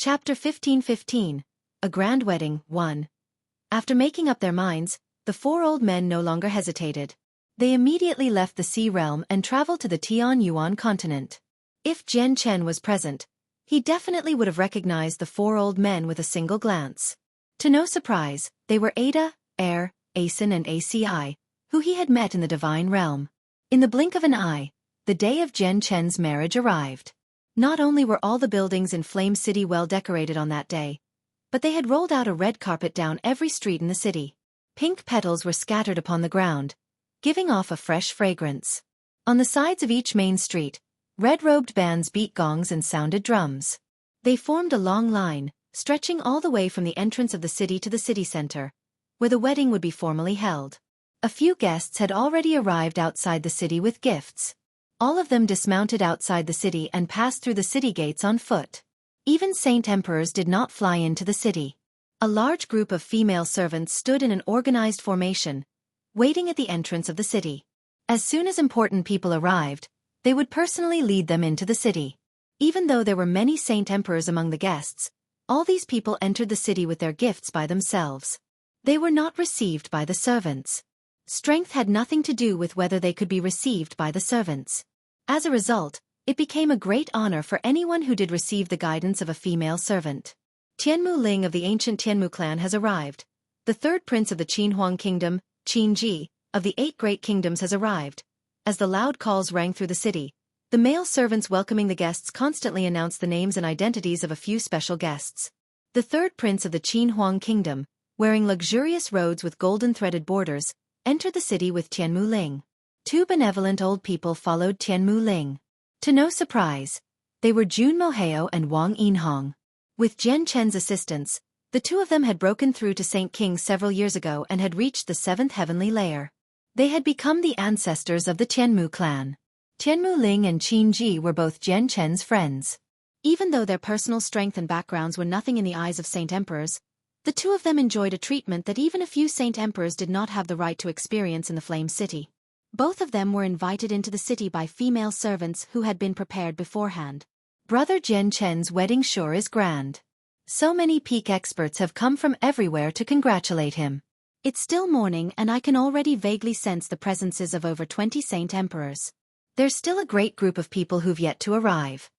Chapter 15:15. A Grand Wedding, 1. After making up their minds, the four old men no longer hesitated. They immediately left the Sea Realm and traveled to the Tianyuan continent. If Jian Chen was present, he definitely would have recognized the four old men with a single glance. To no surprise, they were Ada, Air, Asen and Aci, who he had met in the Divine Realm. In the blink of an eye, the day of Jian Chen's marriage arrived. Not only were all the buildings in Flame City well decorated on that day, but they had rolled out a red carpet down every street in the city. Pink petals were scattered upon the ground, giving off a fresh fragrance. On the sides of each main street, red-robed bands beat gongs and sounded drums. They formed a long line, stretching all the way from the entrance of the city to the city center, where the wedding would be formally held. A few guests had already arrived outside the city with gifts. All of them dismounted outside the city and passed through the city gates on foot. Even Saint Emperors did not fly into the city. A large group of female servants stood in an organized formation, waiting at the entrance of the city. As soon as important people arrived, they would personally lead them into the city. Even though there were many Saint Emperors among the guests, all these people entered the city with their gifts by themselves. They were not received by the servants. Strength had nothing to do with whether they could be received by the servants. As a result, it became a great honor for anyone who did receive the guidance of a female servant. Tianmu Ling of the ancient Tianmu clan has arrived. The third prince of the Qinhuang kingdom, Qinji, of the 8 great kingdoms has arrived. As the loud calls rang through the city, the male servants welcoming the guests constantly announced the names and identities of a few special guests. The third prince of the Qinhuang kingdom, wearing luxurious robes with golden threaded borders, entered the city with Tianmu Ling. 2 benevolent old people followed Tianmu Ling. To no surprise, they were Jun Moheo and Wang Yinhong. With Jian Chen's assistance, the two of them had broken through to Saint King several years ago and had reached the 7th heavenly layer. They had become the ancestors of the Tianmu clan. Tianmu Ling and Qin Ji were both Jian Chen's friends. Even though their personal strength and backgrounds were nothing in the eyes of Saint Emperors, the two of them enjoyed a treatment that even a few Saint Emperors did not have the right to experience in the Flame City. Both of them were invited into the city by female servants who had been prepared beforehand. Brother Jian Chen's wedding sure is grand. So many peak experts have come from everywhere to congratulate him. It's still morning and I can already vaguely sense the presences of over 20 Saint Emperors. There's still a great group of people who've yet to arrive.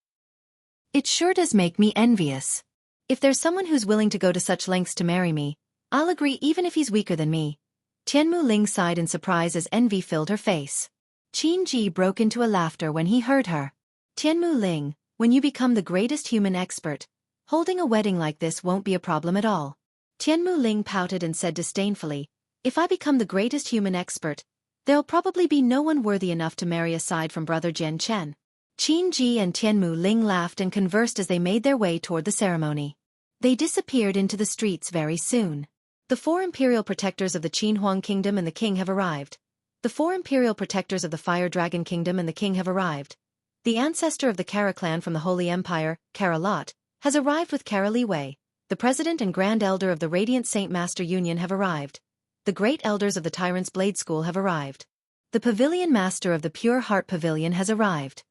It sure does make me envious. If there's someone who's willing to go to such lengths to marry me, I'll agree even if he's weaker than me. Tianmu Ling sighed in surprise as envy filled her face. Qin Ji broke into a laughter when he heard her. Tianmu Ling, when you become the greatest human expert, holding a wedding like this won't be a problem at all. Tianmu Ling pouted and said disdainfully, if I become the greatest human expert, there'll probably be no one worthy enough to marry aside from brother Jian Chen. Qin Ji and Tianmu Ling laughed and conversed as they made their way toward the ceremony. They disappeared into the streets very soon. The 4 imperial protectors of the Qinhuang kingdom and the king have arrived. The 4 imperial protectors of the Fire Dragon kingdom and the king have arrived. The ancestor of the Kara clan from the Holy Empire, Kara Lot, has arrived with Kara Li Wei. The president and grand elder of the Radiant Saint Master Union have arrived. The great elders of the Tyrant's Blade School have arrived. The pavilion master of the Pure Heart Pavilion has arrived.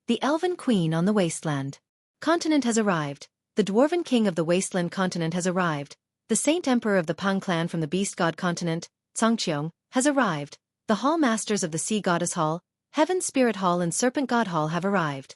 The Elven Queen on the Wasteland continent has arrived. The Dwarven King of the Wasteland continent has arrived. The Saint Emperor of the Pang clan from the Beast God continent, Zhangqiong, has arrived. The Hall Masters of the Sea Goddess Hall, Heaven Spirit Hall and Serpent God Hall have arrived.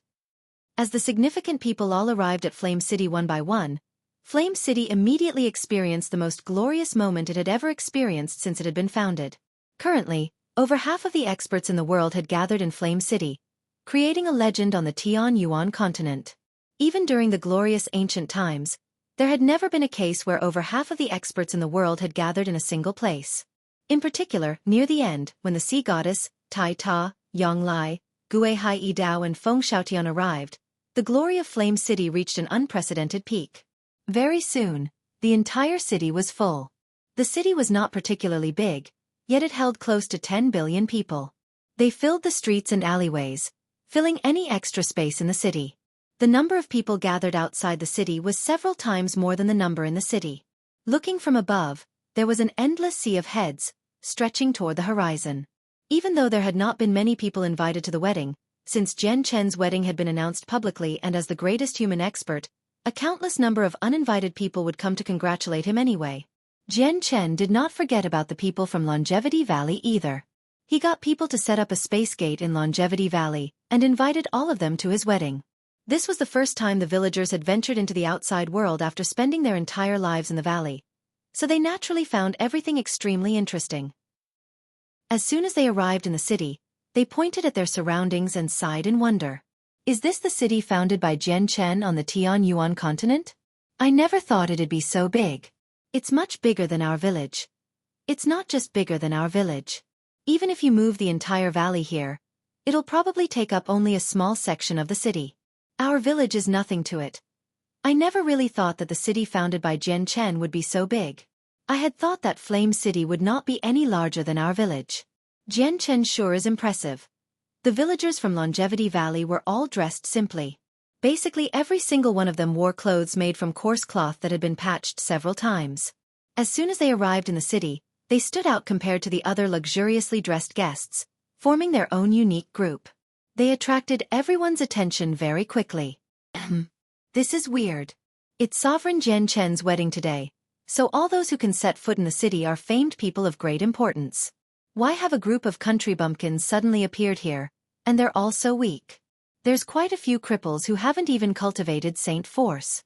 As the significant people all arrived at Flame City one by one, Flame City immediately experienced the most glorious moment it had ever experienced since it had been founded. Currently, over half of the experts in the world had gathered in Flame City, creating a legend on the Tianyuan continent. Even during the glorious ancient times, there had never been a case where over half of the experts in the world had gathered in a single place. In particular, near the end, when the Sea Goddess, Tai Ta, Yang Lai, Gue Hai Yi Dao and Feng Xiaotian arrived, the glory of Flame City reached an unprecedented peak. Very soon, the entire city was full. The city was not particularly big, yet it held close to 10 billion people. They filled the streets and alleyways, filling any extra space in the city. The number of people gathered outside the city was several times more than the number in the city. Looking from above, there was an endless sea of heads, stretching toward the horizon. Even though there had not been many people invited to the wedding, since Jian Chen's wedding had been announced publicly and as the greatest human expert, A countless number of uninvited people would come to congratulate him anyway. Jian Chen did not forget about the people from Longevity Valley either. He got people to set up a space gate in Longevity Valley and invited all of them to his wedding. This was the first time the villagers had ventured into the outside world after spending their entire lives in the valley, so they naturally found everything extremely interesting. As soon as they arrived in the city, they pointed at their surroundings and sighed in wonder. Is this the city founded by Jian Chen on the Tianyuan continent? I never thought it'd be so big. It's much bigger than our village. It's not just bigger than our village. Even if you move the entire valley here, it'll probably take up only a small section of the city. Our village is nothing to it. I never really thought that the city founded by Jian Chen would be so big. I had thought that Flame City would not be any larger than our village. Jian Chen sure is impressive. The villagers from Longevity Valley were all dressed simply. Basically every single one of them wore clothes made from coarse cloth that had been patched several times. As soon as they arrived in the city, they stood out compared to the other luxuriously dressed guests, forming their own unique group. They attracted everyone's attention very quickly. This is weird. It's Sovereign Jian Chen's wedding today, so all those who can set foot in the city are famed people of great importance. Why have a group of country bumpkins suddenly appeared here, and they're all so weak? There's quite a few cripples who haven't even cultivated Saint Force.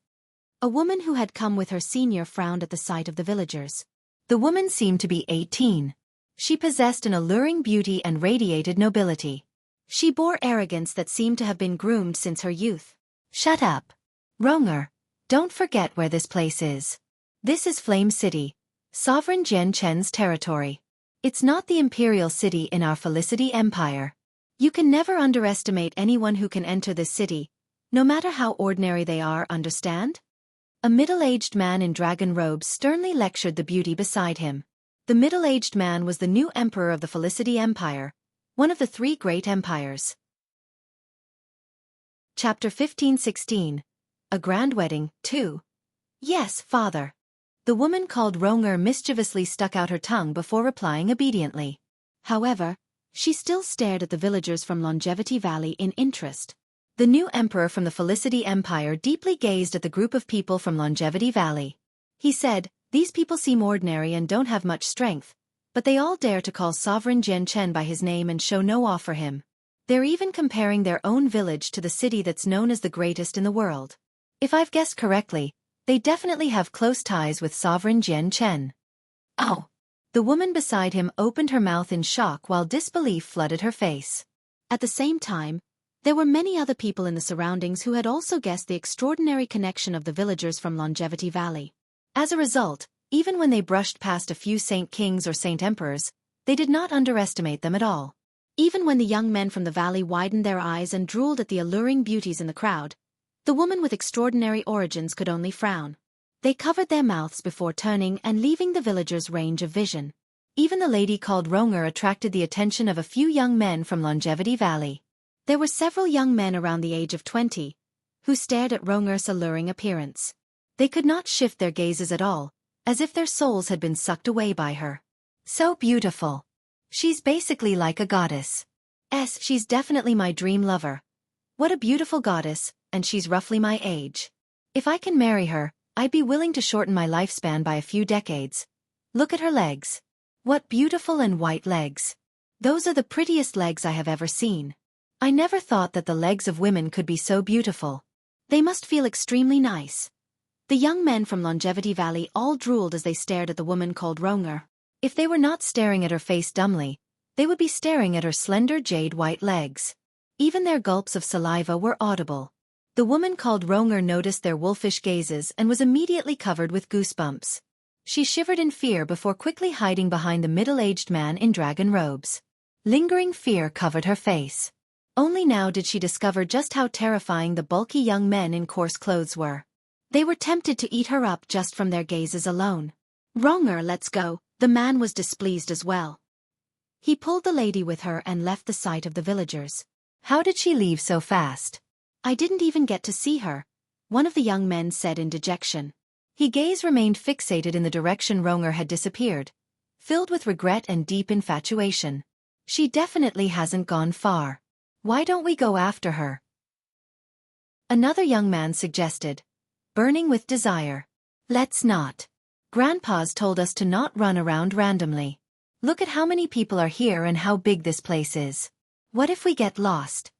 A woman who had come with her senior frowned at the sight of the villagers. The woman seemed to be 18. She possessed an alluring beauty and radiated nobility. She bore arrogance that seemed to have been groomed since her youth. Shut up. Ronger, don't forget where this place is. This is Flame City, Sovereign Jian Chen's territory. It's not the imperial city in our Felicity Empire. You can never underestimate anyone who can enter this city, no matter how ordinary they are, understand? A middle-aged man in dragon robes sternly lectured the beauty beside him. The middle-aged man was the new emperor of the Felicity Empire, one of the 3 great empires. Chapter 15-16. A Grand Wedding, 2. Yes, father. The woman called Ronger mischievously stuck out her tongue before replying obediently. However, she still stared at the villagers from Longevity Valley in interest. The new emperor from the Felicity Empire deeply gazed at the group of people from Longevity Valley. He said, "These people seem ordinary and don't have much strength, but they all dare to call Sovereign Jian Chen by his name and show no awe for him. They're even comparing their own village to the city that's known as the greatest in the world. If I've guessed correctly, they definitely have close ties with Sovereign Jian Chen." Oh! The woman beside him opened her mouth in shock while disbelief flooded her face. At the same time, there were many other people in the surroundings who had also guessed the extraordinary connection of the villagers from Longevity Valley. As a result, even when they brushed past a few Saint Kings or Saint Emperors, they did not underestimate them at all. Even when the young men from the valley widened their eyes and drooled at the alluring beauties in the crowd, the woman with extraordinary origins could only frown. They covered their mouths before turning and leaving the villagers' range of vision. Even the lady called Ronger attracted the attention of a few young men from Longevity Valley. There were several young men around the age of 20, who stared at Ronger's alluring appearance. They could not shift their gazes at all, as if their souls had been sucked away by her. So beautiful. She's basically like a goddess. She's definitely my dream lover. What a beautiful goddess, and she's roughly my age. If I can marry her, I'd be willing to shorten my lifespan by a few decades. Look at her legs. What beautiful and white legs. Those are the prettiest legs I have ever seen. I never thought that the legs of women could be so beautiful. They must feel extremely nice. The young men from Longevity Valley all drooled as they stared at the woman called Ronger. If they were not staring at her face dumbly, they would be staring at her slender jade-white legs. Even their gulps of saliva were audible. The woman called Ronger noticed their wolfish gazes and was immediately covered with goosebumps. She shivered in fear before quickly hiding behind the middle-aged man in dragon robes. Lingering fear covered her face. Only now did she discover just how terrifying the bulky young men in coarse clothes were. They were tempted to eat her up just from their gazes alone. "Ronger, let's go." The man was displeased as well. He pulled the lady with her and left the sight of the villagers. How did she leave so fast? I didn't even get to see her, one of the young men said in dejection. His gaze remained fixated in the direction Ronger had disappeared, filled with regret and deep infatuation. She definitely hasn't gone far. Why don't we go after her? Another young man suggested. burning with desire. Let's not. Grandpa's told us to not run around randomly. Look at how many people are here and how big this place is. What if we get lost?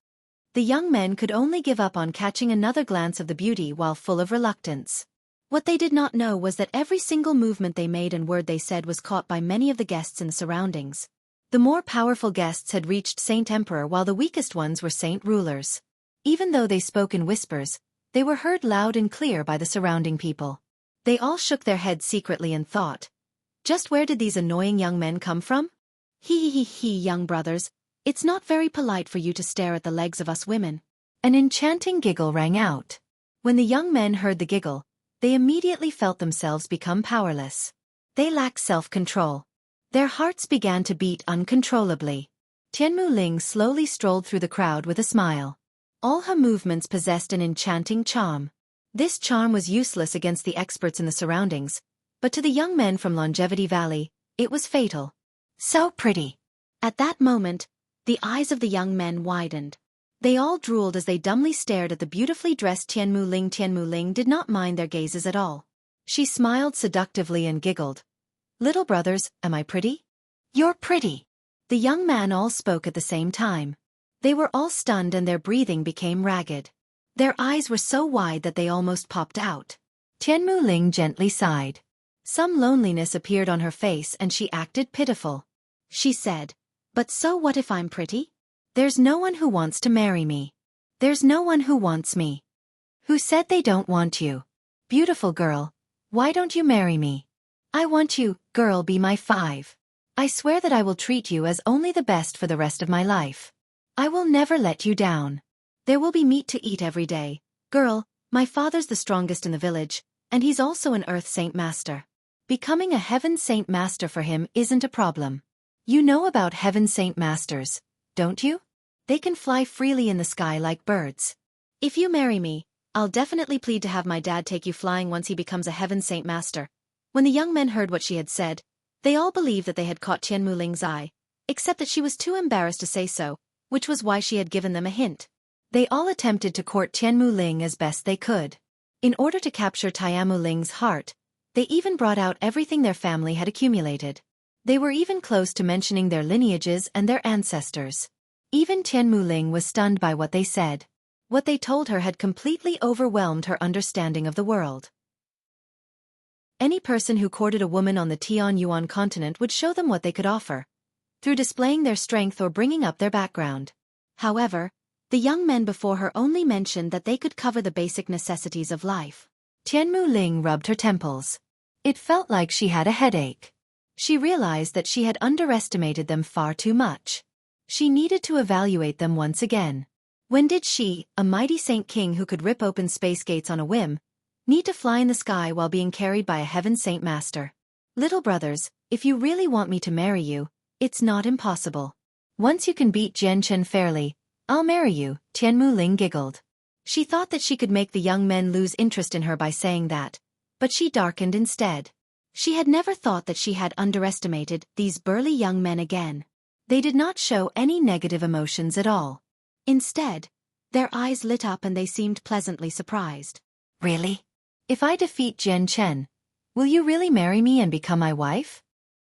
The young men could only give up on catching another glance of the beauty while full of reluctance. What they did not know was that every single movement they made and word they said was caught by many of the guests in the surroundings. The more powerful guests had reached Saint Emperor while the weakest ones were Saint Rulers. Even though they spoke in whispers, they were heard loud and clear by the surrounding people. They all shook their heads secretly and thought, just where did these annoying young men come from? He, young brothers, it's not very polite for you to stare at the legs of us women. An enchanting giggle rang out. When the young men heard the giggle, they immediately felt themselves become powerless. They lacked self-control. Their hearts began to beat uncontrollably. Tianmu Ling slowly strolled through the crowd with a smile. All her movements possessed an enchanting charm. This charm was useless against the experts in the surroundings, but to the young men from Longevity Valley, it was fatal. So pretty. At that moment, the eyes of the young men widened. They all drooled as they dumbly stared at the beautifully dressed Tianmu Ling. Tianmu Ling did not mind their gazes at all. She smiled seductively and giggled. Little brothers, am I pretty? You're pretty. The young men all spoke at the same time. They were all stunned and their breathing became ragged. Their eyes were so wide that they almost popped out. Tianmu Ling gently sighed. Some loneliness appeared on her face and she acted pitiful. She said, but so what if I'm pretty? There's no one who wants to marry me. There's no one who wants me. Who said they don't want you? Beautiful girl, why don't you marry me? I want you, girl, be my five. I swear that I will treat you as only the best for the rest of my life. I will never let you down. There will be meat to eat every day. Girl, my father's the strongest in the village, and he's also an Earth Saint Master. Becoming a Heaven Saint Master for him isn't a problem. You know about Heaven Saint Masters, don't you? They can fly freely in the sky like birds. If you marry me, I'll definitely plead to have my dad take you flying once he becomes a Heaven Saint Master. When the young men heard what she had said, they all believed that they had caught Tianmu Ling's eye, except that she was too embarrassed to say so, which was why she had given them a hint. They all attempted to court Tianmu Ling as best they could. In order to capture Tianmu Ling's heart, they even brought out everything their family had accumulated. They were even close to mentioning their lineages and their ancestors. Even Tianmu Ling was stunned by what they said. What they told her had completely overwhelmed her understanding of the world. Any person who courted a woman on the Tianyuan continent would show them what they could offer, through displaying their strength or bringing up their background. However, the young men before her only mentioned that they could cover the basic necessities of life. Tianmu Ling rubbed her temples. It felt like she had a headache. She realized that she had underestimated them far too much. She needed to evaluate them once again. When did she, a mighty Saint King who could rip open space gates on a whim, need to fly in the sky while being carried by a Heaven Saint Master? Little brothers, if you really want me to marry you, it's not impossible. Once you can beat Jian Chen fairly, I'll marry you, Tianmu Ling giggled. She thought that she could make the young men lose interest in her by saying that, but she darkened instead. She had never thought that she had underestimated these burly young men again. They did not show any negative emotions at all. Instead, their eyes lit up and they seemed pleasantly surprised. Really? If I defeat Jian Chen, will you really marry me and become my wife?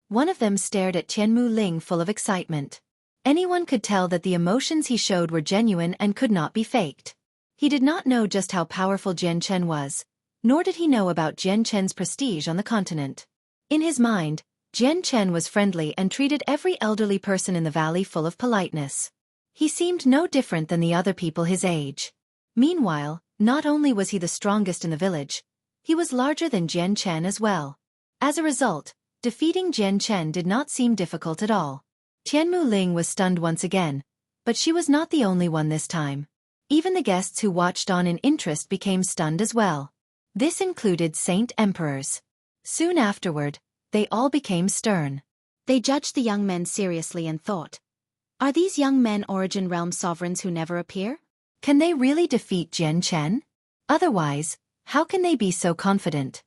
One of them stared at Tianmu Ling full of excitement. Anyone could tell that the emotions he showed were genuine and could not be faked. He did not know just how powerful Jian Chen was, nor did he know about Jian Chen's prestige on the continent. In his mind, Jian Chen was friendly and treated every elderly person in the valley full of politeness. He seemed no different than the other people his age. Meanwhile, not only was he the strongest in the village, he was larger than Jian Chen as well. As a result, defeating Jian Chen did not seem difficult at all. Tianmu Ling was stunned once again, but she was not the only one this time. Even the guests who watched on in interest became stunned as well. This included Saint Emperors. Soon afterward, they all became stern. They judged the young men seriously and thought, are these young men Origin Realm sovereigns who never appear? Can they really defeat Jian Chen? Otherwise, how can they be so confident?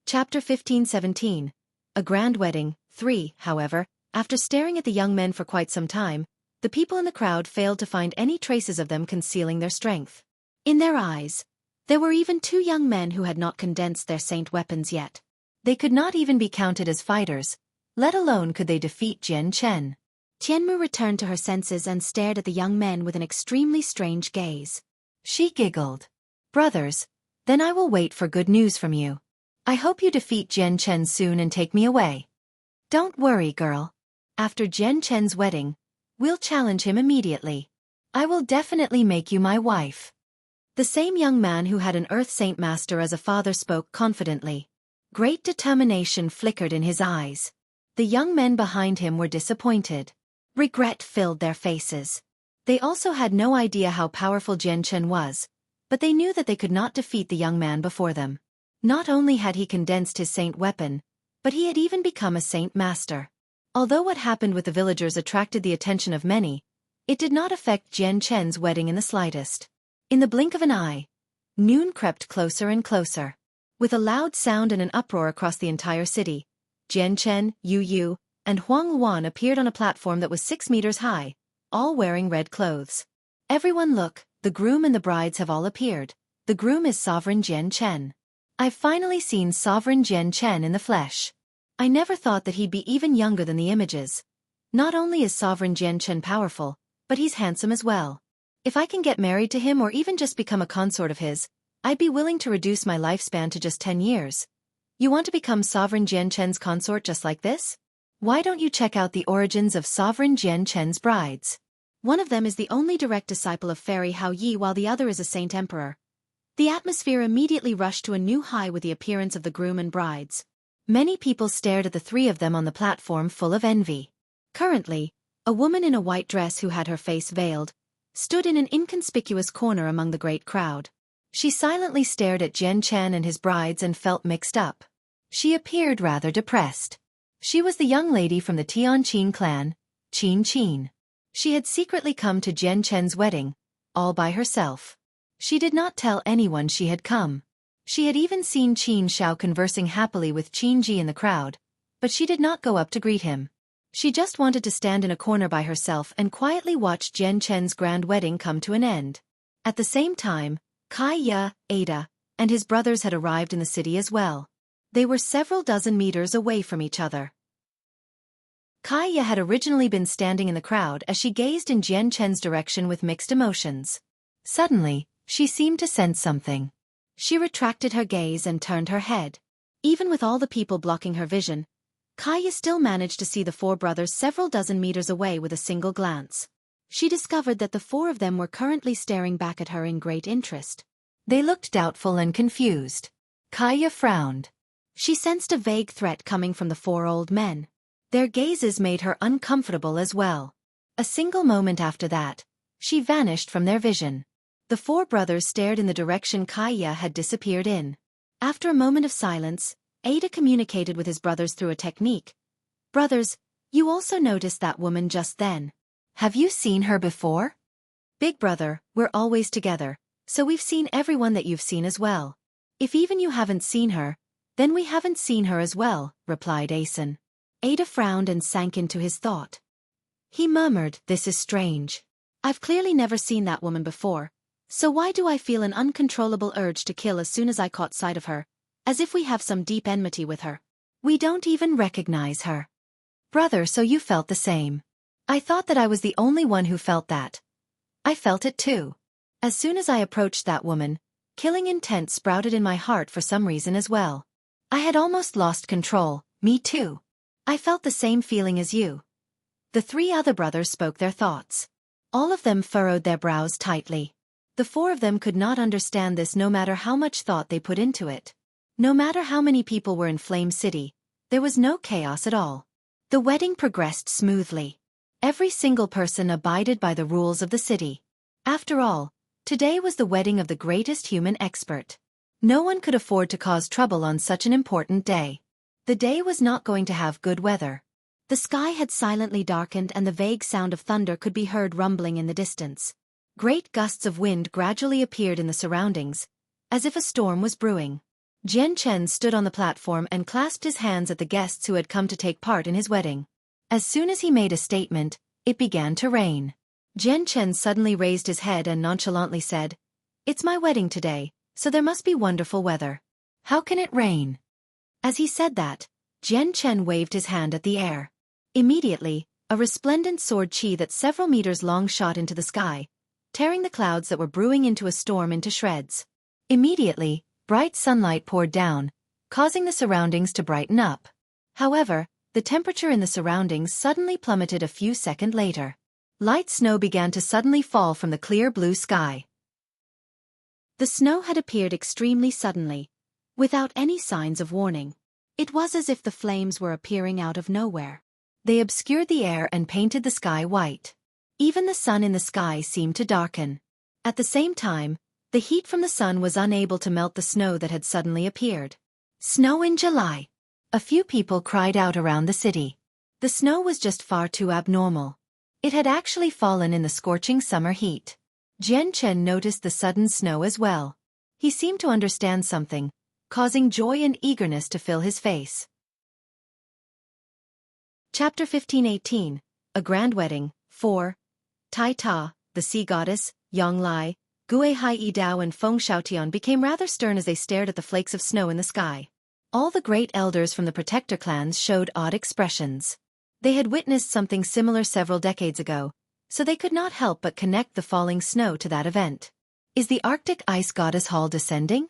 Chapter 15-17. A Grand Wedding, 3. However, after staring at the young men for quite some time, the people in the crowd failed to find any traces of them concealing their strength. In their eyes, there were even two young men who had not condensed their saint weapons yet. They could not even be counted as fighters, let alone could they defeat Jian Chen. Tianmu returned to her senses and stared at the young men with an extremely strange gaze. She giggled. Brothers, then I will wait for good news from you. I hope you defeat Jian Chen soon and take me away. Don't worry, girl. After Jian Chen's wedding, we'll challenge him immediately. I will definitely make you my wife. The same young man who had an Earth Saint Master as a father spoke confidently. Great determination flickered in his eyes. The young men behind him were disappointed. Regret filled their faces. They also had no idea how powerful Jian Chen was, but they knew that they could not defeat the young man before them. Not only had he condensed his saint weapon, but he had even become a saint master. Although what happened with the villagers attracted the attention of many, it did not affect Jian Chen's wedding in the slightest. In the blink of an eye, noon crept closer and closer. With a loud sound and an uproar across the entire city, Jian Chen, Yu Yu, and Huang Luan appeared on a platform that was 6 meters high, all wearing red clothes. Everyone look, the groom and the brides have all appeared. The groom is Sovereign Jian Chen. I've finally seen Sovereign Jian Chen in the flesh. I never thought that he'd be even younger than the images. Not only is Sovereign Jian Chen powerful, but he's handsome as well. If I can get married to him or even just become a consort of his, I'd be willing to reduce my lifespan to just 10 years. You want to become Sovereign Jian Chen's consort just like this? Why don't you check out the origins of Sovereign Jian Chen's brides? One of them is the only direct disciple of Fairy Hao Yi while the other is a saint emperor. The atmosphere immediately rushed to a new high with the appearance of the groom and brides. Many people stared at the three of them on the platform full of envy. Currently, a woman in a white dress who had her face veiled, stood in an inconspicuous corner among the great crowd. She silently stared at Jian Chen and his brides and felt mixed up. She appeared rather depressed. She was the young lady from the Tianqin clan, Qin Qin. She had secretly come to Jian Chen's wedding, all by herself. She did not tell anyone she had come. She had even seen Qin Shao conversing happily with Qin Ji in the crowd, but she did not go up to greet him. She just wanted to stand in a corner by herself and quietly watch Jian Chen's grand wedding come to an end. At the same time, Kai Ya, Ada, and his brothers had arrived in the city as well. They were several dozen meters away from each other. Kai Ya had originally been standing in the crowd as she gazed in Jian Chen's direction with mixed emotions. Suddenly, she seemed to sense something. She retracted her gaze and turned her head. Even with all the people blocking her vision, Kai Ya still managed to see the four brothers several dozen meters away with a single glance. She discovered that the four of them were currently staring back at her in great interest. They looked doubtful and confused. Kai Ya frowned. She sensed a vague threat coming from the four old men. Their gazes made her uncomfortable as well. A single moment after that, she vanished from their vision. The four brothers stared in the direction Kai Ya had disappeared in. After a moment of silence, Ada communicated with his brothers through a technique. Brothers, you also noticed that woman just then. Have you seen her before? Big brother, we're always together, so we've seen everyone that you've seen as well. If even you haven't seen her, then we haven't seen her as well, replied Asen. Ada frowned and sank into his thought. He murmured, this is strange. I've clearly never seen that woman before, so why do I feel an uncontrollable urge to kill as soon as I caught sight of her, as if we have some deep enmity with her? We don't even recognize her. Brother, so you felt the same. I thought that I was the only one who felt that. I felt it too. As soon as I approached that woman, killing intent sprouted in my heart for some reason as well. I had almost lost control, me too. I felt the same feeling as you. The three other brothers spoke their thoughts. All of them furrowed their brows tightly. The four of them could not understand this no matter how much thought they put into it. No matter how many people were in Flame City, there was no chaos at all. The wedding progressed smoothly. Every single person abided by the rules of the city. After all, today was the wedding of the greatest human expert. No one could afford to cause trouble on such an important day. The day was not going to have good weather. The sky had silently darkened and the vague sound of thunder could be heard rumbling in the distance. Great gusts of wind gradually appeared in the surroundings, as if a storm was brewing. Jian Chen stood on the platform and clasped his hands at the guests who had come to take part in his wedding. As soon as he made a statement, it began to rain. Jian Chen suddenly raised his head and nonchalantly said, It's my wedding today, so there must be wonderful weather. How can it rain? As he said that, Jian Chen waved his hand at the air. Immediately, a resplendent sword chi that several meters long shot into the sky, tearing the clouds that were brewing into a storm into shreds. Immediately, bright sunlight poured down, causing the surroundings to brighten up. However, the temperature in the surroundings suddenly plummeted a few seconds later. Light snow began to suddenly fall from the clear blue sky. The snow had appeared extremely suddenly, without any signs of warning. It was as if the flames were appearing out of nowhere. They obscured the air and painted the sky white. Even the sun in the sky seemed to darken. At the same time, the heat from the sun was unable to melt the snow that had suddenly appeared. Snow in July. A few people cried out around the city. The snow was just far too abnormal. It had actually fallen in the scorching summer heat. Jian Chen noticed the sudden snow as well. He seemed to understand something, causing joy and eagerness to fill his face. Chapter 15:18. A Grand Wedding. 4. Tai Ta, the sea goddess, Yang Lai, Gue Hai Yi Dao and Feng Shaotian became rather stern as they stared at the flakes of snow in the sky. All the great elders from the protector clans showed odd expressions. They had witnessed something similar several decades ago, so they could not help but connect the falling snow to that event. Is the Arctic ice goddess hall descending?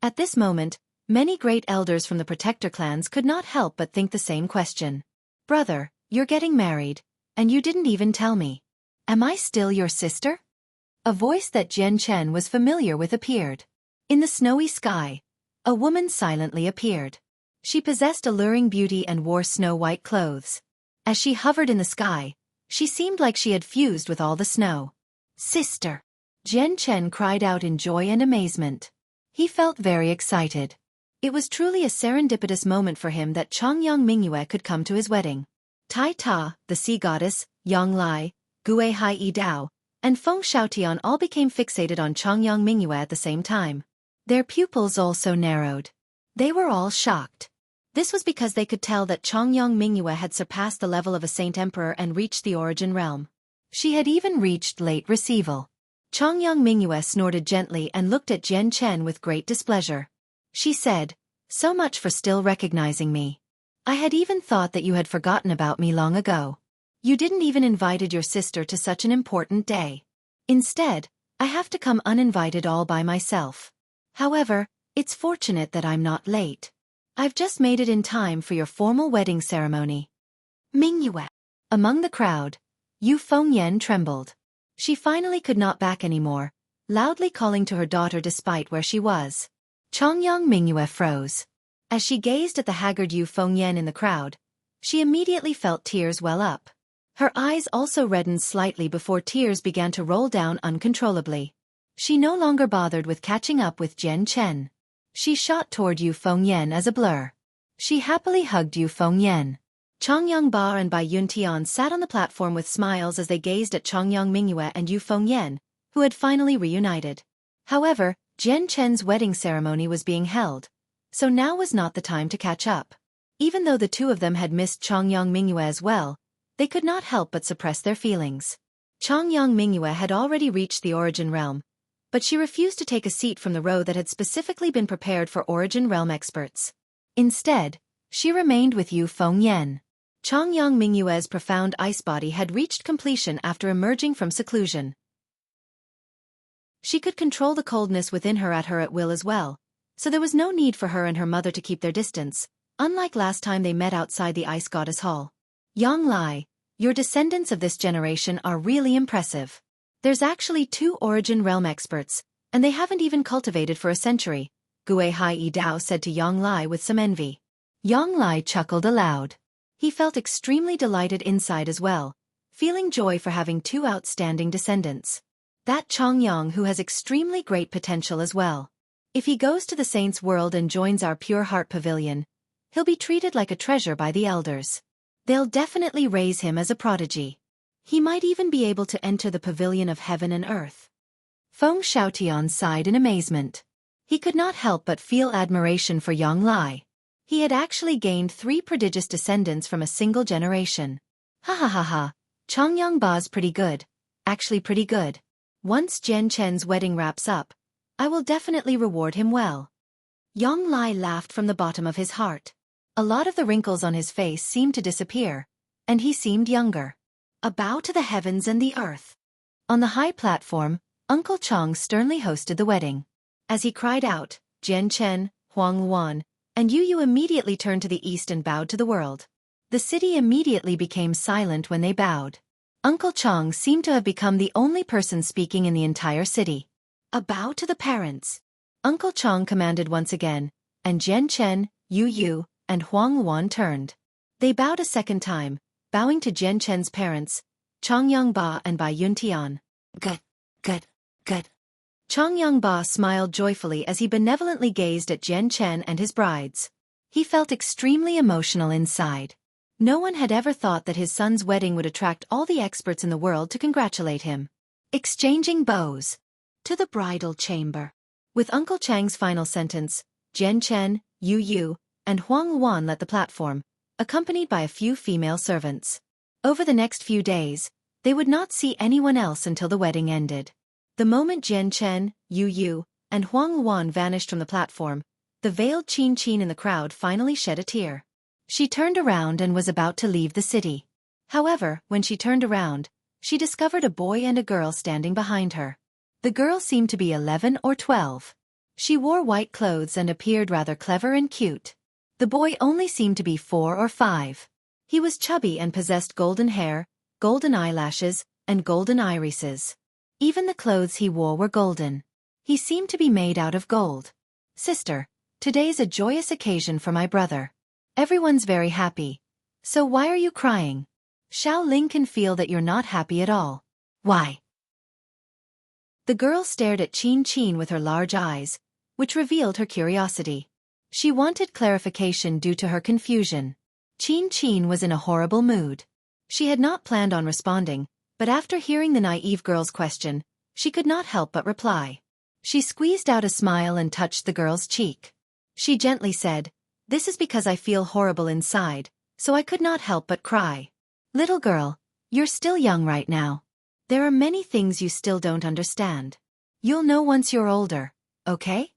At this moment, many great elders from the protector clans could not help but think the same question. Brother, you're getting married, and you didn't even tell me. Am I still your sister? A voice that Jian Chen was familiar with appeared. In the snowy sky, a woman silently appeared. She possessed alluring beauty and wore snow-white clothes. As she hovered in the sky, she seemed like she had fused with all the snow. Sister! Jian Chen cried out in joy and amazement. He felt very excited. It was truly a serendipitous moment for him that Changyang Mingyue could come to his wedding. Tai Ta, the sea goddess, Yang Lai, Gue Hai Yi Dao, and Feng Shaotian all became fixated on Changyang Mingyue at the same time. Their pupils also narrowed. They were all shocked. This was because they could tell that Changyang Mingyue had surpassed the level of a saint emperor and reached the origin realm. She had even reached late receival. Changyang Mingyue snorted gently and looked at Jian Chen with great displeasure. She said, "So much for still recognizing me. I had even thought that you had forgotten about me long ago. You didn't even invited your sister to such an important day. Instead, I have to come uninvited all by myself. However, it's fortunate that I'm not late. I've just made it in time for your formal wedding ceremony." Mingyue. Among the crowd, Yu Fengyan trembled. She finally could not back anymore, loudly calling to her daughter despite where she was. Changyang Mingyue froze. As she gazed at the haggard Yu Fengyan in the crowd, she immediately felt tears well up. Her eyes also reddened slightly before tears began to roll down uncontrollably. She no longer bothered with catching up with Jian Chen. She shot toward Yu Fengyan as a blur. She happily hugged Yu Fengyan. Changyang Ba and Bai Yuntian sat on the platform with smiles as they gazed at Changyang Mingyue and Yu Fengyan, who had finally reunited. However, Jian Chen's wedding ceremony was being held, so now was not the time to catch up. Even though the two of them had missed Changyang Mingyue as well, they could not help but suppress their feelings. Changyang Mingyue had already reached the Origin Realm, but she refused to take a seat from the row that had specifically been prepared for Origin Realm experts. Instead, she remained with Yu Fengyan. Changyang Mingyue's profound ice body had reached completion after emerging from seclusion. She could control the coldness within her at will as well, so there was no need for her and her mother to keep their distance, unlike last time they met outside the Ice Goddess Hall. Yang Lai, your descendants of this generation are really impressive. There's actually 2 Origin Realm experts, and they haven't even cultivated for a century, Gue Hai Yi Dao said to Yang Lai with some envy. Yang Lai chuckled aloud. He felt extremely delighted inside as well, feeling joy for having 2 outstanding descendants. That Changyang who has extremely great potential as well. If he goes to the Saints' World and joins our Pure Heart Pavilion, he'll be treated like a treasure by the elders. They'll definitely raise him as a prodigy. He might even be able to enter the Pavilion of Heaven and Earth. Feng Shaotian sighed in amazement. He could not help but feel admiration for Yang Lai. He had actually gained 3 prodigious descendants from a single generation. Ha ha ha ha, Changyang Ba's pretty good. Actually pretty good. Once Jian Chen's wedding wraps up, I will definitely reward him well. Yang Lai laughed from the bottom of his heart. A lot of the wrinkles on his face seemed to disappear, and he seemed younger. A bow to the heavens and the earth. On the high platform, Uncle Chang sternly hosted the wedding. As he cried out, Jian Chen, Huang Luan, and Yu immediately turned to the east and bowed to the world. The city immediately became silent when they bowed. Uncle Chang seemed to have become the only person speaking in the entire city. A bow to the parents. Uncle Chang commanded once again, and Jian Chen, Yu, and Huang Luan turned. They bowed a second time, bowing to Jian Chen's parents, Chang Yangba and Bai Yuntian. Good. Chang Yangba smiled joyfully as he benevolently gazed at Jian Chen and his brides. He felt extremely emotional inside. No one had ever thought that his son's wedding would attract all the experts in the world to congratulate him. Exchanging bows. To the bridal chamber. With Uncle Chang's final sentence, Jian Chen, Yu, and Huang Luan left the platform, accompanied by a few female servants. Over the next few days, they would not see anyone else until the wedding ended. The moment Jian Chen, Yu, and Huang Luan vanished from the platform, the veiled Qin in the crowd finally shed a tear. She turned around and was about to leave the city. However, when she turned around, she discovered a boy and a girl standing behind her. The girl seemed to be 11 or 12. She wore white clothes and appeared rather clever and cute. The boy only seemed to be 4 or 5. He was chubby and possessed golden hair, golden eyelashes, and golden irises. Even the clothes he wore were golden. He seemed to be made out of gold. Sister, today's a joyous occasion for my brother. Everyone's very happy. So why are you crying? Xiao Ling can feel that you're not happy at all. Why? The girl stared at Qin with her large eyes, which revealed her curiosity. She wanted clarification due to her confusion. Qin was in a horrible mood. She had not planned on responding, but after hearing the naive girl's question, she could not help but reply. She squeezed out a smile and touched the girl's cheek. She gently said, "This is because I feel horrible inside, so I could not help but cry." Little girl, you're still young right now. There are many things you still don't understand. You'll know once you're older, okay?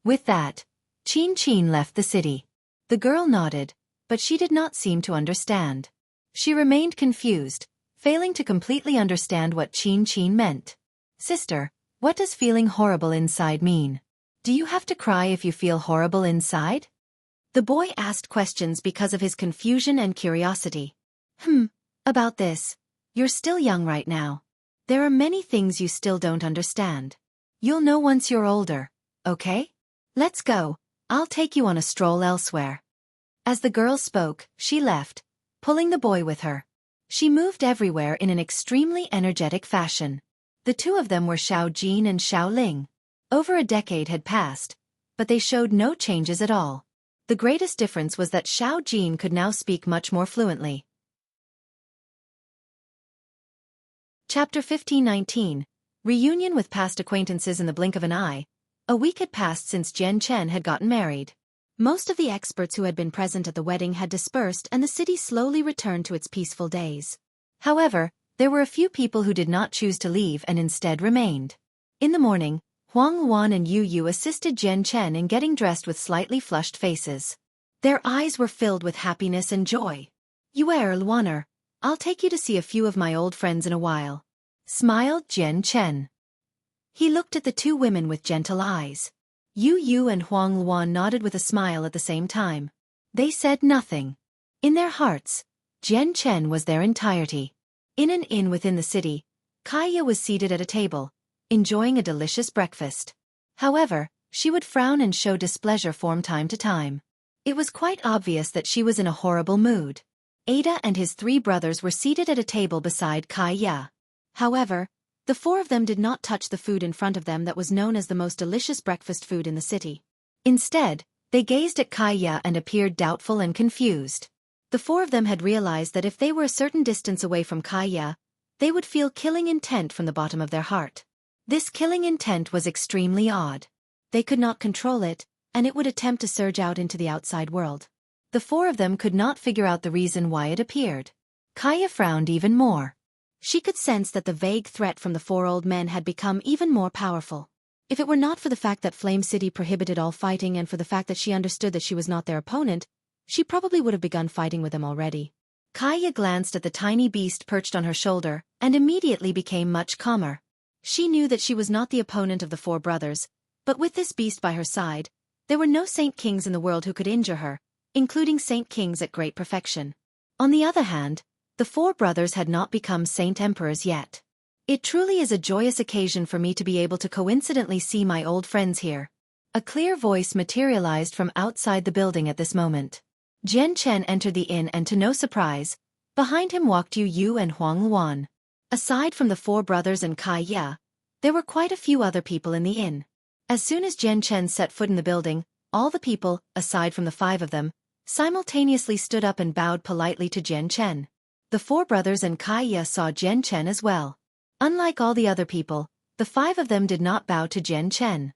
With that, Qin left the city. The girl nodded, but she did not seem to understand. She remained confused, failing to completely understand what Qin meant. Sister, what does feeling horrible inside mean? Do you have to cry if you feel horrible inside? The boy asked questions because of his confusion and curiosity. About this. You're still young right now. There are many things you still don't understand. You'll know once you're older, okay? Let's go, I'll take you on a stroll elsewhere. As the girl spoke, she left, pulling the boy with her. She moved everywhere in an extremely energetic fashion. The two of them were Xiao Jin and Xiao Ling. Over a decade had passed, but they showed no changes at all. The greatest difference was that Xiao Jin could now speak much more fluently. Chapter 15:19. Reunion with past acquaintances in the blink of an eye. A week had passed since Jian Chen had gotten married. Most of the experts who had been present at the wedding had dispersed and the city slowly returned to its peaceful days. However, there were a few people who did not choose to leave and instead remained. In the morning, Huang Luan and Yu assisted Jian Chen in getting dressed with slightly flushed faces. Their eyes were filled with happiness and joy. Luaner, I'll take you to see a few of my old friends in a while. Smiled Jian Chen. He looked at the two women with gentle eyes. Yu and Huang Luan nodded with a smile at the same time. They said nothing. In their hearts, Jian Chen was their entirety. In an inn within the city, Kaya was seated at a table, enjoying a delicious breakfast. However, she would frown and show displeasure from time to time. It was quite obvious that she was in a horrible mood. Ada and his 3 brothers were seated at a table beside Kaya. However, the 4 of them did not touch the food in front of them that was known as the most delicious breakfast food in the city. Instead, they gazed at Kaya and appeared doubtful and confused. The 4 of them had realized that if they were a certain distance away from Kaya, they would feel killing intent from the bottom of their heart. This killing intent was extremely odd. They could not control it, and it would attempt to surge out into the outside world. The 4 of them could not figure out the reason why it appeared. Kaya frowned even more. She could sense that the vague threat from the 4 old men had become even more powerful. If it were not for the fact that Flame City prohibited all fighting and for the fact that she understood that she was not their opponent, she probably would have begun fighting with them already. Kaya glanced at the tiny beast perched on her shoulder and immediately became much calmer. She knew that she was not the opponent of the four brothers, but with this beast by her side, there were no Saint Kings in the world who could injure her, including Saint Kings at great perfection. On the other hand, the four brothers had not become Saint Emperors yet. It truly is a joyous occasion for me to be able to coincidentally see my old friends here. A clear voice materialized from outside the building at this moment. Jian Chen entered the inn and to no surprise, behind him walked Yu and Huang Luan. Aside from the four brothers and Kai Ya, there were quite a few other people in the inn. As soon as Jian Chen set foot in the building, all the people, aside from the five of them, simultaneously stood up and bowed politely to Jian Chen. The four brothers and Kai Ya saw Jian Chen as well. Unlike all the other people, the five of them did not bow to Jian Chen.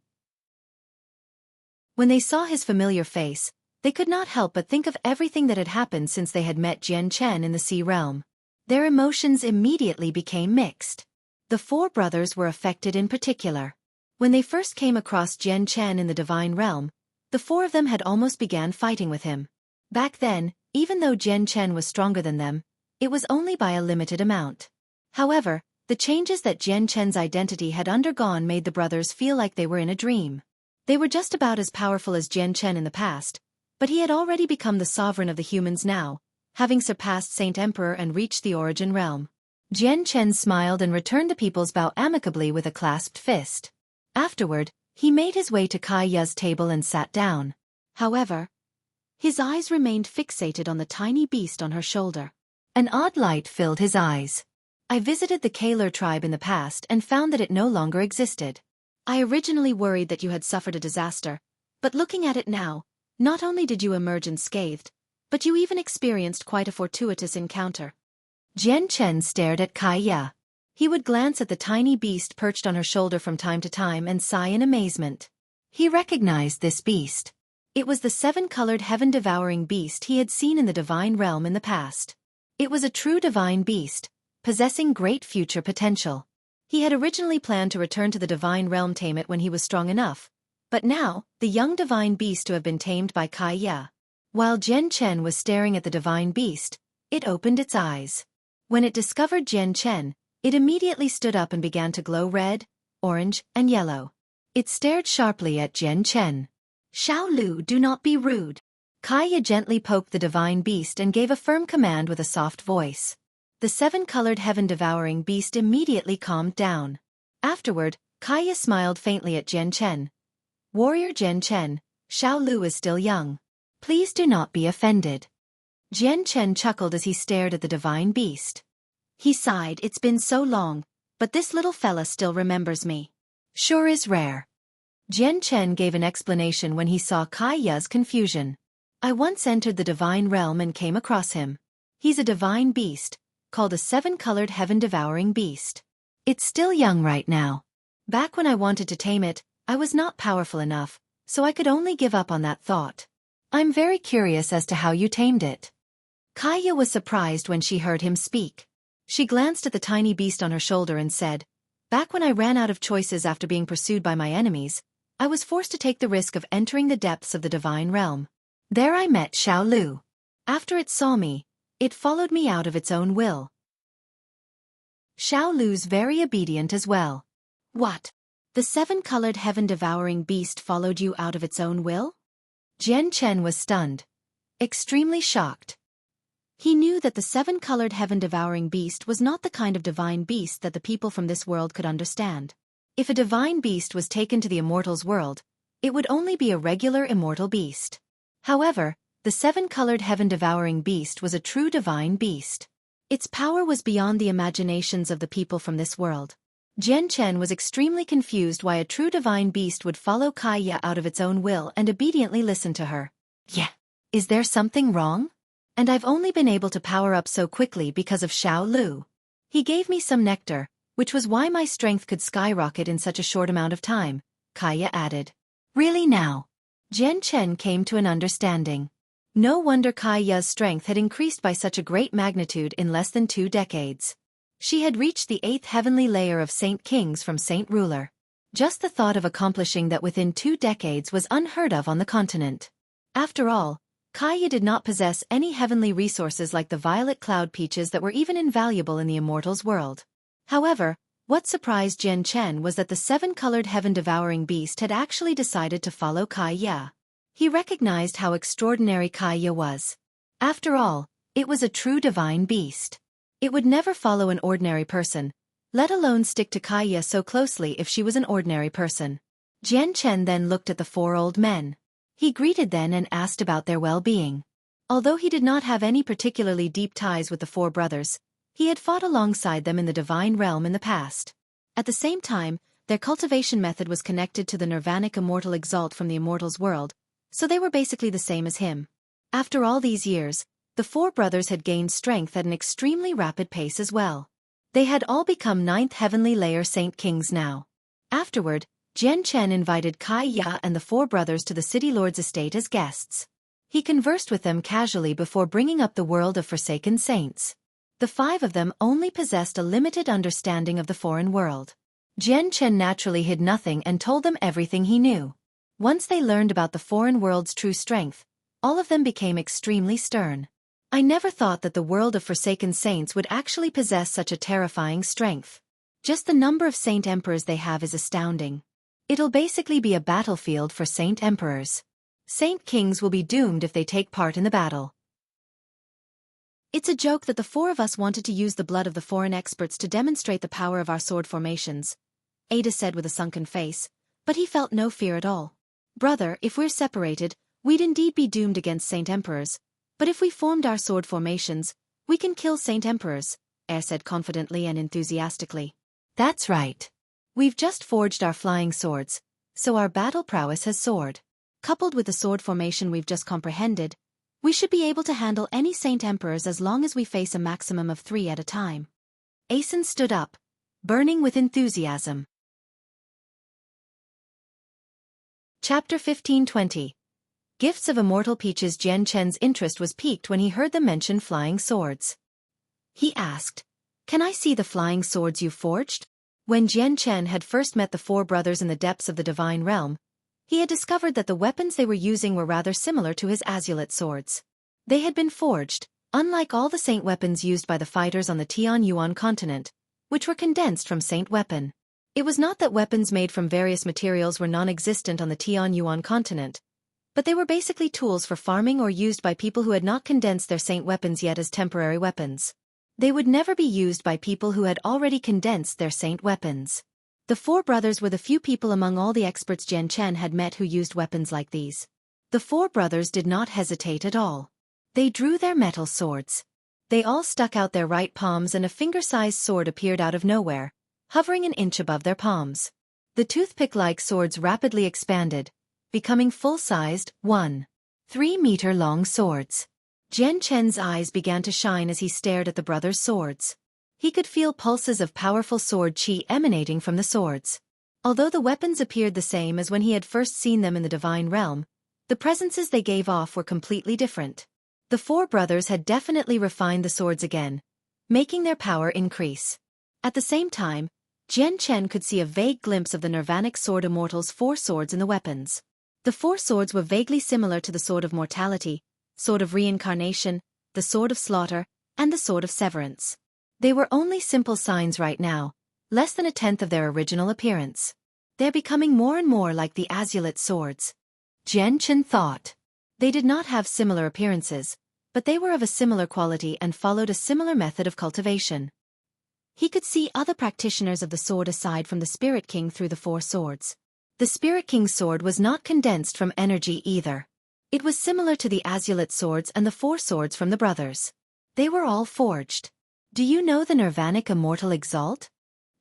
When they saw his familiar face, they could not help but think of everything that had happened since they had met Jian Chen in the Sea Realm. Their emotions immediately became mixed. The four brothers were affected in particular. When they first came across Jian Chen in the Divine Realm, the four of them had almost began fighting with him. Back then, even though Jian Chen was stronger than them, it was only by a limited amount. However, the changes that Jian Chen's identity had undergone made the brothers feel like they were in a dream. They were just about as powerful as Jian Chen in the past, but he had already become the sovereign of the humans now, having surpassed Saint Emperor and reached the origin realm. Jian Chen smiled and returned the people's bow amicably with a clasped fist. Afterward, he made his way to Kai Ya's table and sat down. However, his eyes remained fixated on the tiny beast on her shoulder. An odd light filled his eyes. I visited the Kaler tribe in the past and found that it no longer existed. I originally worried that you had suffered a disaster, but looking at it now, not only did you emerge unscathed, but you even experienced quite a fortuitous encounter. Jian Chen stared at Kai Ya. He would glance at the tiny beast perched on her shoulder from time to time and sigh in amazement. He recognized this beast. It was the seven-colored heaven-devouring beast he had seen in the divine realm in the past. It was a true divine beast, possessing great future potential. He had originally planned to return to the divine realm tame it when he was strong enough, but now, the young divine beast to have been tamed by Kai Ya. While Jian Chen was staring at the divine beast, it opened its eyes. When it discovered Jian Chen, it immediately stood up and began to glow red, orange, and yellow. It stared sharply at Jian Chen. "Xiao Lu, do not be rude." Kai Ya gently poked the divine beast and gave a firm command with a soft voice. The seven-colored heaven-devouring beast immediately calmed down. Afterward, Kai Ya smiled faintly at Jian Chen. "Warrior Jian Chen, Xiao Lu is still young. Please do not be offended." Jian Chen chuckled as he stared at the divine beast. He sighed, "It's been so long, but this little fella still remembers me. Sure is rare." Jian Chen gave an explanation when he saw Kai Ya's confusion. "I once entered the divine realm and came across him. He's a divine beast, called a seven-colored heaven-devouring beast. It's still young right now. Back when I wanted to tame it, I was not powerful enough, so I could only give up on that thought. I'm very curious as to how you tamed it." Kai Ya was surprised when she heard him speak. She glanced at the tiny beast on her shoulder and said, "Back when I ran out of choices after being pursued by my enemies, I was forced to take the risk of entering the depths of the divine realm. There I met Xiao Lu. After it saw me, it followed me out of its own will." Xiao Lu's very obedient as well. "What? The seven-colored heaven-devouring beast followed you out of its own will?" Jian Chen was stunned. Extremely shocked. He knew that the seven-colored heaven-devouring beast was not the kind of divine beast that the people from this world could understand. If a divine beast was taken to the immortals' world, it would only be a regular immortal beast. However, the seven-colored heaven-devouring beast was a true divine beast. Its power was beyond the imaginations of the people from this world. Jian Chen was extremely confused why a true divine beast would follow Kai Ya out of its own will and obediently listen to her. "Yeah. Is there something wrong? And I've only been able to power up so quickly because of Xiao Lu. He gave me some nectar, which was why my strength could skyrocket in such a short amount of time," Kai Ya added. "Really now?" Jian Chen came to an understanding. No wonder Kai Ya's strength had increased by such a great magnitude in less than 2 decades. She had reached the 8th heavenly layer of Saint Kings from Saint Ruler. Just the thought of accomplishing that within 2 decades was unheard of on the continent. After all, Kaya did not possess any heavenly resources like the violet cloud peaches that were even invaluable in the immortals' world. However, what surprised Jian Chen was that the 7-colored heaven-devouring beast had actually decided to follow Kaya. He recognized how extraordinary Kaya was. After all, it was a true divine beast. It would never follow an ordinary person, let alone stick to Kaya so closely if she was an ordinary person. Jian Chen then looked at the 4 old men. He greeted them and asked about their well-being. Although he did not have any particularly deep ties with the 4 brothers, he had fought alongside them in the divine realm in the past. At the same time, their cultivation method was connected to the nirvanic immortal exalt from the immortals world, so they were basically the same as him. After all these years, the 4 brothers had gained strength at an extremely rapid pace as well. They had all become 9th heavenly layer Saint Kings now. Afterward, Jian Chen invited Kaya and the 4 brothers to the city lord's estate as guests. He conversed with them casually before bringing up the world of forsaken saints. The 5 of them only possessed a limited understanding of the foreign world. Jian Chen naturally hid nothing and told them everything he knew. Once they learned about the foreign world's true strength, all of them became extremely stern. I never thought that the world of forsaken saints would actually possess such a terrifying strength. Just the number of saint emperors they have is astounding. It'll basically be a battlefield for saint emperors. Saint kings will be doomed if they take part in the battle. It's a joke that the 4 of us wanted to use the blood of the foreign experts to demonstrate the power of our sword formations, Ada said with a sunken face, but he felt no fear at all. Brother, if we're separated, we'd indeed be doomed against saint emperors, but if we formed our sword formations, we can kill saint emperors, Air said confidently and enthusiastically. That's right. We've just forged our flying swords, so our battle prowess has soared. Coupled with the sword formation we've just comprehended, we should be able to handle any saint emperors as long as we face a maximum of 3 at a time. Asen stood up, burning with enthusiasm. Chapter 15-20. Gifts of Immortal Peaches. Jian Chen's interest was piqued when he heard them mention flying swords. He asked, "Can I see the flying swords you forged?" When Jian Chen had first met the 4 brothers in the depths of the divine realm, he had discovered that the weapons they were using were rather similar to his azulate swords. They had been forged, unlike all the saint weapons used by the fighters on the Tianyuan continent, which were condensed from saint weapon. It was not that weapons made from various materials were non-existent on the Tianyuan continent, but they were basically tools for farming or used by people who had not condensed their saint weapons yet as temporary weapons. They would never be used by people who had already condensed their saint weapons. The 4 brothers were the few people among all the experts Jian Chen had met who used weapons like these. The 4 brothers did not hesitate at all. They drew their metal swords. They all stuck out their right palms and a finger-sized sword appeared out of nowhere, hovering an inch above their palms. The toothpick-like swords rapidly expanded, becoming full-sized, 1.3-meter-long swords. Jian Chen's eyes began to shine as he stared at the brothers' swords. He could feel pulses of powerful sword chi emanating from the swords. Although the weapons appeared the same as when he had first seen them in the divine realm, the presences they gave off were completely different. The 4 brothers had definitely refined the swords again, making their power increase. At the same time, Jian Chen could see a vague glimpse of the nirvanic sword immortals' 4 swords in the weapons. The 4 swords were vaguely similar to the sword of mortality, sword of reincarnation, the sword of slaughter, and the sword of severance. They were only simple signs right now, less than 1/10 of their original appearance. They're becoming more and more like the azulate swords. Jian Chen thought. They did not have similar appearances, but they were of a similar quality and followed a similar method of cultivation. He could see other practitioners of the sword aside from the Spirit King through the 4 swords. The Spirit King's sword was not condensed from energy either. It was similar to the azulate swords and the 4 swords from the brothers. They were all forged. Do you know the nirvanic immortal exalt?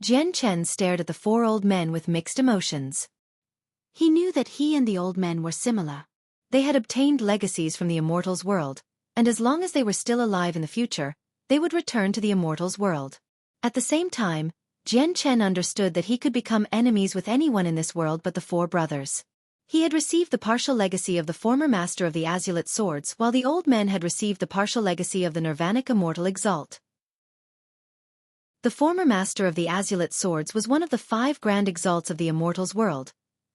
Jian Chen stared at the 4 old men with mixed emotions. He knew that he and the old men were similar. They had obtained legacies from the immortals' world, and as long as they were still alive in the future, they would return to the immortals' world. At the same time, Jian Chen understood that he could become enemies with anyone in this world but the 4 brothers. He had received the partial legacy of the former master of the azulate swords, while the old men had received the partial legacy of the nirvanic immortal exalt. The former master of the azulate swords was one of the 5 grand exalts of the immortals world,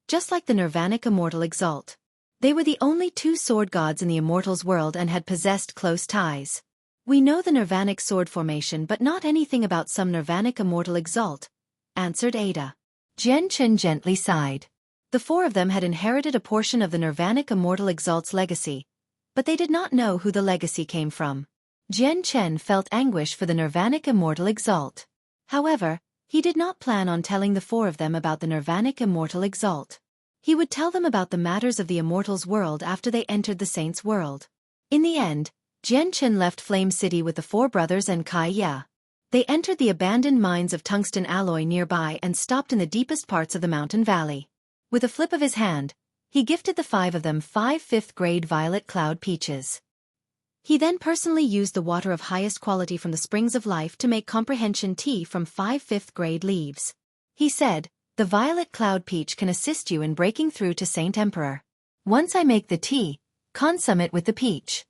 just like the Nirvanic immortal exalt. They were the only 2 sword gods in the immortals world and had possessed close ties. We know the Nirvanic sword formation but not anything about some Nirvanic immortal exalt, answered Ada. Jian Chen gently sighed. The 4 of them had inherited a portion of the Nirvanic immortal exalt's legacy, but they did not know who the legacy came from. Jian Chen felt anguish for the Nirvanic immortal exalt. However, he did not plan on telling the 4 of them about the Nirvanic immortal exalt. He would tell them about the matters of the immortals world after they entered the saints' world. In the end, Jian Chen left Flame City with the 4 brothers and Kai Ya. They entered the abandoned mines of tungsten alloy nearby and stopped in the deepest parts of the mountain valley. With a flip of his hand, he gifted the 5 of them 5 5th-grade violet cloud peaches. He then personally used the water of highest quality from the springs of life to make comprehension tea from 5 5th-grade leaves. He said, "The violet cloud peach can assist you in breaking through to Saint Emperor. Once I make the tea, consume it with the peach."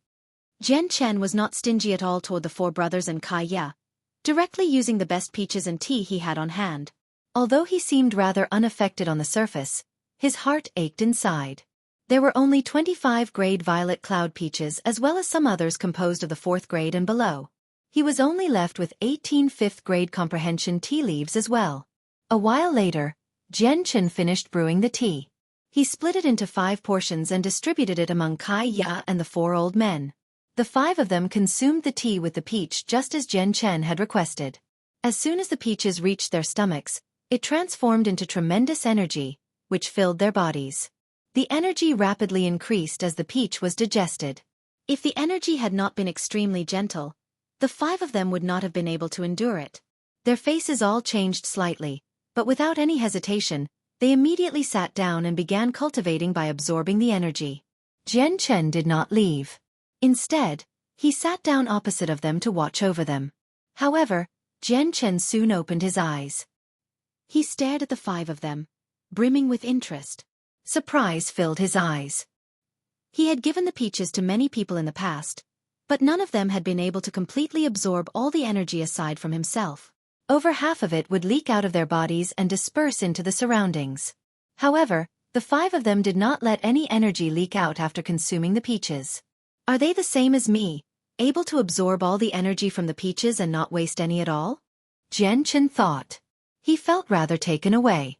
Jian Chen was not stingy at all toward the 4 brothers and Kai Ya, directly using the best peaches and tea he had on hand. Although he seemed rather unaffected on the surface, his heart ached inside. There were only 25-grade violet cloud peaches as well as some others composed of the 4th grade and below. He was only left with 18 5th-grade comprehension tea leaves as well. A while later, Jian Chen finished brewing the tea. He split it into 5 portions and distributed it among Kai Ya and the 4 old men. The 5 of them consumed the tea with the peach just as Jian Chen had requested. As soon as the peaches reached their stomachs, it transformed into tremendous energy, which filled their bodies. The energy rapidly increased as the peach was digested. If the energy had not been extremely gentle, the 5 of them would not have been able to endure it. Their faces all changed slightly, but without any hesitation, they immediately sat down and began cultivating by absorbing the energy. Jian Chen did not leave. Instead, he sat down opposite of them to watch over them. However, Jian Chen soon opened his eyes. He stared at the 5 of them, brimming with interest. Surprise filled his eyes. He had given the peaches to many people in the past, but none of them had been able to completely absorb all the energy aside from himself. Over half of it would leak out of their bodies and disperse into the surroundings. However, the 5 of them did not let any energy leak out after consuming the peaches. Are they the same as me, able to absorb all the energy from the peaches and not waste any at all? Jian Chen thought. He felt rather taken away.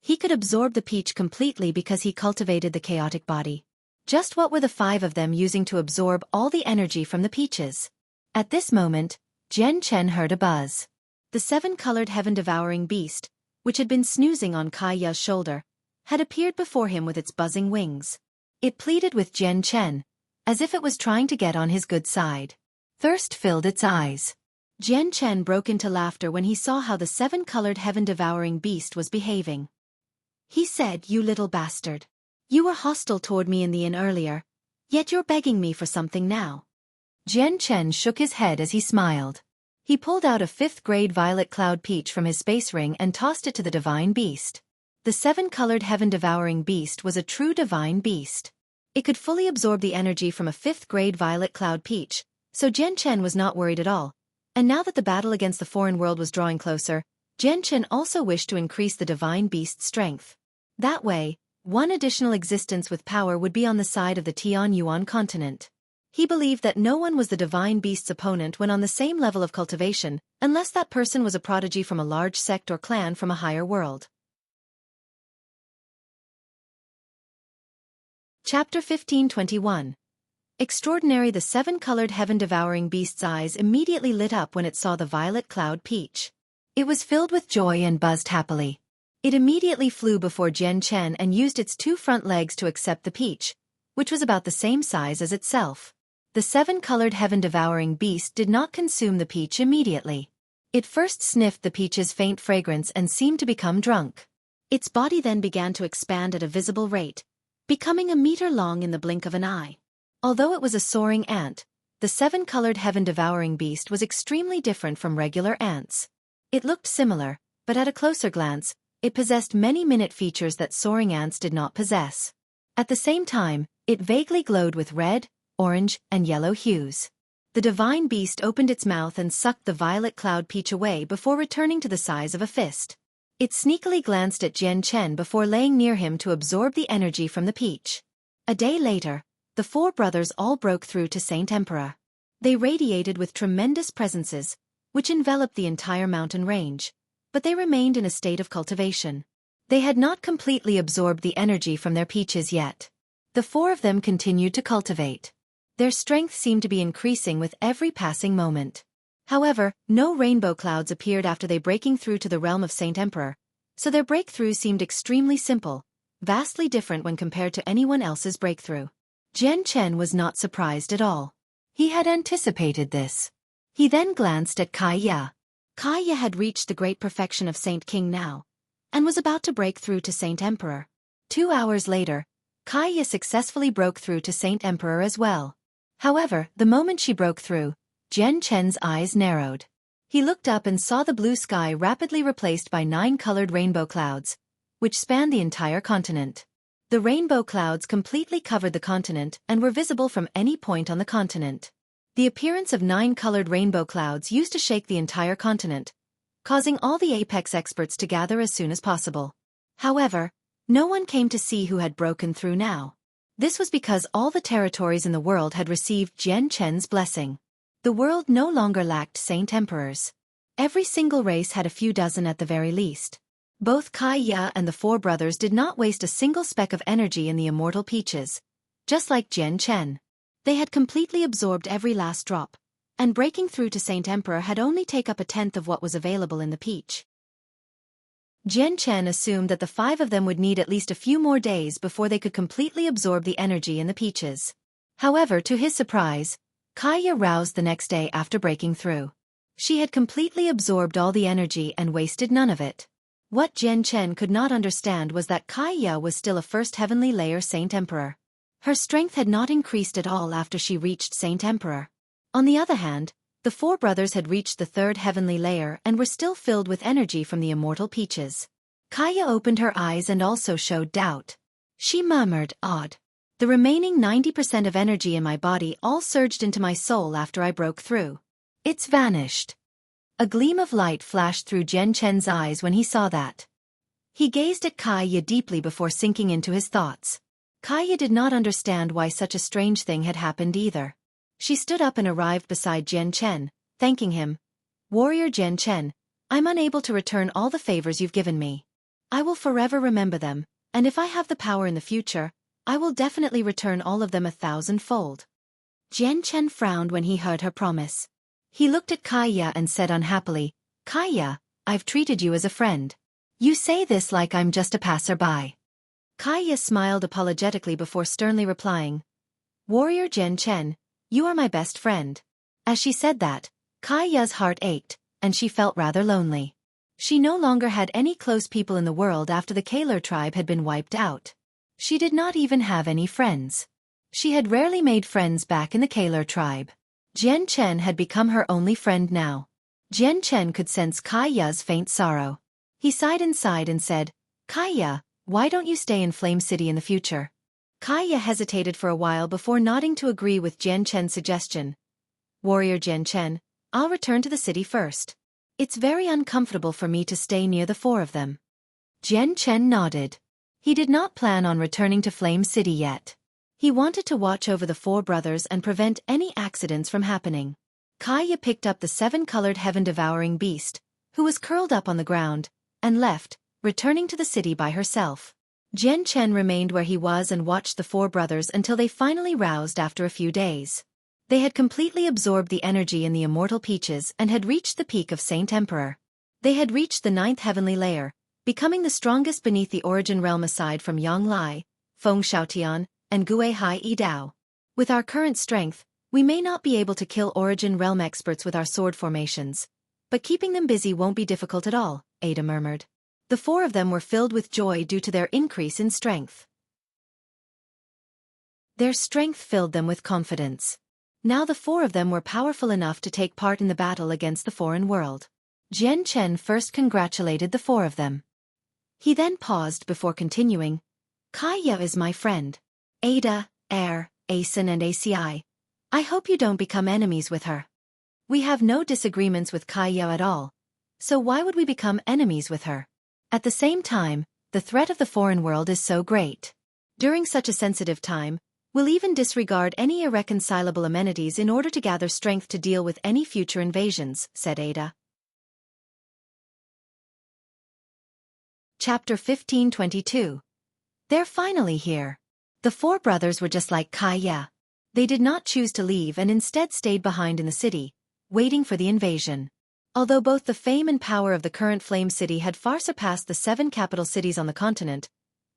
He could absorb the peach completely because he cultivated the chaotic body. Just what were the 5 of them using to absorb all the energy from the peaches? At this moment, Jian Chen heard a buzz. The 7-colored heaven-devouring beast, which had been snoozing on Kai Ya's shoulder, had appeared before him with its buzzing wings. It pleaded with Jian Chen, as if it was trying to get on his good side. Thirst filled its eyes. Jian Chen broke into laughter when he saw how the 7-colored heaven-devouring beast was behaving. He said, "You little bastard. You were hostile toward me in the inn earlier, yet you're begging me for something now." Jian Chen shook his head as he smiled. He pulled out a 5th-grade violet cloud peach from his space ring and tossed it to the divine beast. The 7-colored heaven-devouring beast was a true divine beast. It could fully absorb the energy from a 5th-grade violet cloud peach, so Jian Chen was not worried at all. And now that the battle against the foreign world was drawing closer, Jian Chen also wished to increase the divine beast's strength. That way, one additional existence with power would be on the side of the Tianyuan continent. He believed that no one was the divine beast's opponent when on the same level of cultivation, unless that person was a prodigy from a large sect or clan from a higher world. Chapter 1521. Extraordinary. The 7-colored heaven-devouring beast's eyes immediately lit up when it saw the violet cloud peach. It was filled with joy and buzzed happily. It immediately flew before Jian Chen and used its 2 front legs to accept the peach, which was about the same size as itself. The 7-colored heaven-devouring beast did not consume the peach immediately. It first sniffed the peach's faint fragrance and seemed to become drunk. Its body then began to expand at a visible rate, becoming a meter long in the blink of an eye. Although it was a soaring ant, the 7-colored heaven-devouring beast was extremely different from regular ants. It looked similar, but at a closer glance, it possessed many minute features that soaring ants did not possess. At the same time, it vaguely glowed with red, orange, and yellow hues. The divine beast opened its mouth and sucked the violet cloud peach away before returning to the size of a fist. It sneakily glanced at Jian Chen before laying near him to absorb the energy from the peach. A day later, the four brothers all broke through to Saint Emperor. They radiated with tremendous presences, which enveloped the entire mountain range, but they remained in a state of cultivation. They had not completely absorbed the energy from their peaches yet. The four of them continued to cultivate. Their strength seemed to be increasing with every passing moment. However, no rainbow clouds appeared after they breaking through to the realm of Saint Emperor, so their breakthrough seemed extremely simple, vastly different when compared to anyone else's breakthrough. Jian Chen was not surprised at all. He had anticipated this. He then glanced at Kai Ya. Kai Ya had reached the great perfection of Saint King now, and was about to break through to Saint Emperor. 2 hours later, Kai Ya successfully broke through to Saint Emperor as well. However, the moment she broke through, Jian Chen's eyes narrowed. He looked up and saw the blue sky rapidly replaced by 9 colored rainbow clouds, which spanned the entire continent. The rainbow clouds completely covered the continent and were visible from any point on the continent. The appearance of 9 colored rainbow clouds used to shake the entire continent, causing all the apex experts to gather as soon as possible. However, no one came to see who had broken through now. This was because all the territories in the world had received Jian Chen's blessing. The world no longer lacked Saint Emperors. Every single race had a few dozen at the very least. Both Kai Ya and the four brothers did not waste a single speck of energy in the immortal peaches, just like Jian Chen. They had completely absorbed every last drop, and breaking through to Saint Emperor had only taken up a tenth of what was available in the peach. Jian Chen assumed that the 5 of them would need at least a few more days before they could completely absorb the energy in the peaches. However, to his surprise, Kai Ya roused the next day after breaking through. She had completely absorbed all the energy and wasted none of it. What Jian Chen could not understand was that Kai Ya was still a first heavenly layer Saint Emperor. Her strength had not increased at all after she reached Saint Emperor. On the other hand, the four brothers had reached the 3rd heavenly layer and were still filled with energy from the immortal peaches. Kai Ya opened her eyes and also showed doubt. She murmured, "Odd. The remaining 90% of energy in my body all surged into my soul after I broke through. It's vanished." A gleam of light flashed through Jian Chen's eyes when he saw that. He gazed at Kai Ya deeply before sinking into his thoughts. Kai Ya did not understand why such a strange thing had happened either. She stood up and arrived beside Jian Chen, thanking him. "Warrior Jian Chen, I'm unable to return all the favors you've given me. I will forever remember them, and if I have the power in the future, I will definitely return all of them 1,000-fold." Jian Chen frowned when he heard her promise. He looked at Kai Ya and said unhappily, "Kai Ya, I've treated you as a friend. You say this like I'm just a passerby." Kai Ya smiled apologetically before sternly replying, "Warrior Jian Chen, you are my best friend." As she said that, Kai Ya's heart ached, and she felt rather lonely. She no longer had any close people in the world after the Kaler tribe had been wiped out. She did not even have any friends. She had rarely made friends back in the Kaler tribe. Jian Chen had become her only friend now. Jian Chen could sense Kai Ya's faint sorrow. He sighed inside and said, "Kai Ya, why don't you stay in Flame City in the future?" Kai Ya hesitated for a while before nodding to agree with Jian Chen's suggestion. "Warrior Jian Chen, I'll return to the city first. It's very uncomfortable for me to stay near the 4 of them." Jian Chen nodded. He did not plan on returning to Flame City yet. He wanted to watch over the 4 brothers and prevent any accidents from happening. Kai Ya picked up the 7-colored heaven-devouring beast, who was curled up on the ground, and left, returning to the city by herself. Jian Chen remained where he was and watched the 4 brothers until they finally roused after a few days. They had completely absorbed the energy in the immortal peaches and had reached the peak of Saint Emperor. They had reached the 9th heavenly layer, becoming the strongest beneath the origin realm aside from Yang Lai, Feng Shaotian, and Gue Hai Yi Dao. With our current strength, we may not be able to kill origin realm experts with our sword formations, but keeping them busy won't be difficult at all, Ada murmured. The 4 of them were filled with joy due to their increase in strength. Their strength filled them with confidence. Now the 4 of them were powerful enough to take part in the battle against the foreign world. Jian Chen first congratulated the 4 of them. He then paused before continuing, "Kai Ya is my friend. Ada, Air, Asen and ACI. I hope you don't become enemies with her. We have no disagreements with Kaya at all, so why would we become enemies with her? At the same time, the threat of the foreign world is so great. During such a sensitive time, we'll even disregard any irreconcilable amenities in order to gather strength to deal with any future invasions, said Ada. Chapter 15:22. They're finally here. The four brothers were just like Kaya. They did not choose to leave and instead stayed behind in the city, waiting for the invasion. Although both the fame and power of the current Flame City had far surpassed the 7 capital cities on the continent,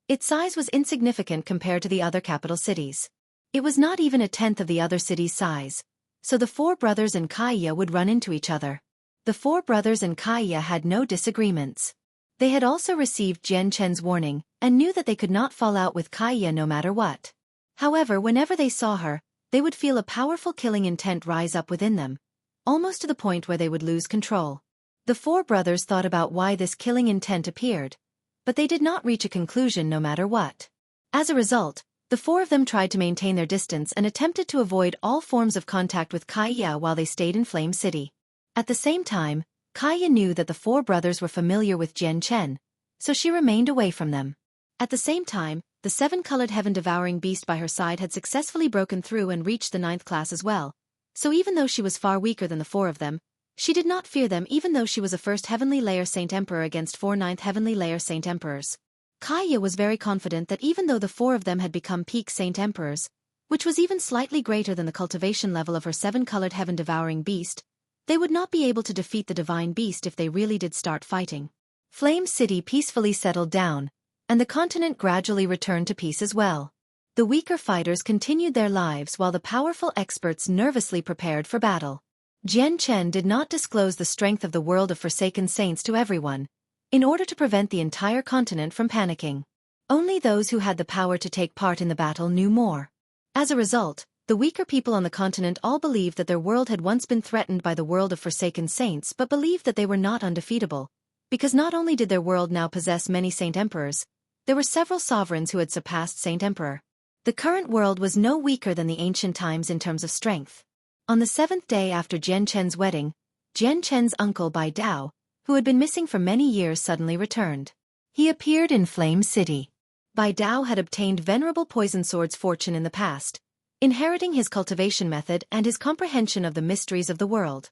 its size was insignificant compared to the other capital cities. It was not even a tenth of the other cities' size, so the four brothers and Kaya would run into each other. The four brothers and Kaya had no disagreements. They had also received Jian Chen's warning, and knew that they could not fall out with Kaya no matter what. However, whenever they saw her, they would feel a powerful killing intent rise up within them, almost to the point where they would lose control. The four brothers thought about why this killing intent appeared, but they did not reach a conclusion no matter what. As a result, the four of them tried to maintain their distance and attempted to avoid all forms of contact with Kaya while they stayed in Flame City. At the same time, Kaya knew that the four brothers were familiar with Jian Chen, so she remained away from them. At the same time, the 7-colored heaven-devouring beast by her side had successfully broken through and reached the 9th class as well, so even though she was far weaker than the four of them, she did not fear them even though she was a first Heavenly Layer Saint Emperor against 4 9th Heavenly Layer Saint Emperors. Kaya was very confident that even though the four of them had become peak Saint Emperors, which was even slightly greater than the cultivation level of her 7-colored heaven-devouring beast, they would not be able to defeat the divine beast if they really did start fighting. Flame City peacefully settled down, and the continent gradually returned to peace as well. The weaker fighters continued their lives while the powerful experts nervously prepared for battle. Jian Chen did not disclose the strength of the world of Forsaken Saints to everyone, in order to prevent the entire continent from panicking. Only those who had the power to take part in the battle knew more. As a result, the weaker people on the continent all believed that their world had once been threatened by the world of Forsaken Saints but believed that they were not undefeatable, because not only did their world now possess many Saint Emperors, there were several sovereigns who had surpassed Saint Emperor. The current world was no weaker than the ancient times in terms of strength. On the 7th day after Jian Chen's wedding, Jian Chen's uncle Bai Dao, who had been missing for many years, suddenly returned. He appeared in Flame City. Bai Dao had obtained Venerable Poison Sword's fortune in the past, inheriting his cultivation method and his comprehension of the mysteries of the world.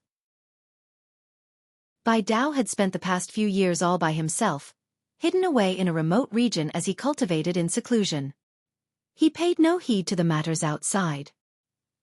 Bai Dao had spent the past few years all by himself, hidden away in a remote region as he cultivated in seclusion. He paid no heed to the matters outside.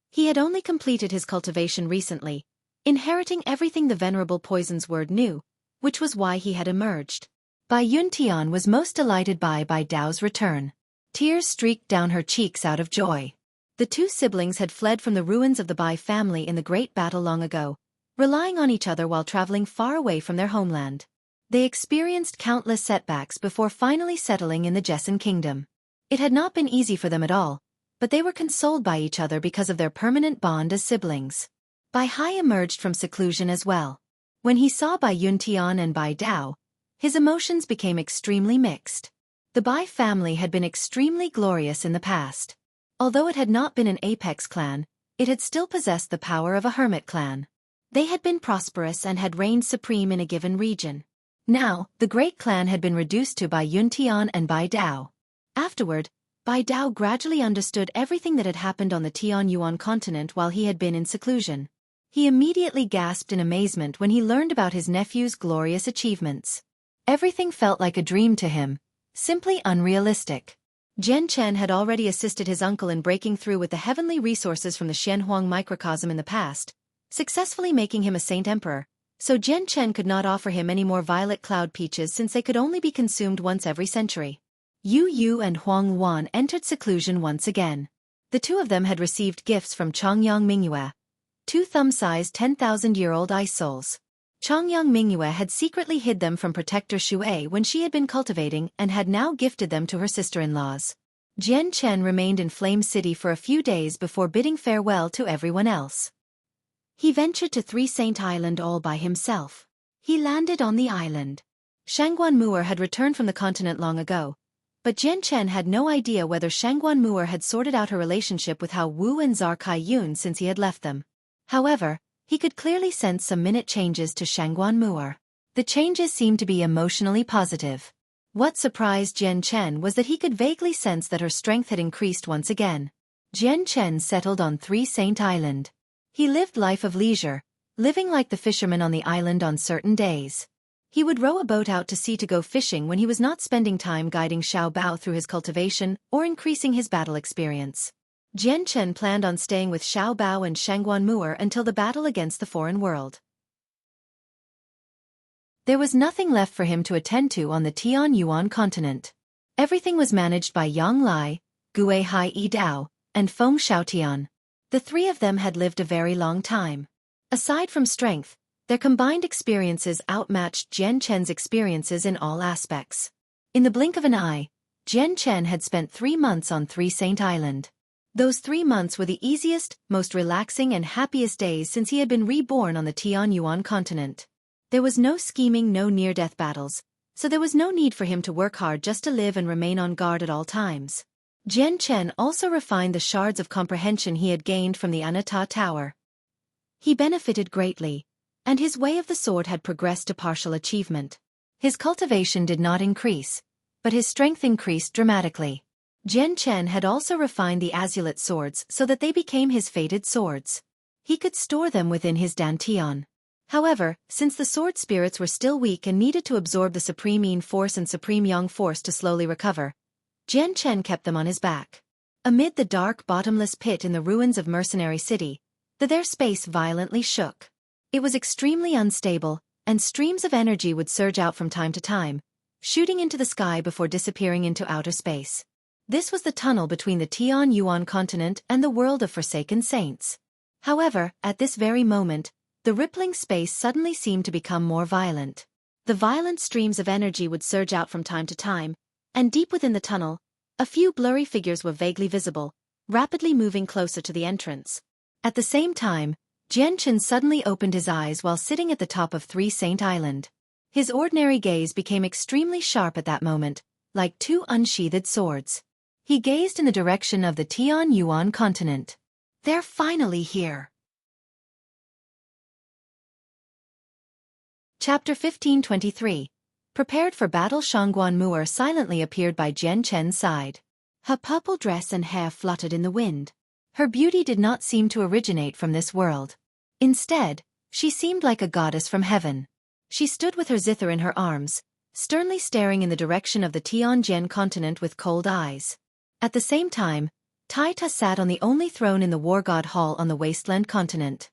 He had only completed his cultivation recently, inheriting everything the Venerable Poison Sword knew, which was why he had emerged. Bai Yuntian was most delighted by Bai Dao's return. Tears streaked down her cheeks out of joy. The two siblings had fled from the ruins of the Bai family in the Great Battle long ago, relying on each other while traveling far away from their homeland. They experienced countless setbacks before finally settling in the Jessen Kingdom. It had not been easy for them at all, but they were consoled by each other because of their permanent bond as siblings. Bai Hai emerged from seclusion as well. When he saw Bai Yuntian and Bai Dao, his emotions became extremely mixed. The Bai family had been extremely glorious in the past. Although it had not been an apex clan, it had still possessed the power of a hermit clan. They had been prosperous and had reigned supreme in a given region. Now, the great clan had been reduced to Bai Yuntian and Bai Dao. Afterward, Bai Dao gradually understood everything that had happened on the Tianyuan continent while he had been in seclusion. He immediately gasped in amazement when he learned about his nephew's glorious achievements. Everything felt like a dream to him, simply unrealistic. Jian Chen had already assisted his uncle in breaking through with the heavenly resources from the Xianhuang microcosm in the past, successfully making him a Saint Emperor, so Jian Chen could not offer him any more violet cloud peaches since they could only be consumed once every century. Yu Yu and Huang Wan entered seclusion once again. The two of them had received gifts from Chongyang Mingyue, 2 thumb-sized 10,000-year-old ice souls. Chongyang Mingyue had secretly hid them from Protector Xueqi when she had been cultivating and had now gifted them to her sister-in-laws. Jian Chen remained in Flame City for a few days before bidding farewell to everyone else. He ventured to 3 Saint Island all by himself. He landed on the island. Shangguan Mu'er had returned from the continent long ago, But Jian Chen had no idea whether Shangguan Mu'er had sorted out her relationship with Hao Wu and Zhar Kai-yun since he had left them. However, he could clearly sense some minute changes to Shangguan Mu'er. The changes seemed to be emotionally positive. What surprised Jian Chen was that he could vaguely sense that her strength had increased once again. Jian Chen settled on Three Saint Island. He lived life of leisure, living like the fisherman on the island on certain days. He would row a boat out to sea to go fishing when he was not spending time guiding Xiao Bao through his cultivation or increasing his battle experience. Jian Chen planned on staying with Xiao Bao and Shangguan Mu'er until the battle against the foreign world. There was nothing left for him to attend to on the Tian-Yuan continent. Everything was managed by Yang Lai, Gue Hai Yi Dao, and Feng Xiaotian. The three of them had lived a very long time. Aside from strength, their combined experiences outmatched Jian Chen's experiences in all aspects. In the blink of an eye, Jian Chen had spent 3 months on Three Saint Island. Those 3 months were the easiest, most relaxing and happiest days since he had been reborn on the Tian-Yuan continent. There was no scheming, no near-death battles, so there was no need for him to work hard just to live and remain on guard at all times. Jian Chen also refined the shards of comprehension he had gained from the Anatta Tower. He benefited greatly, and his way of the sword had progressed to partial achievement. His cultivation did not increase, but his strength increased dramatically. Jian Chen had also refined the azulate swords so that they became his fated swords. He could store them within his dantian. However, since the sword spirits were still weak and needed to absorb the Supreme Yin Force and Supreme Yang Force to slowly recover, Jian Chen kept them on his back. Amid the dark, bottomless pit in the ruins of Mercenary City, their space violently shook. It was extremely unstable, and streams of energy would surge out from time to time, shooting into the sky before disappearing into outer space. This was the tunnel between the Tian-Yuan continent and the world of Forsaken Saints. However, at this very moment, the rippling space suddenly seemed to become more violent. The violent streams of energy would surge out from time to time, and deep within the tunnel, a few blurry figures were vaguely visible, rapidly moving closer to the entrance. At the same time, Jian Chen suddenly opened his eyes while sitting at the top of Three Saint Island. His ordinary gaze became extremely sharp at that moment, like 2 unsheathed swords. He gazed in the direction of the Tian-Yuan continent. They're finally here. Chapter 1523. Prepared for battle. Shangguan Mu'er silently appeared by Jian Chen's side. Her purple dress and hair fluttered in the wind. Her beauty did not seem to originate from this world. Instead, she seemed like a goddess from heaven. She stood with her zither in her arms, sternly staring in the direction of the Tianjin continent with cold eyes. At the same time, Tai Ta sat on the only throne in the War God Hall on the Wasteland continent.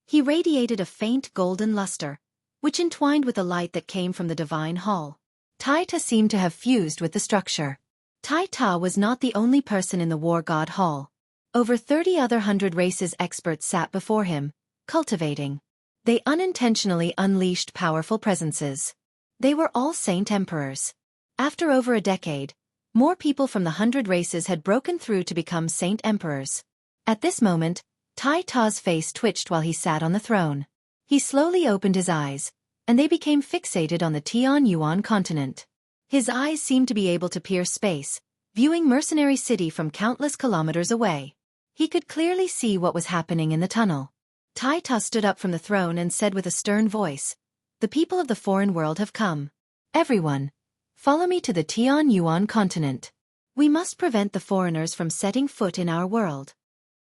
He radiated a faint golden luster, which entwined with the light that came from the Divine Hall. Tai Ta seemed to have fused with the structure. Tai Ta was not the only person in the War God Hall. Over 30 other 100 races experts sat before him, cultivating. They unintentionally unleashed powerful presences. They were all Saint Emperors. After over a decade, more people from the 100 races had broken through to become Saint Emperors. At this moment, Tai Ta's face twitched while he sat on the throne. He slowly opened his eyes, and they became fixated on the Tian-Yuan continent. His eyes seemed to be able to pierce space, viewing Mercenary City from countless kilometers away. He could clearly see what was happening in the tunnel. Tai Ta stood up from the throne and said with a stern voice, "The people of the foreign world have come. Everyone, follow me to the Tian-Yuan continent. We must prevent the foreigners from setting foot in our world."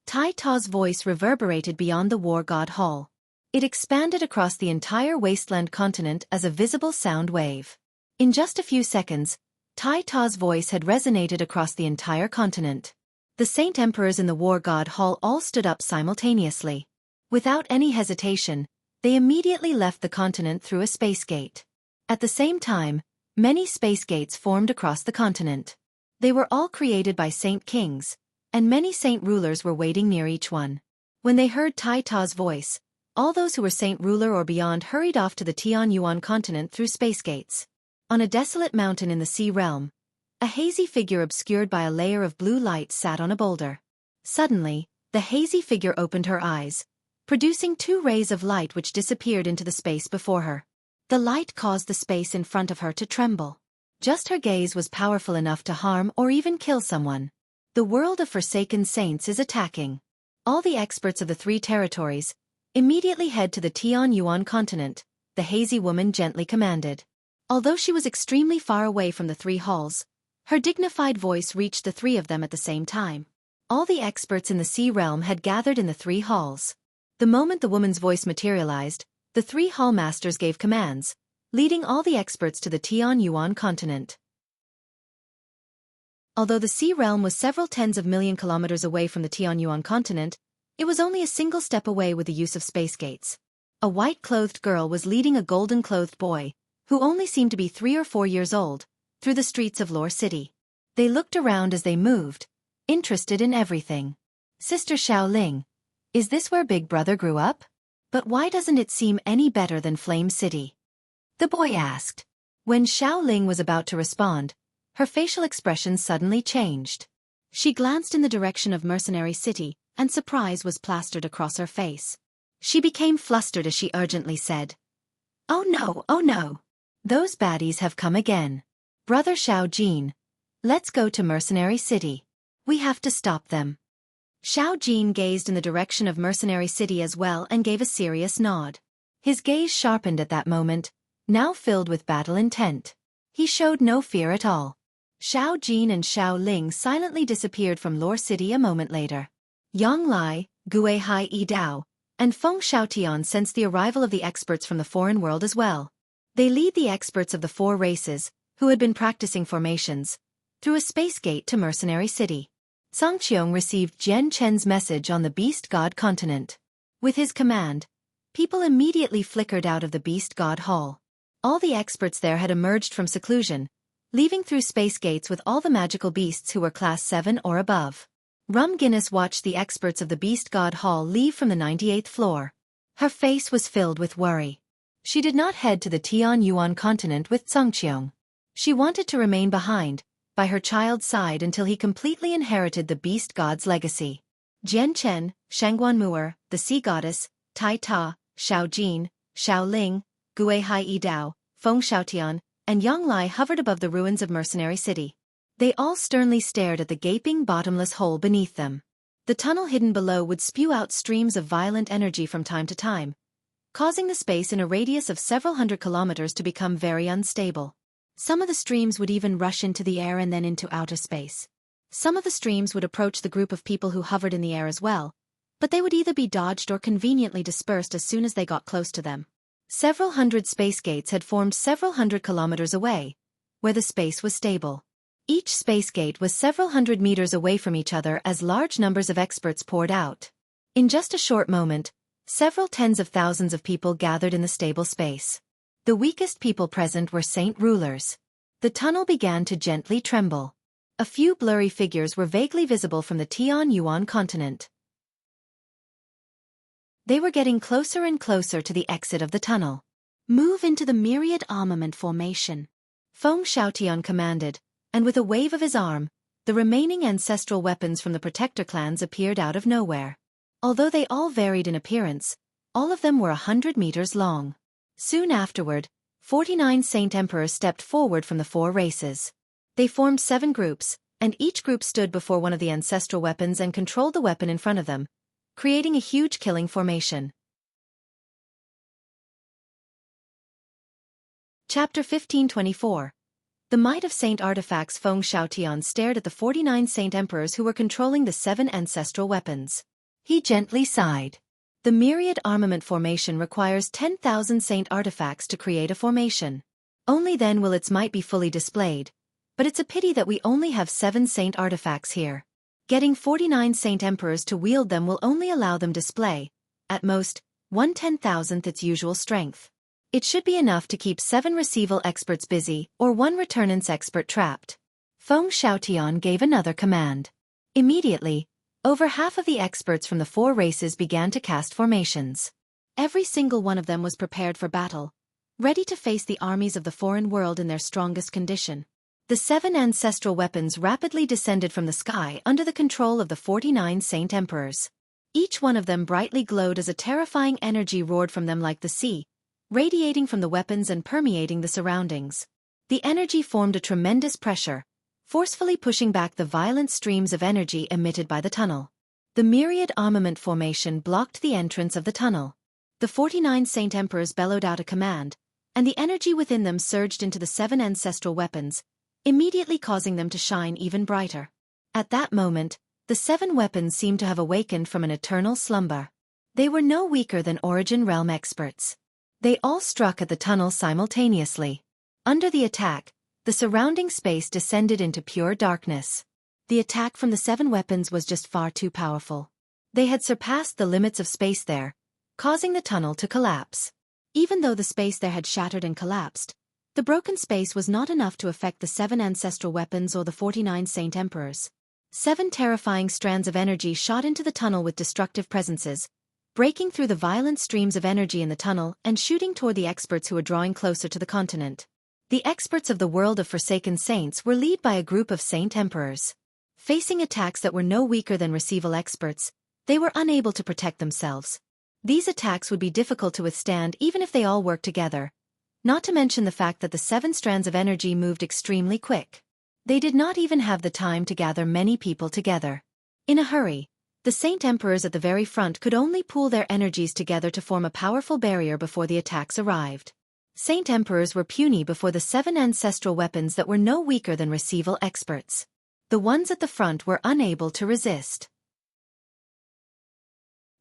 Tai Ta's voice reverberated beyond the War God Hall. It expanded across the entire wasteland continent as a visible sound wave. In just a few seconds, Tai Ta's voice had resonated across the entire continent. The Saint Emperors in the War God Hall all stood up simultaneously. Without any hesitation, they immediately left the continent through a space gate. At the same time, many space gates formed across the continent. They were all created by Saint Kings, and many Saint Rulers were waiting near each one. When they heard Tai Ta's voice, all those who were Saint Ruler or beyond hurried off to the Tian-Yuan continent through space gates. On a desolate mountain in the Sea Realm, a hazy figure obscured by a layer of blue light sat on a boulder. Suddenly, the hazy figure opened her eyes, producing 2 rays of light which disappeared into the space before her. The light caused the space in front of her to tremble. Just her gaze was powerful enough to harm or even kill someone. The world of Forsaken Saints is attacking. All the experts of the 3 territories immediately head to the Tianyuan continent, the hazy woman gently commanded. Although she was extremely far away from the 3 halls, her dignified voice reached the 3 of them at the same time. All the experts in the sea realm had gathered in the 3 halls. The moment the woman's voice materialized, the 3 hall masters gave commands, leading all the experts to the Tianyuan continent. Although the sea realm was several tens of million kilometers away from the Tianyuan continent, it was only a single step away with the use of space gates. A white-clothed girl was leading a golden-clothed boy, who only seemed to be 3 or 4 years old, through the streets of Lore City. They looked around as they moved, interested in everything. Sister Xiaoling, is this where Big Brother grew up? But why doesn't it seem any better than Flame City? The boy asked. When Xiaoling was about to respond, her facial expression suddenly changed. She glanced in the direction of Mercenary City, and surprise was plastered across her face. She became flustered as she urgently said, "Oh no. Those baddies have come again. Brother Xiaojin, let's go to Mercenary City. We have to stop them." Xiaojin gazed in the direction of Mercenary City as well and gave a serious nod. His gaze sharpened at that moment, now filled with battle intent. He showed no fear at all. Xiaojin and Xiaoling silently disappeared from Lore City a moment later. Yang Lai, Guihai Yidao, and Feng Xiaotian sensed the arrival of the experts from the foreign world as well. They lead the experts of the 4 races, who had been practicing formations, through a space gate to Mercenary City. Song Qiong received Jian Chen's message on the Beast God continent. With his command, people immediately flickered out of the Beast God Hall. All the experts there had emerged from seclusion, leaving through space gates with all the magical beasts who were Class 7 or above. Rum Guinness watched the experts of the Beast God Hall leave from the 98th floor. Her face was filled with worry. She did not head to the Tianyuan continent with Song Qiong. She wanted to remain behind, by her child's side until he completely inherited the Beast God's legacy. Jian Chen, Shangguan Mu'er, the Sea Goddess, Tai Ta, Xiaojin, Xiaoling, Guihai Yidao, Feng Xiaotian, and Yang Lai hovered above the ruins of Mercenary City. They all sternly stared at the gaping bottomless hole beneath them. The tunnel hidden below would spew out streams of violent energy from time to time, causing the space in a radius of several hundred kilometers to become very unstable. Some of the streams would even rush into the air and then into outer space. Some of the streams would approach the group of people who hovered in the air as well, but they would either be dodged or conveniently dispersed as soon as they got close to them. Several hundred space gates had formed several hundred kilometers away, where the space was stable. Each space gate was several hundred meters away from each other as large numbers of experts poured out. In just a short moment, several tens of thousands of people gathered in the stable space. The weakest people present were saint rulers. The tunnel began to gently tremble. A few blurry figures were vaguely visible from the Tianyuan continent. They were getting closer and closer to the exit of the tunnel. "Move into the myriad armament formation," Feng Xiaotian commanded, and with a wave of his arm, the remaining ancestral weapons from the protector clans appeared out of nowhere. Although they all varied in appearance, all of them were 100 meters long. Soon afterward, 49 Saint Emperors stepped forward from the 4 races. They formed 7 groups, and each group stood before one of the ancestral weapons and controlled the weapon in front of them, creating a huge killing formation. Chapter 1524. The Might of Saint Artifacts. Feng Xiaotian stared at the 49 Saint Emperors who were controlling the 7 ancestral weapons. He gently sighed. The myriad armament formation requires 10,000 Saint Artifacts to create a formation. Only then will its might be fully displayed, but it's a pity that we only have 7 Saint Artifacts here. Getting 49 Saint Emperors to wield them will only allow them display, at most, 1/10,000th its usual strength. It should be enough to keep 7 receival experts busy or 1 returnance expert trapped. Feng Xiaotian gave another command. Immediately, over half of the experts from the 4 races began to cast formations. Every single one of them was prepared for battle, ready to face the armies of the foreign world in their strongest condition. The 7 ancestral weapons rapidly descended from the sky under the control of the 49 Saint Emperors. Each one of them brightly glowed as a terrifying energy roared from them like the sea, radiating from the weapons and permeating the surroundings. The energy formed a tremendous pressure, forcefully pushing back the violent streams of energy emitted by the tunnel. The myriad armament formation blocked the entrance of the tunnel. The 49 Saint Emperors bellowed out a command, and the energy within them surged into the 7 ancestral weapons, immediately causing them to shine even brighter. At that moment, the 7 weapons seemed to have awakened from an eternal slumber. They were no weaker than Origin Realm experts. They all struck at the tunnel simultaneously. Under the attack, the surrounding space descended into pure darkness. The attack from the 7 weapons was just far too powerful. They had surpassed the limits of space there, causing the tunnel to collapse. Even though the space there had shattered and collapsed, the broken space was not enough to affect the 7 ancestral weapons or the 49 Saint Emperors. 7 terrifying strands of energy shot into the tunnel with destructive presences, breaking through the violent streams of energy in the tunnel and shooting toward the experts who were drawing closer to the continent. The experts of the world of Forsaken Saints were led by a group of Saint Emperors. Facing attacks that were no weaker than Receival experts, they were unable to protect themselves. These attacks would be difficult to withstand even if they all worked together, not to mention the fact that the 7 strands of energy moved extremely quick. They did not even have the time to gather many people together. In a hurry, the Saint Emperors at the very front could only pool their energies together to form a powerful barrier before the attacks arrived. Saint Emperors were puny before the 7 ancestral weapons that were no weaker than Receival experts. The ones at the front were unable to resist.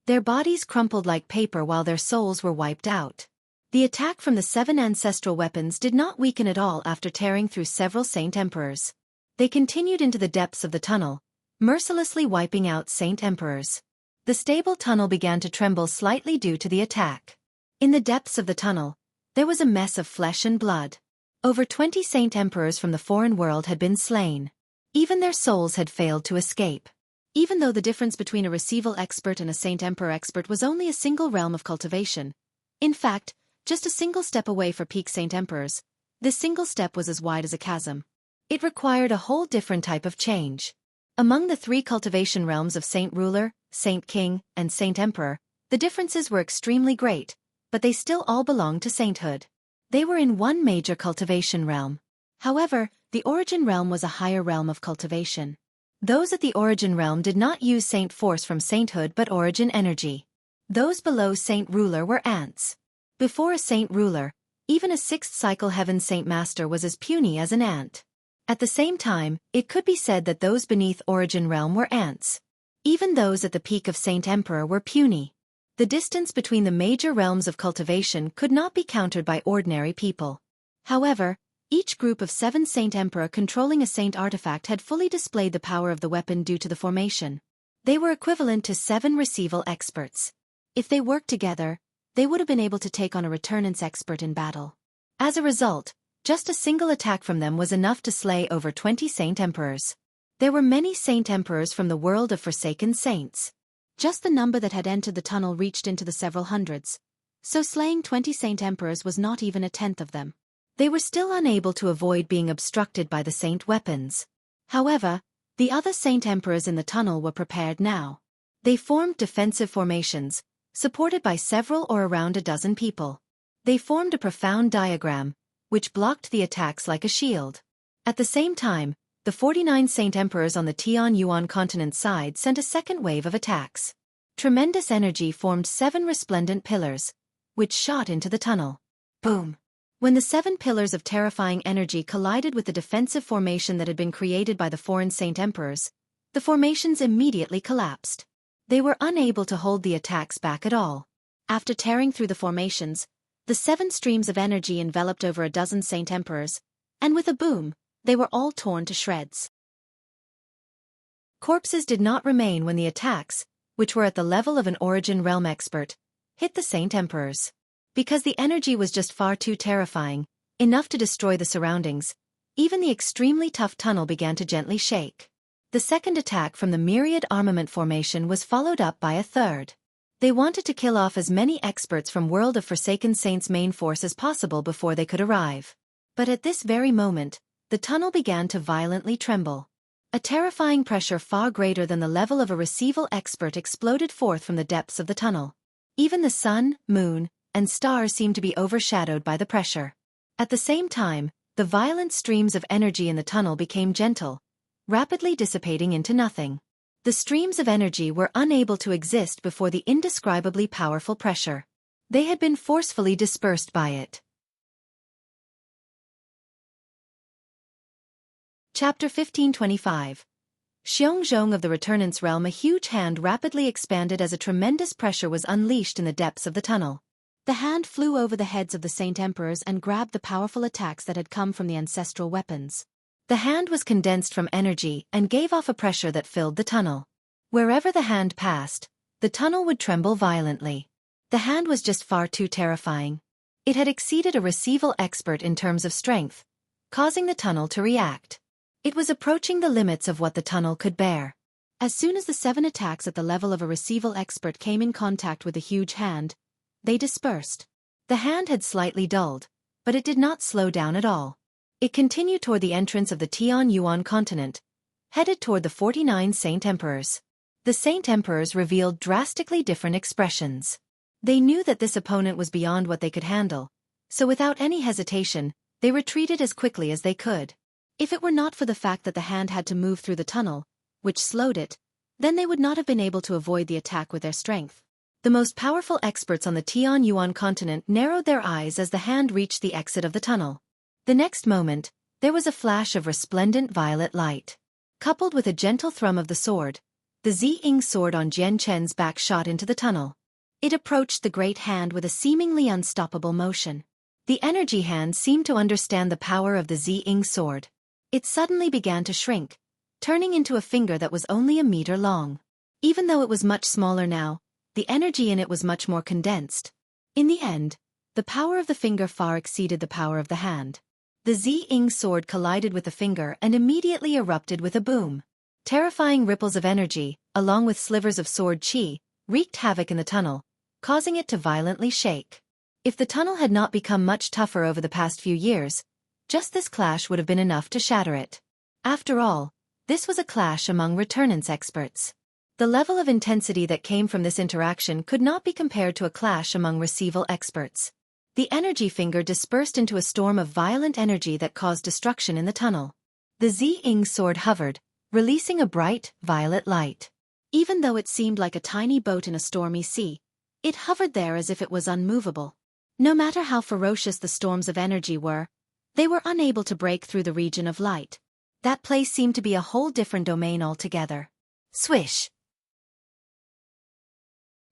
Their bodies crumpled like paper while their souls were wiped out. The attack from the 7 ancestral weapons did not weaken at all after tearing through several Saint Emperors. They continued into the depths of the tunnel, mercilessly wiping out Saint Emperors. The stable tunnel began to tremble slightly due to the attack. In the depths of the tunnel, there was a mess of flesh and blood. Over 20 Saint Emperors from the foreign world had been slain. Even their souls had failed to escape. Even though the difference between a Receival expert and a Saint Emperor expert was only a single realm of cultivation, in fact, just a single step away for peak Saint Emperors, this single step was as wide as a chasm. It required a whole different type of change. Among the 3 cultivation realms of Saint Ruler, Saint King, and Saint Emperor, the differences were extremely great, but they still all belonged to sainthood. They were in one major cultivation realm. However, the Origin realm was a higher realm of cultivation. Those at the Origin realm did not use Saint Force from sainthood but Origin energy. Those below Saint Ruler were ants. Before a Saint Ruler, even a 6th cycle Heaven Saint Master was as puny as an ant. At the same time, it could be said that those beneath Origin realm were ants. Even those at the peak of Saint Emperor were puny. The distance between the major realms of cultivation could not be countered by ordinary people. However, each group of 7 Saint Emperor controlling a Saint artifact had fully displayed the power of the weapon due to the formation. They were equivalent to 7 Receival experts. If they worked together, they would have been able to take on a Returnance expert in battle. As a result, just a single attack from them was enough to slay over 20 Saint Emperors. There were many Saint Emperors from the world of Forsaken Saints. Just the number that had entered the tunnel reached into the several hundreds, so slaying 20 Saint Emperors was not even a tenth of them. They were still unable to avoid being obstructed by the Saint weapons. However, the other Saint Emperors in the tunnel were prepared now. They formed defensive formations, supported by several or around a dozen people. They formed a profound diagram, which blocked the attacks like a shield. At the same time, the 49 Saint Emperors on the Tian-Yuan continent side sent a second wave of attacks. Tremendous energy formed 7 resplendent pillars, which shot into the tunnel. Boom! When the 7 pillars of terrifying energy collided with the defensive formation that had been created by the foreign Saint Emperors, the formations immediately collapsed. They were unable to hold the attacks back at all. After tearing through the formations, the 7 streams of energy enveloped over a dozen Saint Emperors, and with a boom, they were all torn to shreds. Corpses did not remain when the attacks, which were at the level of an Origin realm expert, hit the Saint Emperors. Because the energy was just far too terrifying, enough to destroy the surroundings, even the extremely tough tunnel began to gently shake. The second attack from the myriad armament formation was followed up by a third. They wanted to kill off as many experts from World of Forsaken Saints' main force as possible before they could arrive. But at this very moment, the tunnel began to violently tremble. A terrifying pressure far greater than the level of a Receival expert exploded forth from the depths of the tunnel. Even the sun, moon, and stars seemed to be overshadowed by the pressure. At the same time, the violent streams of energy in the tunnel became gentle, rapidly dissipating into nothing. The streams of energy were unable to exist before the indescribably powerful pressure. They had been forcefully dispersed by it. Chapter 1525. Xiongzhong of the Returnance Realm. A huge hand rapidly expanded as a tremendous pressure was unleashed in the depths of the tunnel. The hand flew over the heads of the Saint Emperors and grabbed the powerful attacks that had come from the ancestral weapons. The hand was condensed from energy and gave off a pressure that filled the tunnel. Wherever the hand passed, the tunnel would tremble violently. The hand was just far too terrifying. It had exceeded a receival expert in terms of strength, causing the tunnel to react. It was approaching the limits of what the tunnel could bear. As soon as the 7 attacks at the level of a receival expert came in contact with the huge hand, they dispersed. The hand had slightly dulled, but it did not slow down at all. It continued toward the entrance of the Tian Yuan continent, headed toward the 49 Saint Emperors. The Saint Emperors revealed drastically different expressions. They knew that this opponent was beyond what they could handle, so without any hesitation, they retreated as quickly as they could. If it were not for the fact that the hand had to move through the tunnel, which slowed it, then they would not have been able to avoid the attack with their strength. The most powerful experts on the Tian Yuan continent narrowed their eyes as the hand reached the exit of the tunnel. The next moment, there was a flash of resplendent violet light. Coupled with a gentle thrum of the sword, the Ziying sword on Jian Chen's back shot into the tunnel. It approached the great hand with a seemingly unstoppable motion. The energy hand seemed to understand the power of the Ziying sword. It suddenly began to shrink, turning into a finger that was only a meter long. Even though it was much smaller now, the energy in it was much more condensed. In the end, the power of the finger far exceeded the power of the hand. The Ziying sword collided with the finger and immediately erupted with a boom. Terrifying ripples of energy, along with slivers of sword qi, wreaked havoc in the tunnel, causing it to violently shake. If the tunnel had not become much tougher over the past few years, just this clash would have been enough to shatter it. After all, this was a clash among returnance experts. The level of intensity that came from this interaction could not be compared to a clash among receival experts. The energy finger dispersed into a storm of violent energy that caused destruction in the tunnel. The Ziying sword hovered, releasing a bright, violet light. Even though it seemed like a tiny boat in a stormy sea, it hovered there as if it was unmovable. No matter how ferocious the storms of energy were, they were unable to break through the region of light. That place seemed to be a whole different domain altogether. Swish!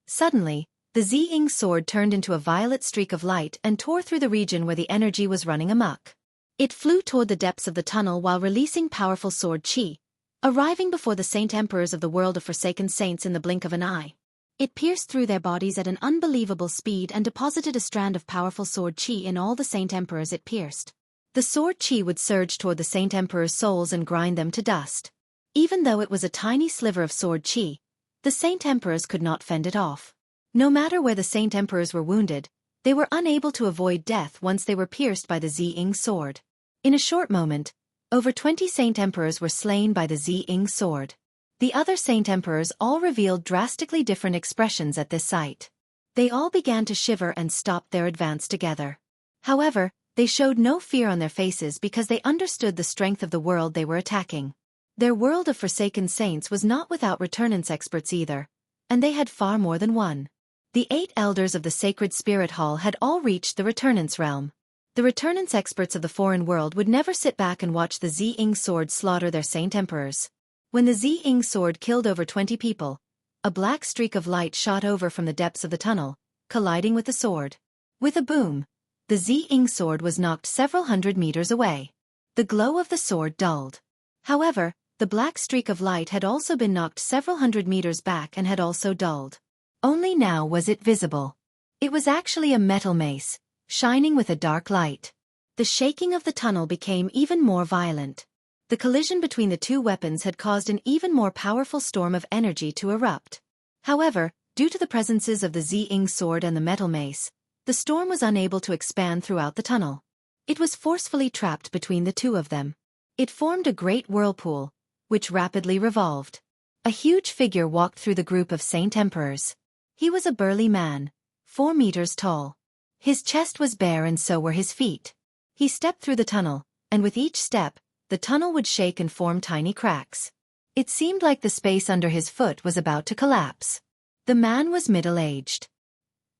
Suddenly, the Ziying sword turned into a violet streak of light and tore through the region where the energy was running amok. It flew toward the depths of the tunnel while releasing powerful sword qi, arriving before the Saint Emperors of the world of Forsaken Saints in the blink of an eye. It pierced through their bodies at an unbelievable speed and deposited a strand of powerful sword qi in all the Saint Emperors it pierced. The sword qi would surge toward the Saint Emperor's souls and grind them to dust. Even though it was a tiny sliver of sword qi, the Saint Emperors could not fend it off. No matter where the Saint Emperors were wounded, they were unable to avoid death once they were pierced by the Ziying sword. In a short moment, over 20 Saint Emperors were slain by the Ziying sword. The other Saint Emperors all revealed drastically different expressions at this sight. They all began to shiver and stopped their advance together. However, they showed no fear on their faces because they understood the strength of the world they were attacking. Their world of Forsaken Saints was not without returnance experts either, and they had far more than one. The 8 elders of the Sacred Spirit Hall had all reached the returnance realm. The returnance experts of the foreign world would never sit back and watch the Ziying sword slaughter their Saint Emperors. When the Ziying sword killed over 20 people, a black streak of light shot over from the depths of the tunnel, colliding with the sword. With a boom, the Ziying sword was knocked several hundred meters away. The glow of the sword dulled. However, the black streak of light had also been knocked several hundred meters back and had also dulled. Only now was it visible. It was actually a metal mace, shining with a dark light. The shaking of the tunnel became even more violent. The collision between the two weapons had caused an even more powerful storm of energy to erupt. However, due to the presences of the Ziying sword and the metal mace, the storm was unable to expand throughout the tunnel. It was forcefully trapped between the two of them. It formed a great whirlpool, which rapidly revolved. A huge figure walked through the group of Saint Emperors. He was a burly man, 4 meters tall. His chest was bare and so were his feet. He stepped through the tunnel, and with each step, the tunnel would shake and form tiny cracks. It seemed like the space under his foot was about to collapse. The man was middle-aged.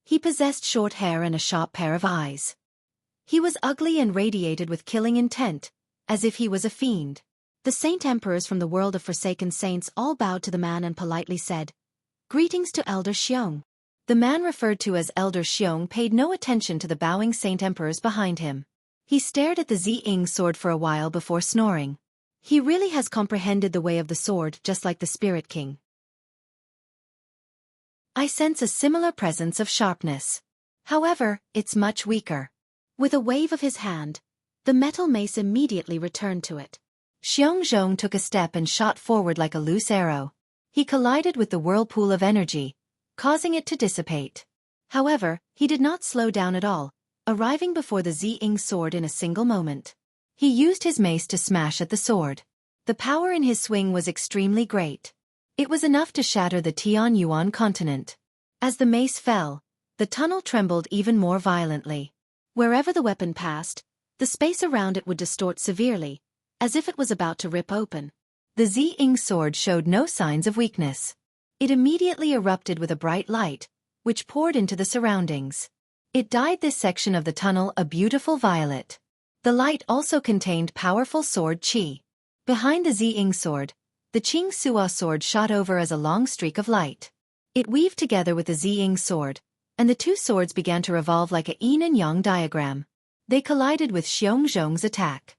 He possessed short hair and a sharp pair of eyes. He was ugly and radiated with killing intent, as if he was a fiend. The Saint Emperors from the world of Forsaken Saints all bowed to the man and politely said, "Greetings to Elder Xiong." The man referred to as Elder Xiong paid no attention to the bowing Saint Emperors behind him. He stared at the Ziying sword for a while before snoring. He really has comprehended the way of the sword just like the Spirit King. I sense a similar presence of sharpness. However, it's much weaker. With a wave of his hand, the metal mace immediately returned to it. Xiongzhong took a step and shot forward like a loose arrow. He collided with the whirlpool of energy, causing it to dissipate. However, he did not slow down at all, arriving before the Ziying sword in a single moment. He used his mace to smash at the sword. The power in his swing was extremely great. It was enough to shatter the Tianyuan continent. As the mace fell, the tunnel trembled even more violently. Wherever the weapon passed, the space around it would distort severely, as if it was about to rip open. The Ziying sword showed no signs of weakness. It immediately erupted with a bright light, which poured into the surroundings. It dyed this section of the tunnel a beautiful violet. The light also contained powerful sword qi. Behind the Ziying sword, the Qing Suo sword shot over as a long streak of light. It weaved together with the Ziying sword, and the two swords began to revolve like a yin and yang diagram. They collided with Xiongzhong's attack.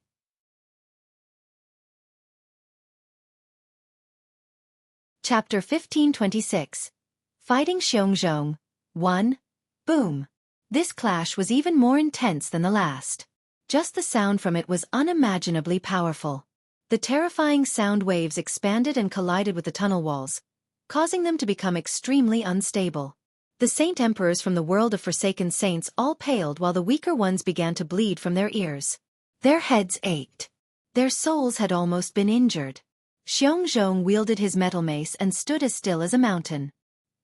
Chapter 1526. Fighting Xueqi. 1. Boom. This clash was even more intense than the last. Just the sound from it was unimaginably powerful. The terrifying sound waves expanded and collided with the tunnel walls, causing them to become extremely unstable. The Saint Emperors from the world of Forsaken Saints all paled while the weaker ones began to bleed from their ears. Their heads ached. Their souls had almost been injured. Xiongzhong wielded his metal mace and stood as still as a mountain.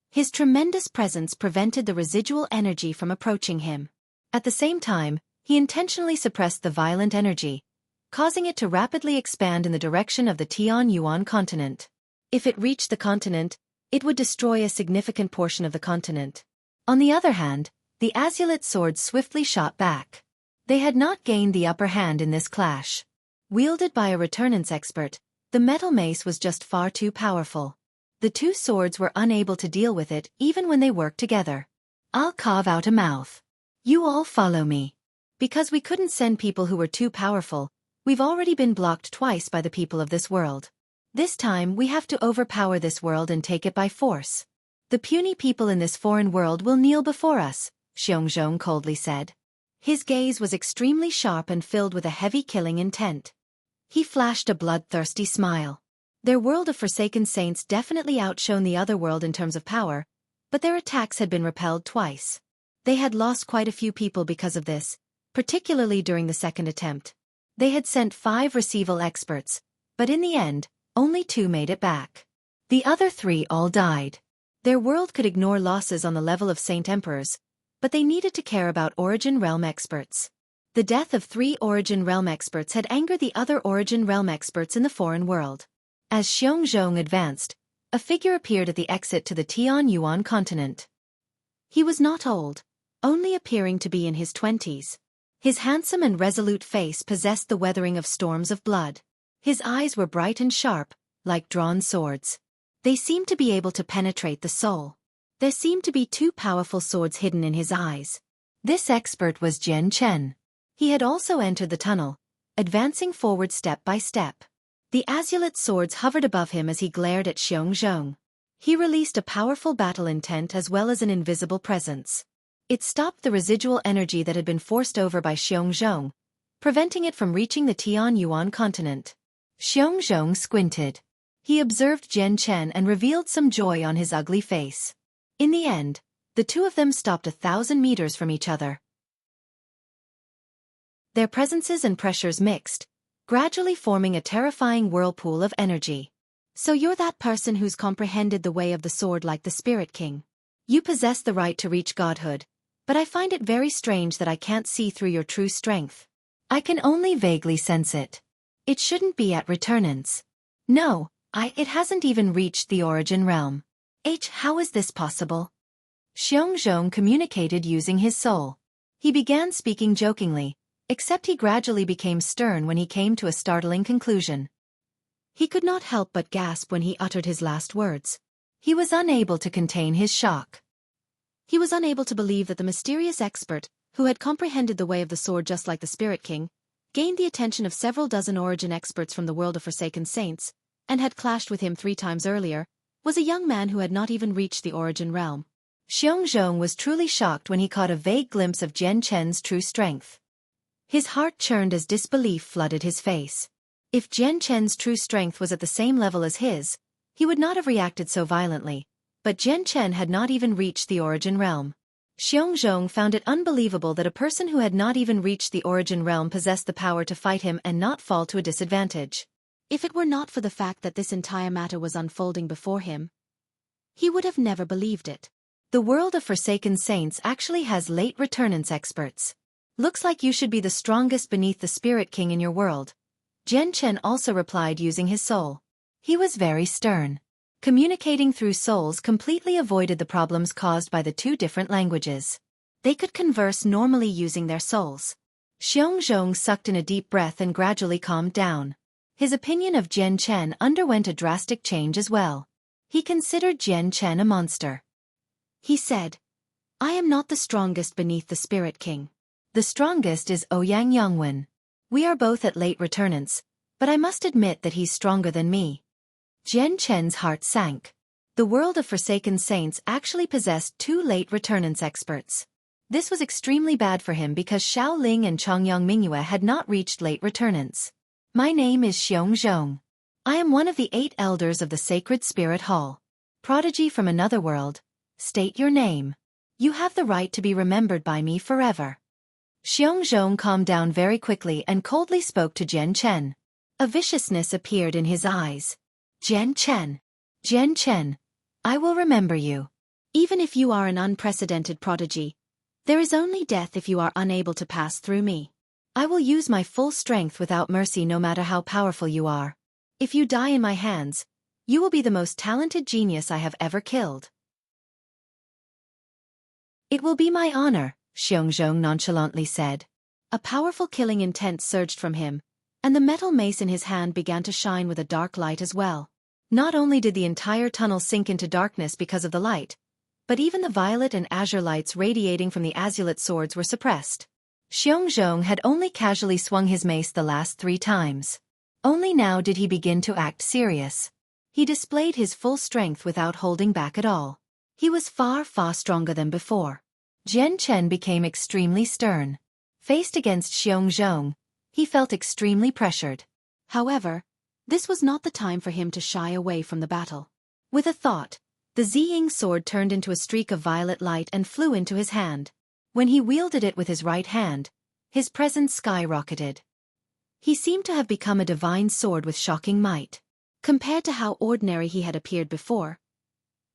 His tremendous presence prevented the residual energy from approaching him. At the same time, he intentionally suppressed the violent energy, causing it to rapidly expand in the direction of the Tianyuan continent. If it reached the continent, it would destroy a significant portion of the continent. On the other hand, the azulate swords swiftly shot back. They had not gained the upper hand in this clash. Wielded by a returnance expert, the metal mace was just far too powerful. The two swords were unable to deal with it even when they worked together. I'll carve out a mouth. You all follow me. Because we couldn't send people who were too powerful, we've already been blocked twice by the people of this world. This time we have to overpower this world and take it by force. The puny people in this foreign world will kneel before us, Xiongzhong coldly said. His gaze was extremely sharp and filled with a heavy killing intent. He flashed a bloodthirsty smile. Their world of Forsaken Saints definitely outshone the other world in terms of power, but their attacks had been repelled twice. They had lost quite a few people because of this, particularly during the second attempt. They had sent 5 receival experts, but in the end, only 2 made it back. The other 3 all died. Their world could ignore losses on the level of Saint Emperors, but they needed to care about Origin Realm experts. The death of 3 Origin Realm experts had angered the other Origin Realm experts in the foreign world. As Xiongzhong advanced, a figure appeared at the exit to the Tianyuan continent. He was not old, only appearing to be in his 20s. His handsome and resolute face possessed the weathering of storms of blood. His eyes were bright and sharp, like drawn swords. They seemed to be able to penetrate the soul. There seemed to be 2 powerful swords hidden in his eyes. This expert was Jian Chen. He had also entered the tunnel, advancing forward step by step. The azulate swords hovered above him as he glared at Xiongzhong. He released a powerful battle intent as well as an invisible presence. It stopped the residual energy that had been forced over by Xiongzhong, preventing it from reaching the Tianyuan continent. Xiongzhong squinted. He observed Jian Chen and revealed some joy on his ugly face. In the end, the 2 of them stopped 1,000 meters from each other. Their presences and pressures mixed, gradually forming a terrifying whirlpool of energy. So you're that person who's comprehended the way of the sword like the Spirit King. You possess the right to reach godhood, but I find it very strange that I can't see through your true strength. I can only vaguely sense it. It shouldn't be at returnance. No, it hasn't even reached the origin realm. How is this possible? Xiongzhong communicated using his soul. He began speaking jokingly, except he gradually became stern when he came to a startling conclusion. He could not help but gasp when he uttered his last words. He was unable to contain his shock. He was unable to believe that the mysterious expert, who had comprehended the way of the sword just like the Spirit King, gained the attention of several dozen origin experts from the world of Forsaken Saints, and had clashed with him 3 times earlier, was a young man who had not even reached the origin realm. Xiongzhong was truly shocked when he caught a vague glimpse of Jian Chen's true strength. His heart churned as disbelief flooded his face. If Jian Chen's true strength was at the same level as his, he would not have reacted so violently, but Jian Chen had not even reached the origin realm. Xiongzhong found it unbelievable that a person who had not even reached the origin realm possessed the power to fight him and not fall to a disadvantage. If it were not for the fact that this entire matter was unfolding before him, he would have never believed it. The world of Forsaken Saints actually has late returnance experts. Looks like you should be the strongest beneath the Spirit King in your world. Jian Chen also replied using his soul. He was very stern. Communicating through souls completely avoided the problems caused by the 2 different languages. They could converse normally using their souls. Xiongzhong sucked in a deep breath and gradually calmed down. His opinion of Jian Chen underwent a drastic change as well. He considered Jian Chen a monster. He said, I am not the strongest beneath the Spirit King. The strongest is Ouyang Yongwen. We are both at late returnance, but I must admit that he's stronger than me. Jian Chen's heart sank. The world of Forsaken Saints actually possessed 2 late returnance experts. This was extremely bad for him because Xiao Ling and Chongyang Mingyue had not reached late returnance. My name is Xiongzhong. I am one of the 8 elders of the Sacred Spirit Hall. Prodigy from another world. State your name. You have the right to be remembered by me forever. Xiongzhong calmed down very quickly and coldly spoke to Jian Chen. A viciousness appeared in his eyes. Jian Chen, I will remember you. Even if you are an unprecedented prodigy, there is only death if you are unable to pass through me. I will use my full strength without mercy no matter how powerful you are. If you die in my hands, you will be the most talented genius I have ever killed. It will be my honor, Xiongzhong nonchalantly said. A powerful killing intent surged from him, and the metal mace in his hand began to shine with a dark light as well. Not only did the entire tunnel sink into darkness because of the light, but even the violet and azure lights radiating from the azulate swords were suppressed. Xiongzhong had only casually swung his mace the last 3 times. Only now did he begin to act serious. He displayed his full strength without holding back at all. He was far stronger than before. Jian Chen became extremely stern. Faced against Xiongzhong, he felt extremely pressured. However, this was not the time for him to shy away from the battle. With a thought, the Ziying sword turned into a streak of violet light and flew into his hand. When he wielded it with his right hand, his presence skyrocketed. He seemed to have become a divine sword with shocking might. Compared to how ordinary he had appeared before,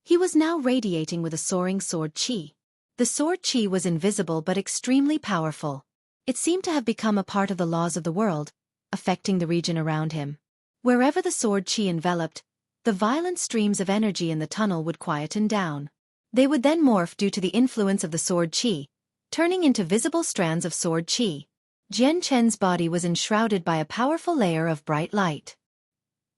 he was now radiating with a soaring sword chi. The sword chi was invisible but extremely powerful. It seemed to have become a part of the laws of the world, affecting the region around him. Wherever the sword chi enveloped, the violent streams of energy in the tunnel would quieten down. They would then morph due to the influence of the sword chi, turning into visible strands of sword chi. Jian Chen's body was enshrouded by a powerful layer of bright light.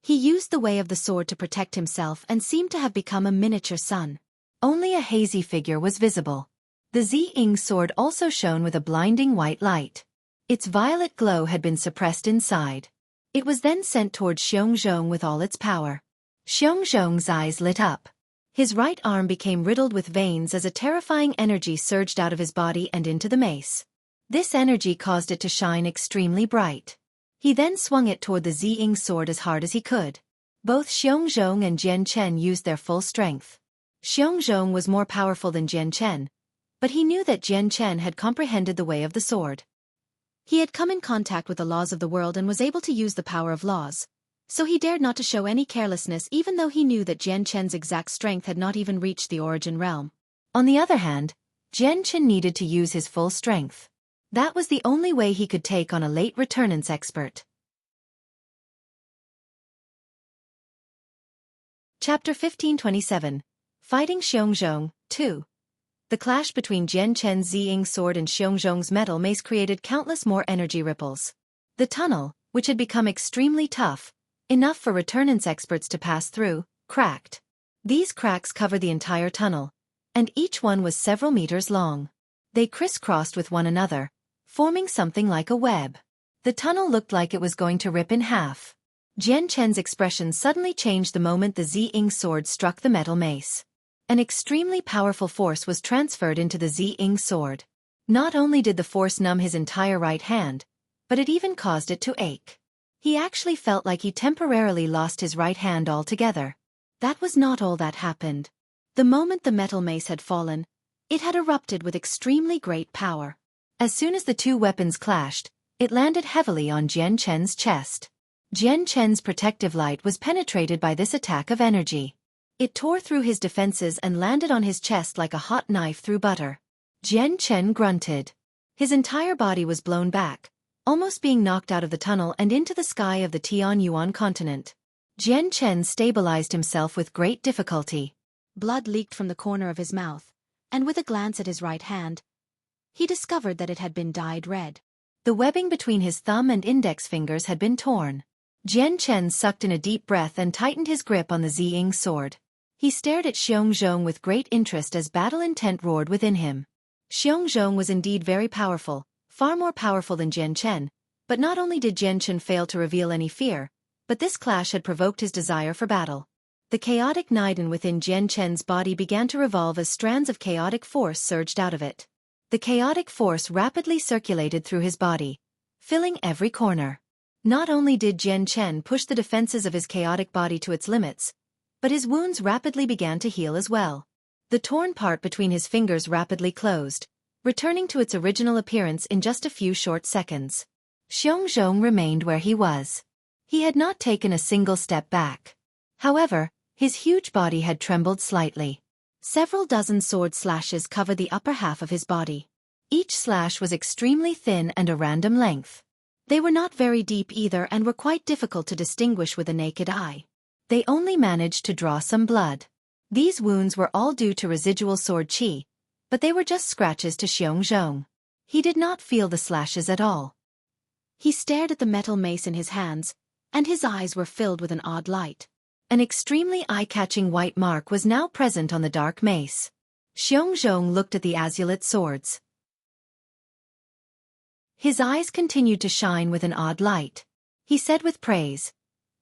He used the way of the sword to protect himself and seemed to have become a miniature sun. Only a hazy figure was visible. The Ziying sword also shone with a blinding white light. Its violet glow had been suppressed inside. It was then sent towards Xiongzhong with all its power. Xiongzhong's eyes lit up. His right arm became riddled with veins as a terrifying energy surged out of his body and into the mace. This energy caused it to shine extremely bright. He then swung it toward the Ziying sword as hard as he could. Both Xiongzhong and Jian Chen used their full strength. Xiongzhong was more powerful than Jian Chen, but he knew that Jian Chen had comprehended the way of the sword. He had come in contact with the laws of the world and was able to use the power of laws, so he dared not to show any carelessness even though he knew that Jian Chen's exact strength had not even reached the origin realm. On the other hand, Jian Chen needed to use his full strength. That was the only way he could take on a late returnance expert. Chapter 1527. Fighting Xueqi 2. The clash between Jian Chen's Ziying sword and Xueqi's metal mace created countless more energy ripples. The tunnel, which had become extremely tough, enough for returnance experts to pass through, cracked. These cracks covered the entire tunnel, and each one was several meters long. They crisscrossed with one another, forming something like a web. The tunnel looked like it was going to rip in half. Jian Chen's expression suddenly changed the moment the Ziying sword struck the metal mace. An extremely powerful force was transferred into the Ziying sword. Not only did the force numb his entire right hand, but it even caused it to ache. He actually felt like he temporarily lost his right hand altogether. That was not all that happened. The moment the metal mace had fallen, it had erupted with extremely great power. As soon as the two weapons clashed, it landed heavily on Jian Chen's chest. Jian Chen's protective light was penetrated by this attack of energy. It tore through his defenses and landed on his chest like a hot knife through butter. Jian Chen grunted. His entire body was blown back, almost being knocked out of the tunnel and into the sky of the Tianyuan continent. Jian Chen stabilized himself with great difficulty. Blood leaked from the corner of his mouth, and with a glance at his right hand, he discovered that it had been dyed red. The webbing between his thumb and index fingers had been torn. Jian Chen sucked in a deep breath and tightened his grip on the Ziying sword. He stared at Xueqi with great interest as battle intent roared within him. Xueqi was indeed very powerful, far more powerful than Jian Chen, but not only did Jian Chen fail to reveal any fear, but this clash had provoked his desire for battle. The chaotic Niden within Jian Chen's body began to revolve as strands of chaotic force surged out of it. The chaotic force rapidly circulated through his body, filling every corner. Not only did Jian Chen push the defenses of his chaotic body to its limits, but his wounds rapidly began to heal as well. The torn part between his fingers rapidly closed, returning to its original appearance in just a few short seconds. Xueqi remained where he was. He had not taken a single step back. However, his huge body had trembled slightly. Several dozen sword slashes covered the upper half of his body. Each slash was extremely thin and a random length. They were not very deep either and were quite difficult to distinguish with the naked eye. They only managed to draw some blood. These wounds were all due to residual sword qi, but they were just scratches to Xueqi. He did not feel the slashes at all. He stared at the metal mace in his hands, and his eyes were filled with an odd light. An extremely eye-catching white mark was now present on the dark mace. Xueqi looked at the azulate swords. His eyes continued to shine with an odd light. He said with praise,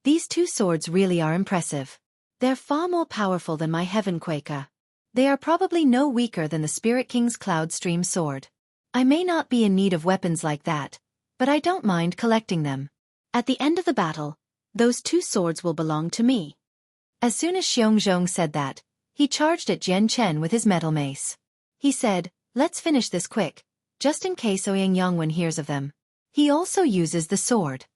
"These two swords really are impressive. They're far more powerful than my Heaven Xueqi. They are probably no weaker than the Spirit King's Cloud Stream sword. I may not be in need of weapons like that, but I don't mind collecting them. At the end of the battle, those two swords will belong to me." As soon as Xueqi said that, he charged at Jian Chen with his metal mace. He said, "Let's finish this quick, just in case Ouyang hears of them. He also uses the sword."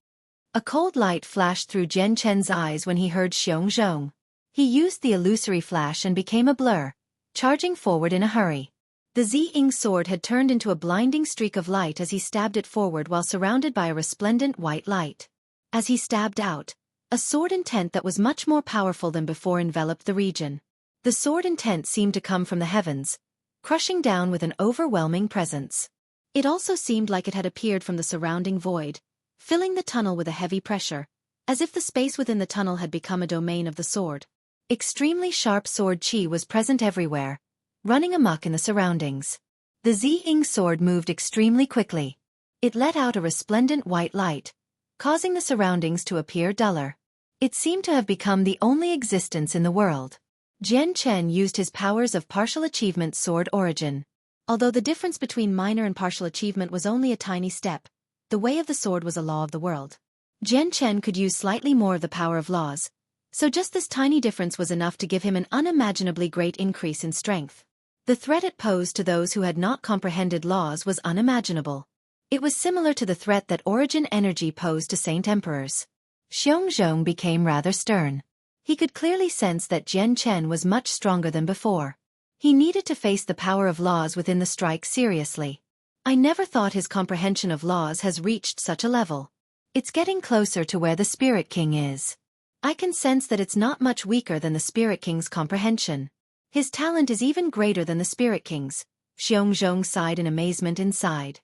A cold light flashed through Jian Chen's eyes when he heard Xueqi. He used the illusory flash and became a blur, charging forward in a hurry. The Ziying sword had turned into a blinding streak of light as he stabbed it forward while surrounded by a resplendent white light. As he stabbed out, a sword intent that was much more powerful than before enveloped the region. The sword intent seemed to come from the heavens, crushing down with an overwhelming presence. It also seemed like it had appeared from the surrounding void, filling the tunnel with a heavy pressure, as if the space within the tunnel had become a domain of the sword. Extremely sharp sword qi was present everywhere, running amok in the surroundings. The Ziying sword moved extremely quickly. It let out a resplendent white light, causing the surroundings to appear duller. It seemed to have become the only existence in the world. Jian Chen used his powers of partial achievement sword origin. Although the difference between minor and partial achievement was only a tiny step, the way of the sword was a law of the world. Jian Chen could use slightly more of the power of laws, so just this tiny difference was enough to give him an unimaginably great increase in strength. The threat it posed to those who had not comprehended laws was unimaginable. It was similar to the threat that origin energy posed to Saint Emperors. Xueqi became rather stern. He could clearly sense that Jian Chen was much stronger than before. He needed to face the power of laws within the strike seriously. I never thought his comprehension of laws has reached such a level. It's getting closer to where the Spirit King is. I can sense that it's not much weaker than the Spirit King's comprehension. His talent is even greater than the Spirit King's. Xueqi sighed in amazement inside.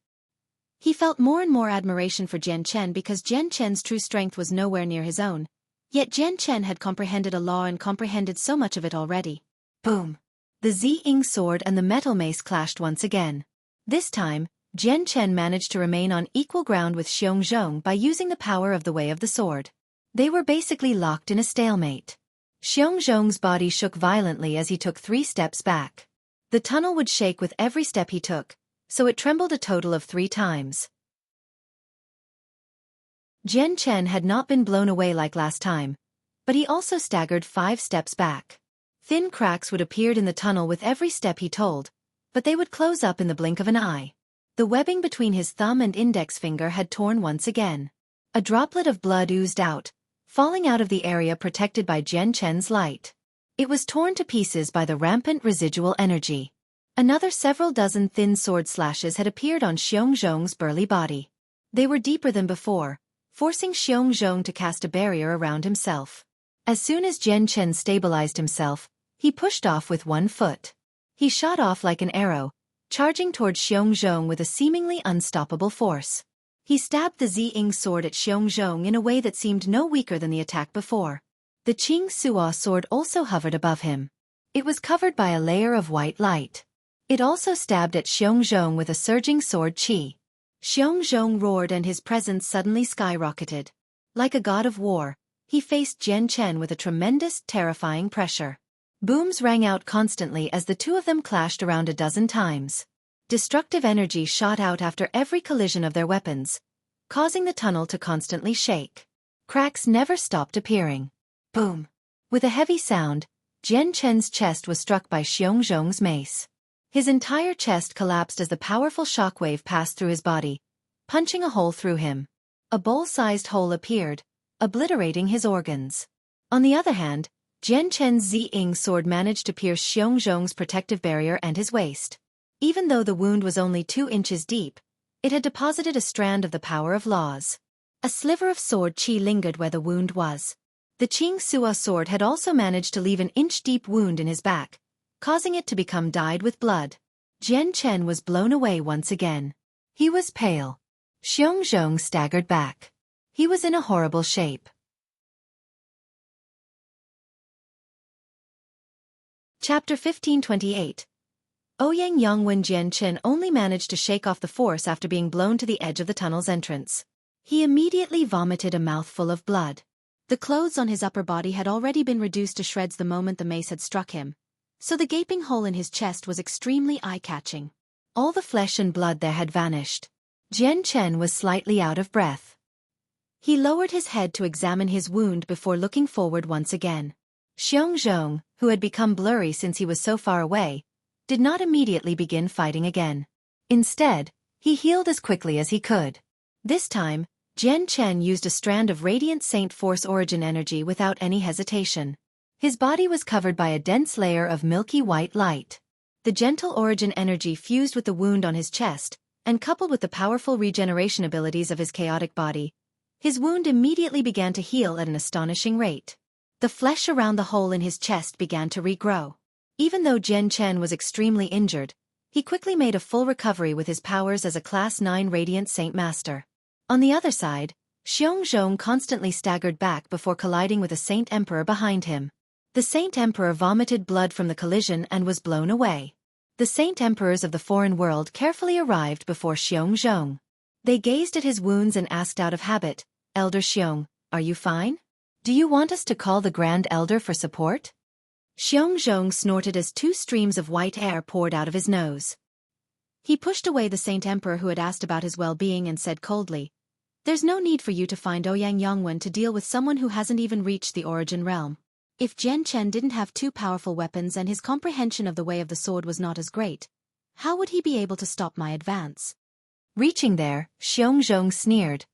He felt more and more admiration for Jian Chen because Jian Chen's true strength was nowhere near his own. Yet Jian Chen had comprehended a law and comprehended so much of it already. Boom! The Ziying sword and the metal mace clashed once again. This time, Jian Chen managed to remain on equal ground with Xueqi by using the power of the way of the sword. They were basically locked in a stalemate. Xueqi's body shook violently as he took 3 steps back. The tunnel would shake with every step he took, so it trembled a total of 3 times. Jian Chen had not been blown away like last time, but he also staggered 5 steps back. Thin cracks would appear in the tunnel with every step he told, but they would close up in the blink of an eye. The webbing between his thumb and index finger had torn once again. A droplet of blood oozed out, falling out of the area protected by Jian Chen's light. It was torn to pieces by the rampant residual energy. Another several dozen thin sword slashes had appeared on Xueqi's burly body. They were deeper than before, forcing Xueqi to cast a barrier around himself. As soon as Jian Chen stabilized himself, he pushed off with 1 foot. He shot off like an arrow, charging toward Xueqi with a seemingly unstoppable force. He stabbed the Ziying sword at Xueqi in a way that seemed no weaker than the attack before. The Qing Suo sword also hovered above him. It was covered by a layer of white light. It also stabbed at Xueqi with a surging sword qi. Xueqi roared and his presence suddenly skyrocketed. Like a god of war, he faced Jian Chen with a tremendous, terrifying pressure. Booms rang out constantly as the two of them clashed around a dozen times. Destructive energy shot out after every collision of their weapons, causing the tunnel to constantly shake. Cracks never stopped appearing. Boom! With a heavy sound, Jian Chen's chest was struck by Xueqi's mace. His entire chest collapsed as the powerful shockwave passed through his body, punching a hole through him. A bowl-sized hole appeared, obliterating his organs. On the other hand, Jian Chen's Ziying sword managed to pierce Xueqi's protective barrier and his waist. Even though the wound was only 2 inches deep, it had deposited a strand of the power of laws. A sliver of sword qi lingered where the wound was. The Qing Suo sword had also managed to leave an inch-deep wound in his back, causing it to become dyed with blood. Jian Chen was blown away once again. He was pale. Xueqi staggered back. He was in a horrible shape. Chapter 1528. Ouyang Yongwen. Jian Chen only managed to shake off the force after being blown to the edge of the tunnel's entrance. He immediately vomited a mouthful of blood. The clothes on his upper body had already been reduced to shreds the moment the mace had struck him, so the gaping hole in his chest was extremely eye-catching. All the flesh and blood there had vanished. Jian Chen was slightly out of breath. He lowered his head to examine his wound before looking forward once again. Xueqi, who had become blurry since he was so far away, did not immediately begin fighting again. Instead, he healed as quickly as he could. This time, Jian Chen used a strand of radiant Saint Force origin energy without any hesitation. His body was covered by a dense layer of milky white light. The gentle origin energy fused with the wound on his chest, and coupled with the powerful regeneration abilities of his chaotic body, his wound immediately began to heal at an astonishing rate. The flesh around the hole in his chest began to regrow. Even though Jian Chen was extremely injured, he quickly made a full recovery with his powers as a Class 9 Radiant Saint Master. On the other side, Xueqi constantly staggered back before colliding with a Saint Emperor behind him. The Saint Emperor vomited blood from the collision and was blown away. The Saint Emperors of the foreign world carefully arrived before Xueqi. They gazed at his wounds and asked out of habit, "Elder Xueqi, are you fine? Do you want us to call the Grand Elder for support?" Xueqi snorted as 2 streams of white air poured out of his nose. He pushed away the Saint Emperor who had asked about his well-being and said coldly, "There's no need for you to find Ouyang Yongwen to deal with someone who hasn't even reached the origin realm. If Jian Chen didn't have 2 powerful weapons and his comprehension of the way of the sword was not as great, how would he be able to stop my advance?" Reaching there, Xueqi sneered.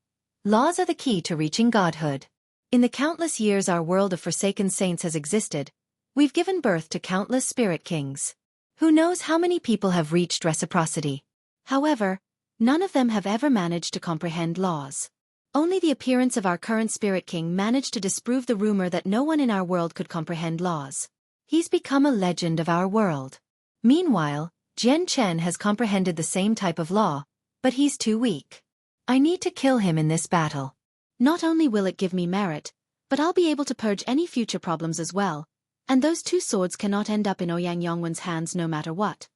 "Laws are the key to reaching godhood. In the countless years our world of forsaken saints has existed, we've given birth to countless spirit kings. Who knows how many people have reached reciprocity? However, None of them have ever managed to comprehend laws. Only the appearance of our current Spirit King managed to disprove the rumor that no one in our world could comprehend laws. He's become a legend of our world. Meanwhile, Jian Chen has comprehended the same type of law, but he's too weak. I need to kill him in this battle. Not only will it give me merit, but I'll be able to purge any future problems as well, and those two swords cannot end up in Ouyang Yongwen's hands no matter what.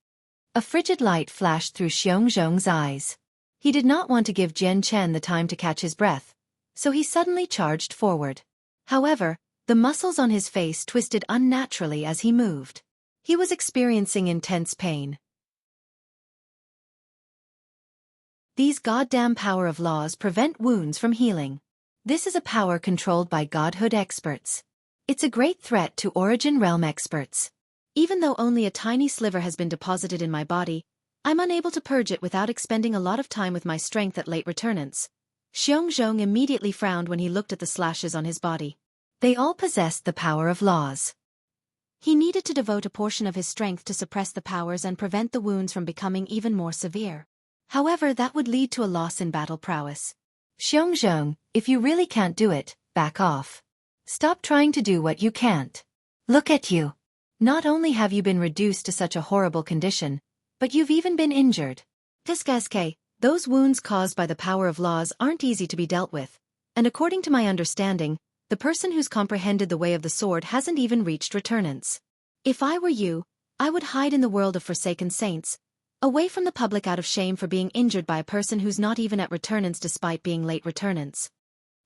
A frigid light flashed through Xiongzhong's eyes. He did not want to give Jian Chen the time to catch his breath, so he suddenly charged forward. However, the muscles on his face twisted unnaturally as he moved. He was experiencing intense pain. These goddamn power of laws prevent wounds from healing. This is a power controlled by godhood experts. It's a great threat to Origin Realm experts. Even though only a tiny sliver has been deposited in my body, I'm unable to purge it without expending a lot of time with my strength at late returnants. Xiongzhong immediately frowned when he looked at the slashes on his body. They all possessed the power of laws. He needed to devote a portion of his strength to suppress the powers and prevent the wounds from becoming even more severe. However, that would lead to a loss in battle prowess. Xiongzhong, if you really can't do it, back off. Stop trying to do what you can't. Look at you. Not only have you been reduced to such a horrible condition, but you've even been injured. Tiskaske, those wounds caused by the power of laws aren't easy to be dealt with, and according to my understanding, the person who's comprehended the way of the sword hasn't even reached returnants. If I were you, I would hide in the world of Forsaken Saints, away from the public out of shame for being injured by a person who's not even at returnants despite being late returnants.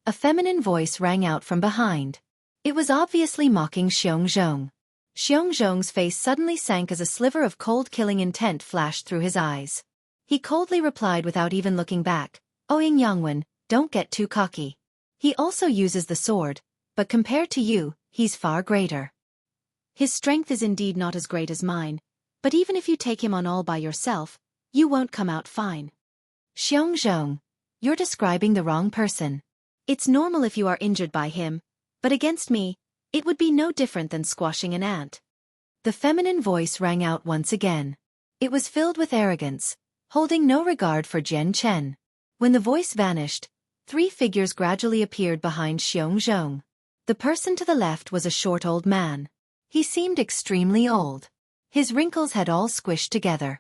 A feminine voice rang out from behind. It was obviously mocking Xiongzhong. Xiongzhong's face suddenly sank as a sliver of cold-killing intent flashed through his eyes. He coldly replied without even looking back, Ouyang Yongwen, don't get too cocky. He also uses the sword, but compared to you, he's far greater. His strength is indeed not as great as mine, but even if you take him on all by yourself, you won't come out fine. Xiongzhong, you're describing the wrong person. It's normal if you are injured by him, but against me, it would be no different than squashing an ant. The feminine voice rang out once again. It was filled with arrogance, holding no regard for Jian Chen. When the voice vanished, 3 figures gradually appeared behind Xiongzhong. The person to the left was a short old man. He seemed extremely old. His wrinkles had all squished together.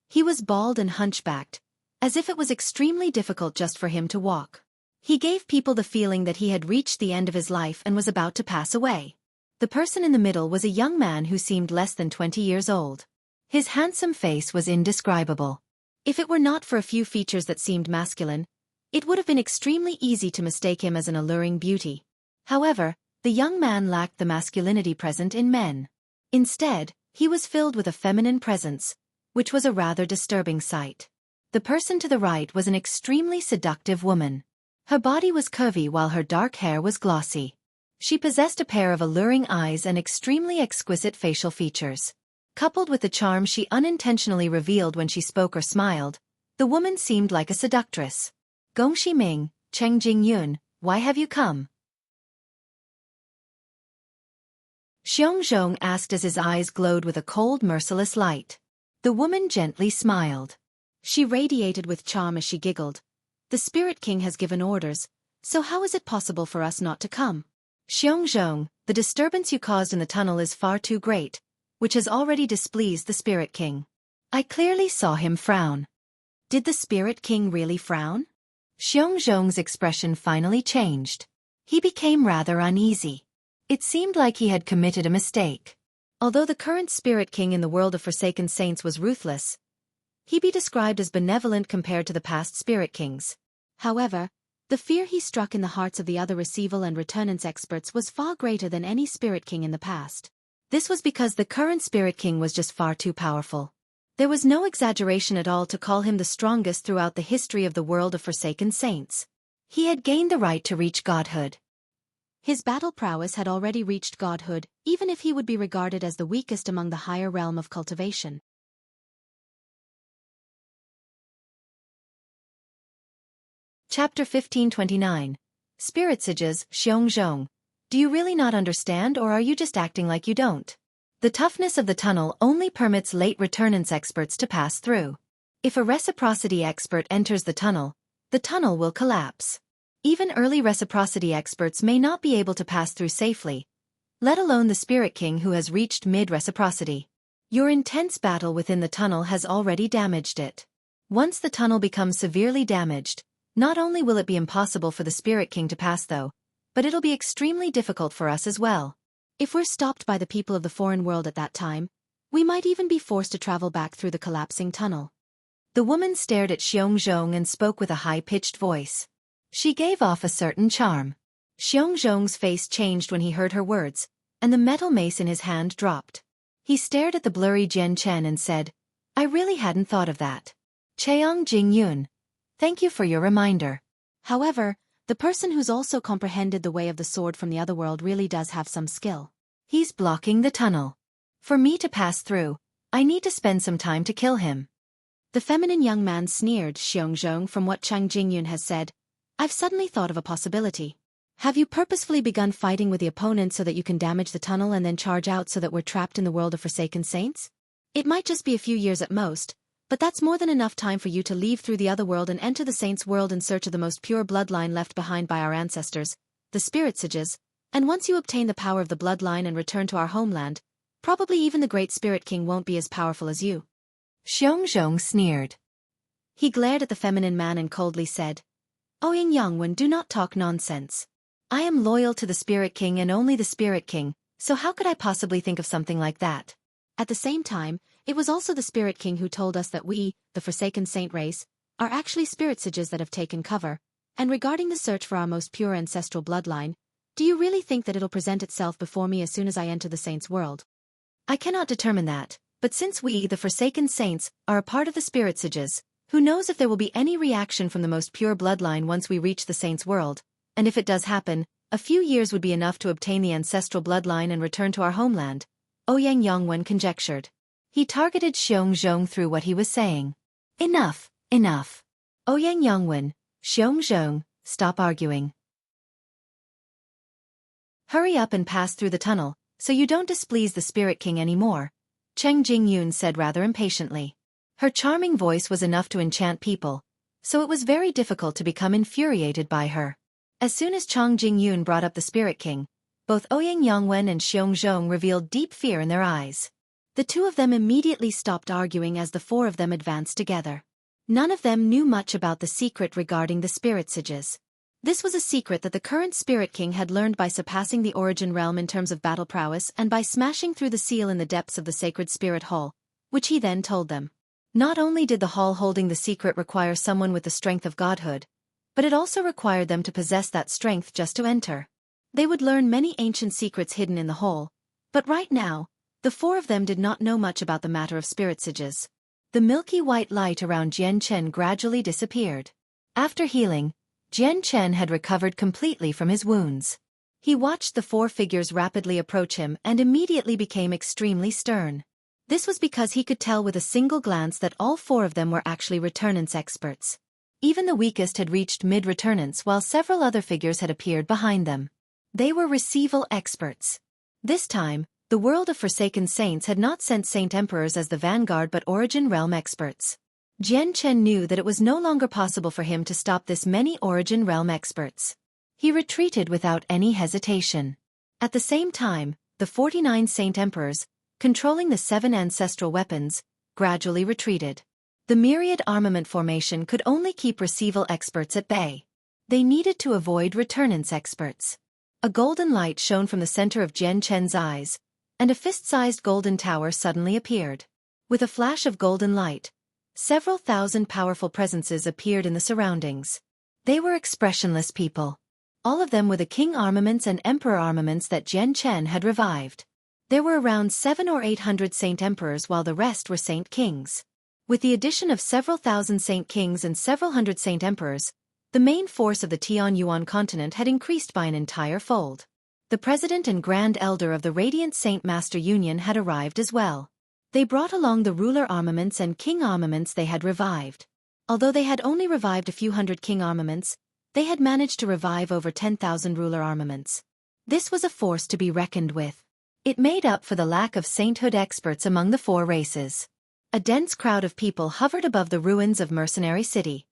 He was bald and hunchbacked, as if it was extremely difficult just for him to walk. He gave people the feeling that he had reached the end of his life and was about to pass away. The person in the middle was a young man who seemed less than 20 years old. His handsome face was indescribable. If it were not for a few features that seemed masculine, it would have been extremely easy to mistake him as an alluring beauty. However, the young man lacked the masculinity present in men. Instead, he was filled with a feminine presence, which was a rather disturbing sight. The person to the right was an extremely seductive woman. Her body was curvy while her dark hair was glossy. She possessed a pair of alluring eyes and extremely exquisite facial features. Coupled with the charm she unintentionally revealed when she spoke or smiled, the woman seemed like a seductress. Gongxi Ming, Cheng Jingyun, why have you come? Xiongzhong asked as his eyes glowed with a cold, merciless light. The woman gently smiled. She radiated with charm as she giggled. The Spirit King has given orders, so how is it possible for us not to come? Xiongzhong, the disturbance you caused in the tunnel is far too great, which has already displeased the Spirit King. I clearly saw him frown. Did the Spirit King really frown? Xiongzhong's expression finally changed. He became rather uneasy. It seemed like he had committed a mistake. Although the current Spirit King in the world of Forsaken Saints was ruthless, he be described as benevolent compared to the past Spirit Kings. However, the fear he struck in the hearts of the other receival and returnance experts was far greater than any Spirit King in the past. This was because the current Spirit King was just far too powerful. There was no exaggeration at all to call him the strongest throughout the history of the world of Forsaken Saints. He had gained the right to reach godhood. His battle prowess had already reached godhood, even if he would be regarded as the weakest among the higher realm of cultivation. Chapter 1529. Spirit Sages, Xiongzhong. Do you really not understand or are you just acting like you don't? The toughness of the tunnel only permits late returnance experts to pass through. If a reciprocity expert enters the tunnel will collapse. Even early reciprocity experts may not be able to pass through safely, let alone the Spirit King who has reached mid-reciprocity. Your intense battle within the tunnel has already damaged it. Once the tunnel becomes severely damaged, not only will it be impossible for the Spirit King to pass though, but it'll be extremely difficult for us as well. If we're stopped by the people of the foreign world at that time, we might even be forced to travel back through the collapsing tunnel. The woman stared at Xueqi and spoke with a high-pitched voice. She gave off a certain charm. Xueqi's face changed when he heard her words, and the metal mace in his hand dropped. He stared at the blurry Jian Chen and said, I really hadn't thought of that. Cheong Jingyun. Thank you for your reminder. However, the person who's also comprehended the way of the sword from the other world really does have some skill. He's blocking the tunnel. For me to pass through, I need to spend some time to kill him. The feminine young man sneered. Xueqi, from what Chang Jingyun has said, I've suddenly thought of a possibility. Have you purposefully begun fighting with the opponent so that you can damage the tunnel and then charge out so that we're trapped in the world of Forsaken Saints? It might just be a few years at most, but that's more than enough time for you to leave through the other world and enter the Saints' world in search of the most pure bloodline left behind by our ancestors, the Spirit Sages, and once you obtain the power of the bloodline and return to our homeland, probably even the Great Spirit King won't be as powerful as you. Xueqi sneered. He glared at the feminine man and coldly said, Yangwen, do not talk nonsense. I am loyal to the Spirit King and only the Spirit King, so how could I possibly think of something like that? At the same time, it was also the Spirit King who told us that we, the Forsaken Saint race, are actually Spirit Sages that have taken cover, and regarding the search for our most pure ancestral bloodline, do you really think that it'll present itself before me as soon as I enter the Saints' world? I cannot determine that, but since we, the Forsaken Saints, are a part of the Spirit Sages, who knows if there will be any reaction from the most pure bloodline once we reach the Saints' world, and if it does happen, a few years would be enough to obtain the ancestral bloodline and return to our homeland, Yangwen conjectured. He targeted Xueqi through what he was saying. Enough, enough. Yangwen, Xueqi, stop arguing. Hurry up and pass through the tunnel, so you don't displease the Spirit King anymore, Cheng Jingyun said rather impatiently. Her charming voice was enough to enchant people, so it was very difficult to become infuriated by her. As soon as Chang Jingyun brought up the Spirit King, both Yangwen and Xueqi revealed deep fear in their eyes. The two of them immediately stopped arguing as the four of them advanced together. None of them knew much about the secret regarding the Spirit Sages. This was a secret that the current Spirit King had learned by surpassing the Origin Realm in terms of battle prowess and by smashing through the seal in the depths of the Sacred Spirit Hall, which he then told them. Not only did the hall holding the secret require someone with the strength of godhood, but it also required them to possess that strength just to enter. They would learn many ancient secrets hidden in the hall, but right now, the four of them did not know much about the matter of Spirit Sages. The milky white light around Jian Chen gradually disappeared. After healing, Jian Chen had recovered completely from his wounds. He watched the four figures rapidly approach him and immediately became extremely stern. This was because he could tell with a single glance that all four of them were actually returnance experts. Even the weakest had reached mid-returnance while several other figures had appeared behind them. They were receival experts. This time, the world of Forsaken Saints had not sent Saint Emperors as the vanguard but Origin Realm experts. Jian Chen knew that it was no longer possible for him to stop this many Origin Realm experts. He retreated without any hesitation. At the same time, the 49 Saint Emperors, controlling the 7 ancestral weapons, gradually retreated. The myriad armament formation could only keep receival experts at bay. They needed to avoid returnance experts. A golden light shone from the center of Jian Chen's eyes, and a fist-sized golden tower suddenly appeared. With a flash of golden light, several thousand powerful presences appeared in the surroundings. They were expressionless people. All of them were the king armaments and emperor armaments that Jian Chen had revived. There were around 700 or 800 Saint Emperors while the rest were Saint Kings. With the addition of several thousand Saint Kings and several hundred Saint Emperors, the main force of the Tianyuan continent had increased by an entire fold. The President and Grand Elder of the Radiant Saint Master Union had arrived as well. They brought along the ruler armaments and king armaments they had revived. Although they had only revived a few hundred king armaments, they had managed to revive over 10,000 ruler armaments. This was a force to be reckoned with. It made up for the lack of sainthood experts among the four races. A dense crowd of people hovered above the ruins of Mercenary City.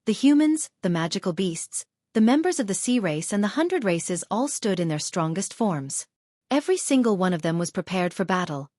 The humans, the magical beasts, the members of the sea race and the 100 races all stood in their strongest forms. Every single one of them was prepared for battle,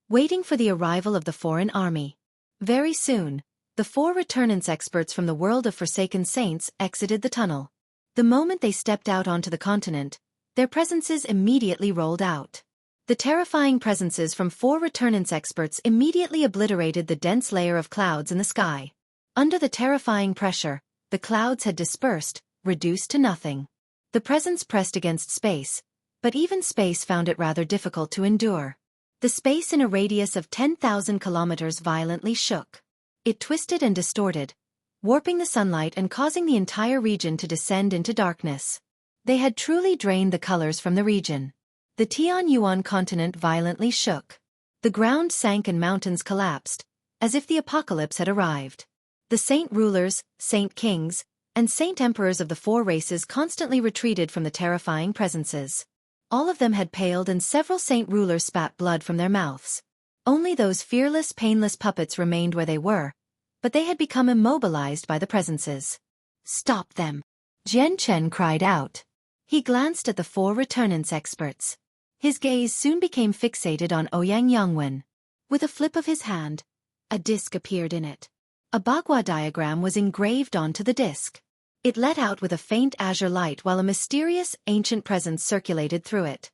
waiting for the arrival of the foreign army. Very soon, the 4 returnance experts from the world of Forsaken Saints exited the tunnel. The moment they stepped out onto the continent, their presences immediately rolled out. The terrifying presences from 4 returnance experts immediately obliterated the dense layer of clouds in the sky. Under the terrifying pressure, the clouds had dispersed, reduced to nothing. The presence pressed against space, but even space found it rather difficult to endure. The space in a radius of 10,000 kilometers violently shook. It twisted and distorted, warping the sunlight and causing the entire region to descend into darkness. They had truly drained the colors from the region. The Tianyuan continent violently shook. The ground sank and mountains collapsed, as if the apocalypse had arrived. The saint rulers, saint kings, and saint emperors of the 4 races constantly retreated from the terrifying presences. All of them had paled and several saint rulers spat blood from their mouths. Only those fearless, painless puppets remained where they were, but they had become immobilized by the presences. "Stop them!" Jian Chen cried out. He glanced at the 4 returnance experts. His gaze soon became fixated on Ouyang Yangwen. With a flip of his hand, a disc appeared in it. A Bagua diagram was engraved onto the disc. It let out with a faint azure light while a mysterious, ancient presence circulated through it.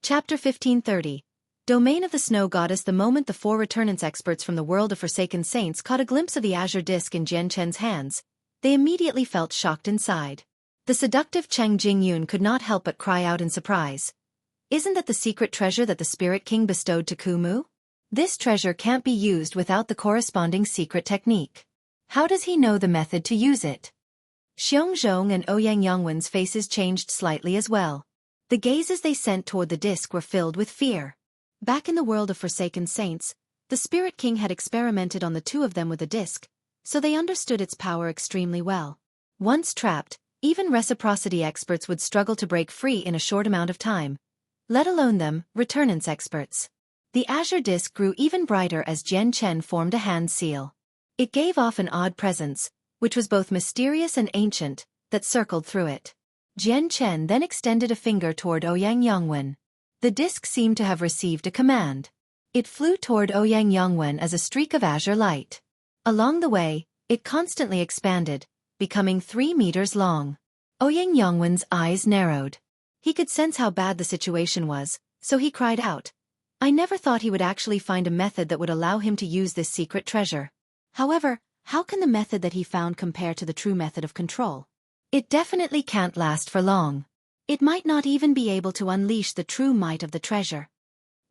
Chapter 1530. Domain of the Snow Goddess. The moment the 4 returnance experts from the world of Forsaken Saints caught a glimpse of the azure disc in Jian Chen's hands, they immediately felt shocked inside. The seductive Cheng Jingyun could not help but cry out in surprise. "Isn't that the secret treasure that the Spirit King bestowed to Kumu? This treasure can't be used without the corresponding secret technique. How does he know the method to use it?" Xiongzhong and Ouyang Yangwen's faces changed slightly as well. The gazes they sent toward the disc were filled with fear. Back in the world of Forsaken Saints, the Spirit King had experimented on the 2 of them with the disc, so they understood its power extremely well. Once trapped, even reciprocity experts would struggle to break free in a short amount of time, let alone them, returnance experts. The azure disc grew even brighter as Jian Chen formed a hand seal. It gave off an odd presence, which was both mysterious and ancient, that circled through it. Jian Chen then extended a finger toward Ouyang Yangwen. The disc seemed to have received a command. It flew toward Ouyang Yangwen as a streak of azure light. Along the way, it constantly expanded, becoming 3 meters long. Ouyang Yangwen's eyes narrowed. He could sense how bad the situation was, so he cried out. I never thought he would actually find a method that would allow him to use this secret treasure. However, how can the method that he found compare to the true method of control? It definitely can't last for long. It might not even be able to unleash the true might of the treasure.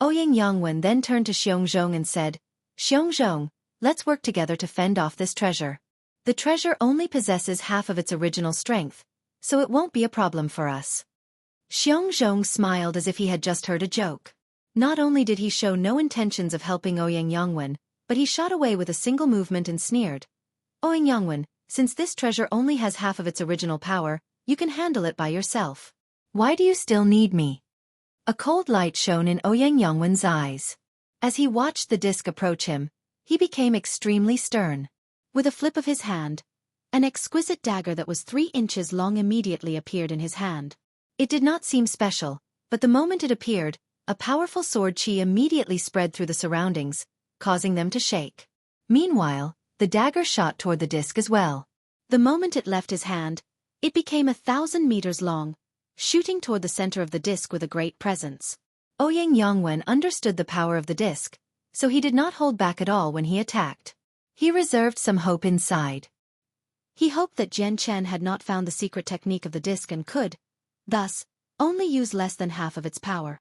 Ouyang Yangwen then turned to Xiongzhong and said, Xiongzhong, let's work together to fend off this treasure. The treasure only possesses half of its original strength, so it won't be a problem for us. Xiongzhong smiled as if he had just heard a joke. Not only did he show no intentions of helping Ouyang Yangwen, but he shot away with a single movement and sneered. Ouyang Yangwen, since this treasure only has half of its original power, you can handle it by yourself. Why do you still need me? A cold light shone in Ouyang Yangwen's eyes. As he watched the disc approach him, he became extremely stern. With a flip of his hand, an exquisite dagger that was 3 inches long immediately appeared in his hand. It did not seem special, but the moment it appeared, a powerful sword chi immediately spread through the surroundings, causing them to shake. Meanwhile, the dagger shot toward the disc as well. The moment it left his hand, it became 1,000 meters long, shooting toward the center of the disc with a great presence. Ouyang Yangwen understood the power of the disc, so he did not hold back at all when he attacked. He reserved some hope inside. He hoped that Jian Chen had not found the secret technique of the disc and could, thus, only use less than half of its power.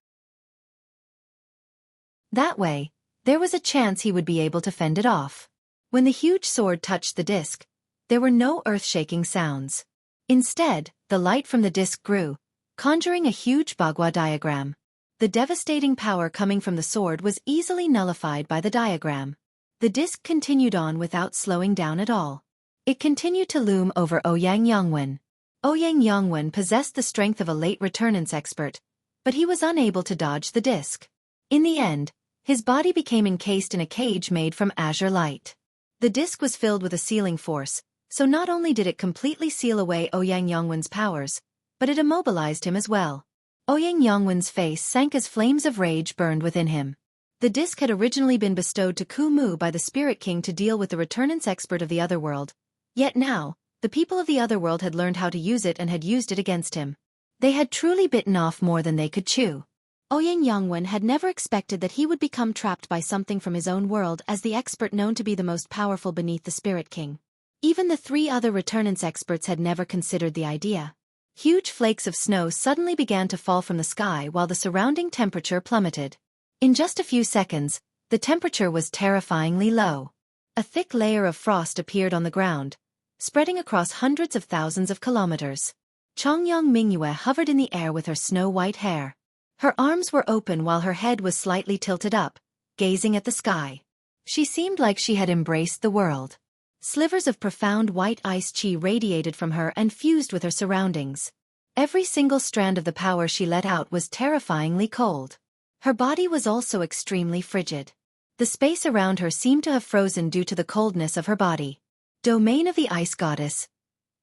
That way, there was a chance he would be able to fend it off. When the huge sword touched the disc, there were no earth-shaking sounds. Instead, the light from the disc grew, conjuring a huge Bagua diagram. The devastating power coming from the sword was easily nullified by the diagram. The disc continued on without slowing down at all. It continued to loom over Ouyang Yangwen. Ouyang Yongwen possessed the strength of a late returnance expert, but he was unable to dodge the disc. In the end, his body became encased in a cage made from azure light. The disc was filled with a sealing force, so not only did it completely seal away Ouyang Yongwen's powers, but it immobilized him as well. Ouyang Yongwen's face sank as flames of rage burned within him. The disc had originally been bestowed to Ku Mu by the Spirit King to deal with the returnance expert of the Otherworld, yet now, the people of the Otherworld had learned how to use it and had used it against him. They had truly bitten off more than they could chew. Ouyang Yongwen had never expected that he would become trapped by something from his own world as the expert known to be the most powerful beneath the Spirit King. Even the 3 other returnance experts had never considered the idea. Huge flakes of snow suddenly began to fall from the sky while the surrounding temperature plummeted. In just a few seconds, the temperature was terrifyingly low. A thick layer of frost appeared on the ground, spreading across hundreds of thousands of kilometers. Chongyang Mingyue hovered in the air with her snow-white hair. Her arms were open while her head was slightly tilted up, gazing at the sky. She seemed like she had embraced the world. Slivers of profound white ice chi radiated from her and fused with her surroundings. Every single strand of the power she let out was terrifyingly cold. Her body was also extremely frigid. The space around her seemed to have frozen due to the coldness of her body. Domain of the Ice Goddess.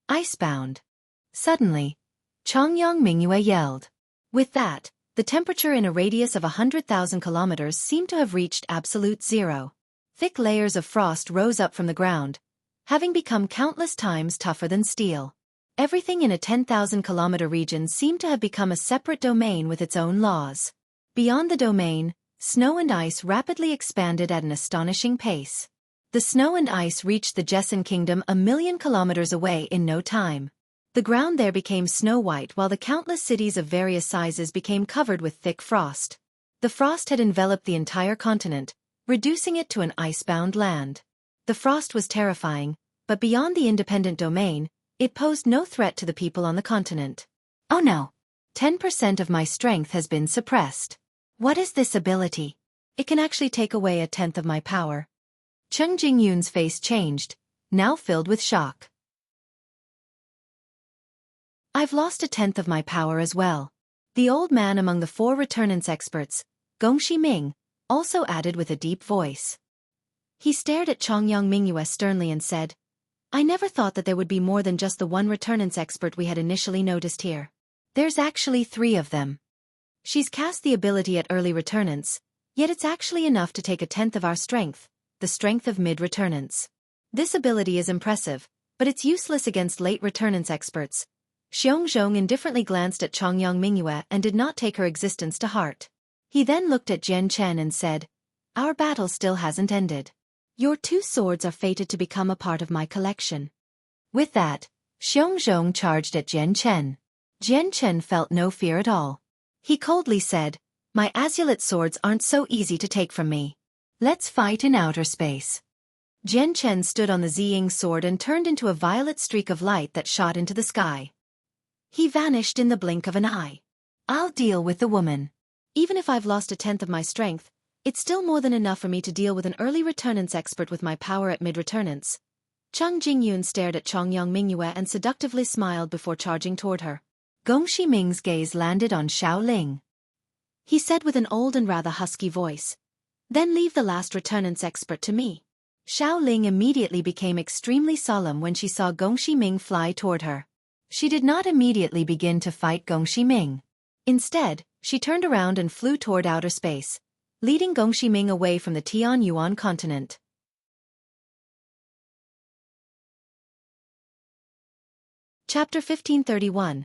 Icebound. Suddenly, Chongyang Mingyue yelled. With that, the temperature in a radius of 100,000 kilometers seemed to have reached absolute zero. Thick layers of frost rose up from the ground, having become countless times tougher than steel. Everything in a 10,000-kilometer region seemed to have become a separate domain with its own laws. Beyond the domain, snow and ice rapidly expanded at an astonishing pace. The snow and ice reached the Jessen Kingdom 1,000,000 kilometers away in no time. The ground there became snow-white while the countless cities of various sizes became covered with thick frost. The frost had enveloped the entire continent, reducing it to an icebound land. The frost was terrifying, but beyond the independent domain, it posed no threat to the people on the continent. Oh no! 10% of my strength has been suppressed. What is this ability? It can actually take away 1/10 of my power. Cheng Jingyun's face changed, now filled with shock. I've lost 1/10 of my power as well. The old man among the 4 returnance experts, Gongxi Ming, also added with a deep voice. He stared at Chongyang Mingyue sternly and said, I never thought that there would be more than just the one returnance expert we had initially noticed here. There's actually 3 of them. She's cast the ability at early returnance, yet it's actually enough to take 1/10 of our strength, the strength of mid-returnance. This ability is impressive, but it's useless against late returnance experts. Xiongzhong indifferently glanced at Chongyang Mingyue and did not take her existence to heart. He then looked at Jian Chen and said, Our battle still hasn't ended. Your 2 swords are fated to become a part of my collection. With that, Xiongzhong charged at Jian Chen. Jian Chen felt no fear at all. He coldly said, My azulate swords aren't so easy to take from me. Let's fight in outer space. Jian Chen stood on the Ziying sword and turned into a violet streak of light that shot into the sky. He vanished in the blink of an eye. I'll deal with the woman. Even if I've lost 1/10 of my strength, it's still more than enough for me to deal with an early returnance expert with my power at mid-returnance. Cheng Jingyun stared at Chongyang Mingyue and seductively smiled before charging toward her. Gongxi Ming's gaze landed on Xiao Ling. He said with an old and rather husky voice, Then leave the last returnance expert to me. Xiao Ling immediately became extremely solemn when she saw Gongxi Ming fly toward her. She did not immediately begin to fight Gongxi Ming. Instead, she turned around and flew toward outer space, leading Gongxi Ming away from the Tianyuan continent. Chapter 1531.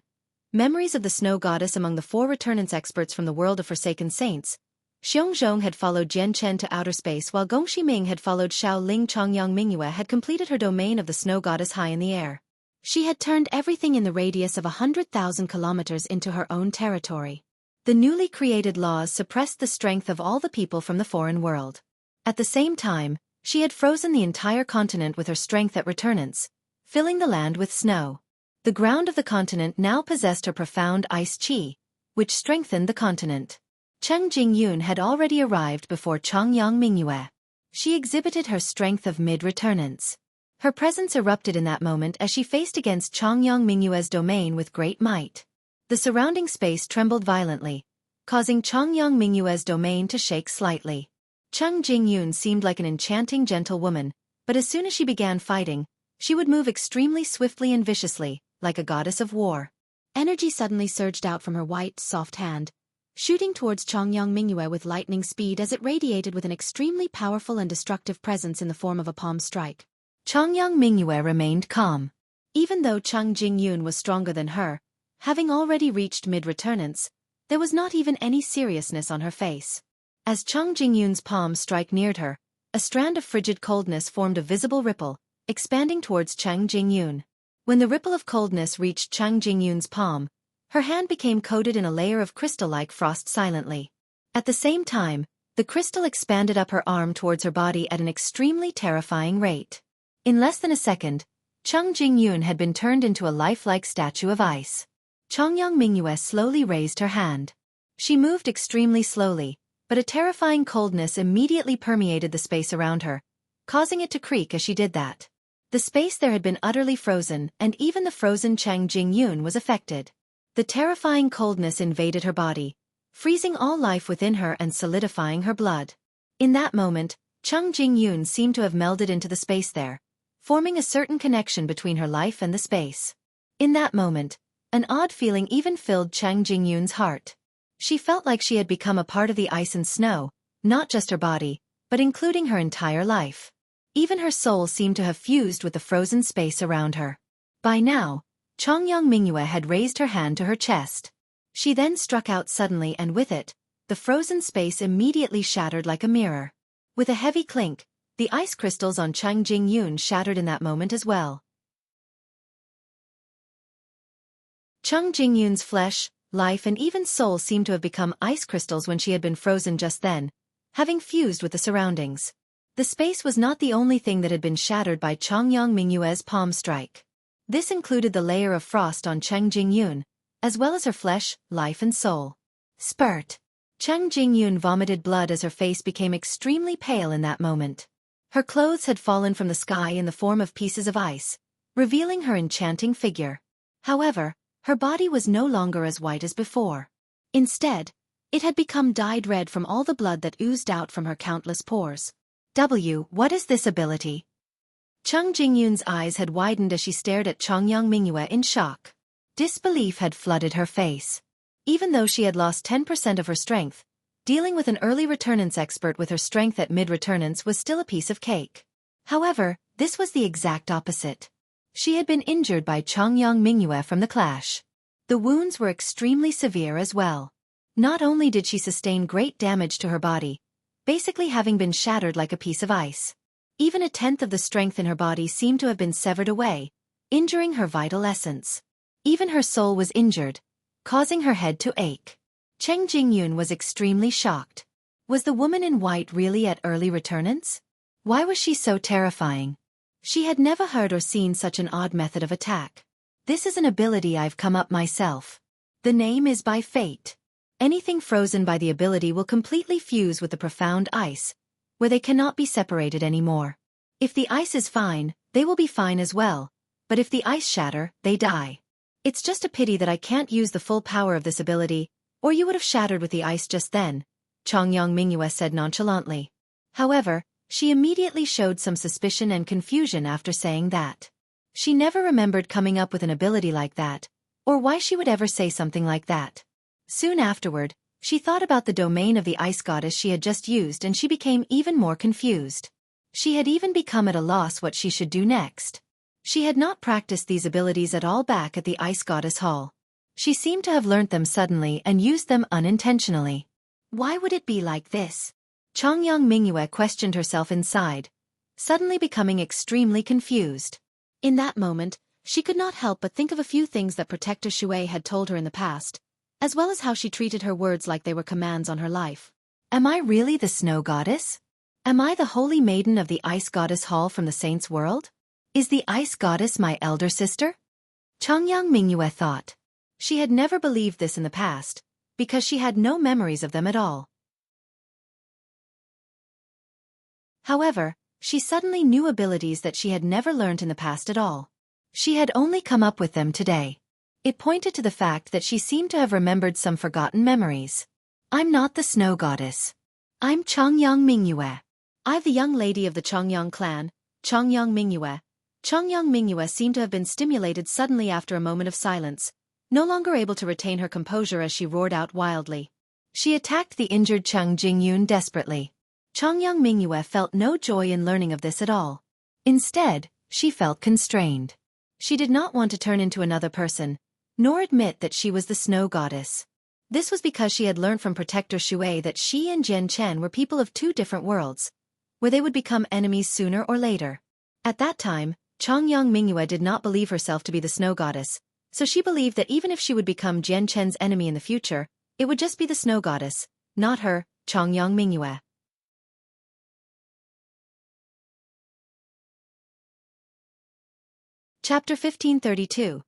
Memories of the Snow Goddess. Among the 4 returnance experts from the world of Forsaken Saints, Xiongzhong had followed Jian Chen to outer space while Gongxi Ming had followed Xiao Ling. Chongyang Mingyue had completed her domain of the Snow Goddess high in the air. She had turned everything in the radius of 100,000 kilometers into her own territory. The newly created laws suppressed the strength of all the people from the foreign world. At the same time, she had frozen the entire continent with her strength at returnance, filling the land with snow. The ground of the continent now possessed her profound ice chi, which strengthened the continent. Cheng Jingyun had already arrived before Chongyang Mingyue. She exhibited her strength of mid-returnance. Her presence erupted in that moment as she faced against Changyang Mingyue's domain with great might. The surrounding space trembled violently, causing Changyang Mingyue's domain to shake slightly. Cheng Jingyun seemed like an enchanting gentle woman, but as soon as she began fighting, she would move extremely swiftly and viciously, like a goddess of war. Energy suddenly surged out from her white, soft hand, shooting towards Changyang Mingyue with lightning speed as it radiated with an extremely powerful and destructive presence in the form of a palm strike. Changyang Mingyue remained calm. Even though Cheng Jingyun was stronger than her, having already reached mid-returnance, there was not even any seriousness on her face. As Cheng Jingyun's palm strike neared her, a strand of frigid coldness formed a visible ripple, expanding towards Cheng Jingyun. When the ripple of coldness reached Cheng Jingyun's palm, her hand became coated in a layer of crystal-like frost silently. At the same time, the crystal expanded up her arm towards her body at an extremely terrifying rate. In less than a second, Cheng Jingyun had been turned into a lifelike statue of ice. Changyang Mingyue slowly raised her hand. She moved extremely slowly, but a terrifying coldness immediately permeated the space around her, causing it to creak as she did that. The space there had been utterly frozen, and even the frozen Cheng Jingyun was affected. The terrifying coldness invaded her body, freezing all life within her and solidifying her blood. In that moment, Cheng Jingyun seemed to have melded into the space there, forming a certain connection between her life and the space. In that moment, an odd feeling even filled Cheng Jingyun's heart. She felt like she had become a part of the ice and snow, not just her body, but including her entire life. Even her soul seemed to have fused with the frozen space around her. By now, Changyang Mingyue had raised her hand to her chest. She then struck out suddenly and with it, the frozen space immediately shattered like a mirror. With a heavy clink, the ice crystals on Cheng Jingyun shattered in that moment as well. Cheng Jingyun's flesh, life and even soul seemed to have become ice crystals when she had been frozen just then, having fused with the surroundings. The space was not the only thing that had been shattered by Changyang Mingyue's palm strike. This included the layer of frost on Cheng Jingyun, as well as her flesh, life and soul. Spurt. Cheng Jingyun vomited blood as her face became extremely pale in that moment. Her clothes had fallen from the sky in the form of pieces of ice, revealing her enchanting figure. However, her body was no longer as white as before. Instead, it had become dyed red from all the blood that oozed out from her countless pores. What is this ability? Cheng Jingyun's eyes had widened as she stared at Changyang Mingyue in shock. Disbelief had flooded her face. Even though she had lost 10% of her strength, dealing with an early returnance expert with her strength at mid-returnance was still a piece of cake. However, this was the exact opposite. She had been injured by Changyang Mingyue from the clash. The wounds were extremely severe as well. Not only did she sustain great damage to her body, basically having been shattered like a piece of ice, even a tenth of the strength in her body seemed to have been severed away, injuring her vital essence. Even her soul was injured, causing her head to ache. Cheng Jingyun was extremely shocked. Was the woman in white really at early returnance? Why was she so terrifying? She had never heard or seen such an odd method of attack. This is an ability I've come up myself. The name is by fate. Anything frozen by the ability will completely fuse with the profound ice, where they cannot be separated anymore. If the ice is fine, they will be fine as well, but if the ice shatter, they die. It's just a pity that I can't use the full power of this ability, or you would have shattered with the ice just then, Changyang Mingyue said nonchalantly. However, she immediately showed some suspicion and confusion after saying that. She never remembered coming up with an ability like that, or why she would ever say something like that. Soon afterward, she thought about the domain of the ice goddess she had just used and she became even more confused. She had even become at a loss what she should do next. She had not practiced these abilities at all back at the ice goddess hall. She seemed to have learnt them suddenly and used them unintentionally. Why would it be like this? Changyang Mingyue questioned herself inside, suddenly becoming extremely confused. In that moment, she could not help but think of a few things that Protector Xueqi had told her in the past, as well as how she treated her words like they were commands on her life. Am I really the snow goddess? Am I the holy maiden of the ice goddess hall from the saints' world? Is the ice goddess my elder sister? Changyang Mingyue thought. She had never believed this in the past, because she had no memories of them at all. However, She suddenly knew abilities that she had never learned in the past at all. She had only come up with them today. It pointed to the fact that she seemed to have remembered some forgotten memories. I'm not the snow goddess. I'm Chongyang Mingyue. I'm the young lady of the Chongyang clan, Chongyang Mingyue. Chongyang Mingyue seemed to have been stimulated suddenly after a moment of silence, no longer able to retain her composure as she roared out wildly. She attacked the injured Cheng Jingyun desperately. Chongyang Mingyue felt no joy in learning of this at all. Instead, she felt constrained. She did not want to turn into another person, nor admit that she was the snow goddess. This was because she had learnt from Protector Xueqi that she and Jian Chen were people of two different worlds, where they would become enemies sooner or later. At that time, Chongyang Mingyue did not believe herself to be the snow goddess, so she believed that even if she would become Jian Chen's enemy in the future, it would just be the snow goddess, not her, Chongyang Mingyue. Chapter 1532.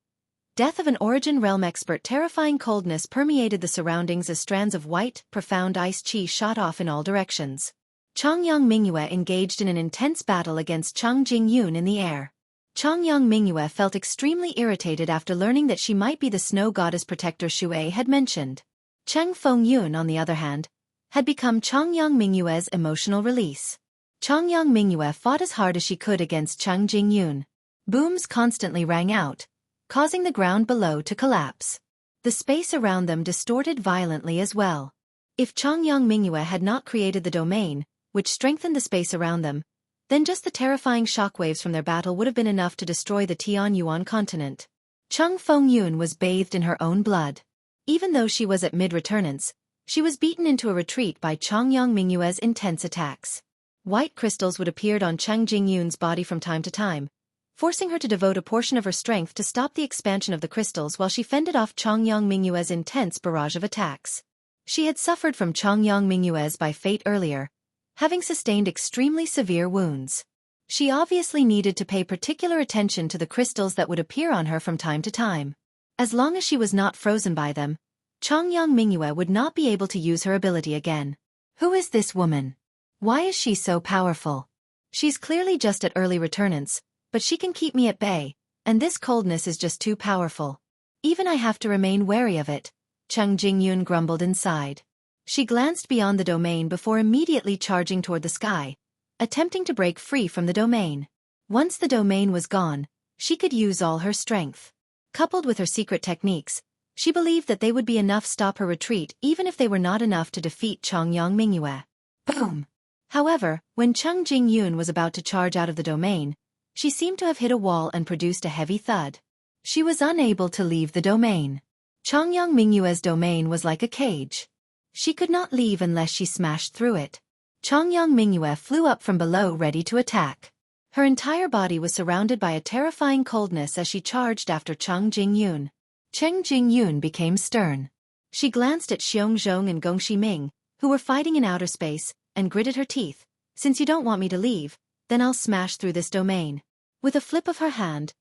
Death of an Origin Realm expert. Terrifying coldness permeated the surroundings as strands of white, profound ice chi shot off in all directions. Chongyang Mingyue engaged in an intense battle against Cheng Jingyun in the air. Chongyang Mingyue felt extremely irritated after learning that she might be the snow goddess Protector Xueqi had mentioned. Cheng Fengyun, on the other hand, had become Chongyang Mingyue's emotional release. Chongyang Mingyue fought as hard as she could against Cheng Jingyun. Booms constantly rang out, causing the ground below to collapse. The space around them distorted violently as well. If Chongyang Mingyue had not created the domain, which strengthened the space around them, then just the terrifying shockwaves from their battle would have been enough to destroy the Tianyuan continent. Cheng Fengyun was bathed in her own blood. Even though she was at mid-returnance, she was beaten into a retreat by Chongyang Mingyue's intense attacks. White crystals would appear on Cheng Jingyun's body from time to time, forcing her to devote a portion of her strength to stop the expansion of the crystals while she fended off Chongyang Mingyue's intense barrage of attacks. She had suffered from Chongyang Mingyue's by fate earlier, having sustained extremely severe wounds. She obviously needed to pay particular attention to the crystals that would appear on her from time to time. As long as she was not frozen by them, Chongyang Mingyue would not be able to use her ability again. Who is this woman? Why is she so powerful? She's clearly just at early returnance, but she can keep me at bay, and this coldness is just too powerful. Even I have to remain wary of it, Cheng Jingyun grumbled inside. She glanced beyond the domain before immediately charging toward the sky, attempting to break free from the domain. Once the domain was gone, she could use all her strength. Coupled with her secret techniques, she believed that they would be enough to stop her retreat even if they were not enough to defeat Chongyang Mingyue. Boom! However, when Cheng Jingyun was about to charge out of the domain, she seemed to have hit a wall and produced a heavy thud. She was unable to leave the domain. Chongyang Mingyue's domain was like a cage. She could not leave unless she smashed through it. Chongyang Mingyue flew up from below ready to attack. Her entire body was surrounded by a terrifying coldness as she charged after Cheng Jingyun. Cheng Jingyun became stern. She glanced at Xiongzhong and Gongxi Ming, who were fighting in outer space, and gritted her teeth. Since you don't want me to leave, then I'll smash through this domain. With a flip of her hand,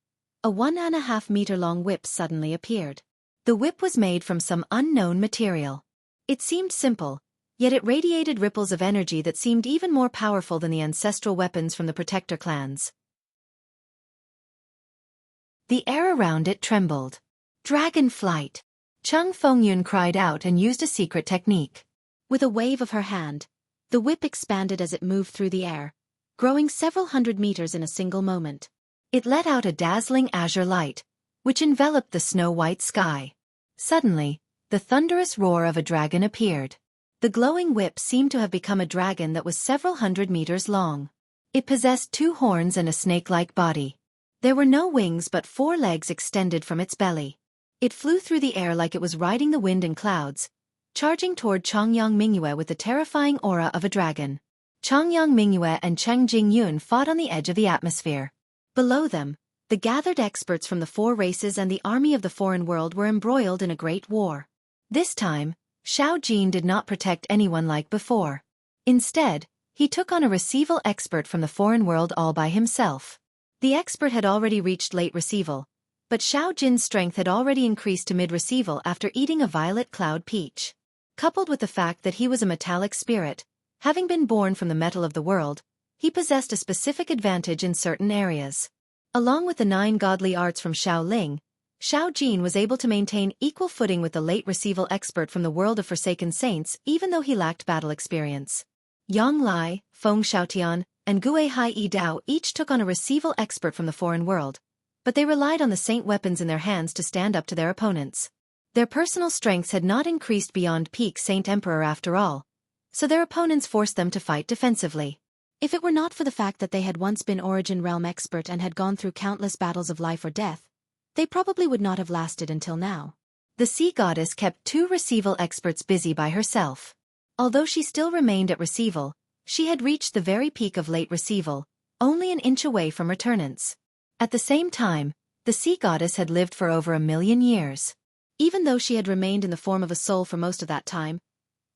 a 1.5-meter-long whip suddenly appeared. The whip was made from some unknown material. It seemed simple, yet it radiated ripples of energy that seemed even more powerful than the ancestral weapons from the Protector clans. The air around it trembled. Dragon flight! Cheng Fengyun cried out and used a secret technique. With a wave of her hand, the whip expanded as it moved through the air, growing several hundred meters in a single moment. It let out a dazzling azure light, which enveloped the snow-white sky. Suddenly, the thunderous roar of a dragon appeared. The glowing whip seemed to have become a dragon that was several hundred meters long. It possessed 2 horns and a snake-like body. There were no wings but 4 legs extended from its belly. It flew through the air like it was riding the wind and clouds, charging toward Chongyang Mingyue with the terrifying aura of a dragon. Chongyang Mingyue and Cheng Jingyun fought on the edge of the atmosphere. Below them, the gathered experts from the 4 races and the army of the foreign world were embroiled in a great war. This time, Xiao Jin did not protect anyone like before. Instead, he took on a receival expert from the foreign world all by himself. The expert had already reached late receival, but Xiao Jin's strength had already increased to mid-receival after eating a violet cloud peach. Coupled with the fact that he was a metallic spirit, having been born from the metal of the world, he possessed a specific advantage in certain areas. Along with the 9 godly arts from Shaolin, Xueqi was able to maintain equal footing with the late Receival expert from the world of Forsaken Saints even though he lacked battle experience. Yang Lai, Feng Shaotian, and Gue Hai Yi Dao each took on a Receival expert from the foreign world, but they relied on the saint weapons in their hands to stand up to their opponents. Their personal strengths had not increased beyond peak Saint Emperor after all, so their opponents forced them to fight defensively. If it were not for the fact that they had once been Origin Realm expert and had gone through countless battles of life or death, they probably would not have lasted until now. The sea goddess kept 2 Receival experts busy by herself. Although she still remained at Receival, she had reached the very peak of late Receival, only an inch away from returnance. At the same time, the sea goddess had lived for over 1,000,000 years. Even though she had remained in the form of a soul for most of that time,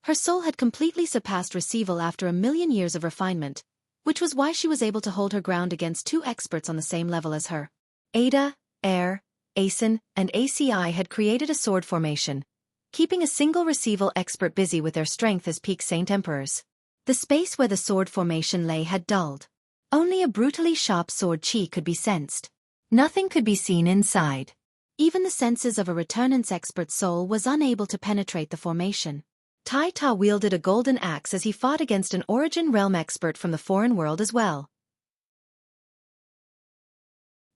her soul had completely surpassed Receival after 1,000,000 years of refinement, which was why she was able to hold her ground against 2 experts on the same level as her. Ada, Air, Asen, and ACI had created a sword formation, keeping a single Receival expert busy with their strength as peak Saint Emperors. The space where the sword formation lay had dulled. Only a brutally sharp sword chi could be sensed. Nothing could be seen inside. Even the senses of a returnance expert's soul was unable to penetrate the formation. Tai Ta wielded a golden axe as he fought against an Origin Realm expert from the foreign world as well.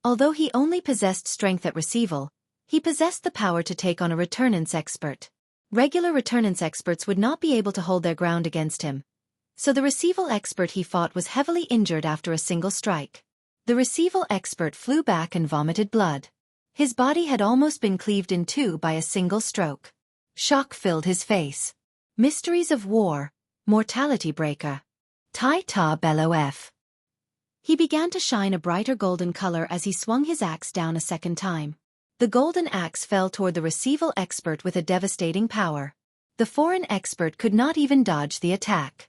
Although he only possessed strength at Receival, he possessed the power to take on a returnance expert. Regular returnance experts would not be able to hold their ground against him, so the Receival expert he fought was heavily injured after a single strike. The Receival expert flew back and vomited blood. His body had almost been cleaved in 2 by a single stroke. Shock filled his face. Mysteries of War, Mortality Breaker. Tai Ta Bello F. He began to shine a brighter golden color as he swung his axe down a second time. The golden axe fell toward the Receival expert with a devastating power. The foreign expert could not even dodge the attack.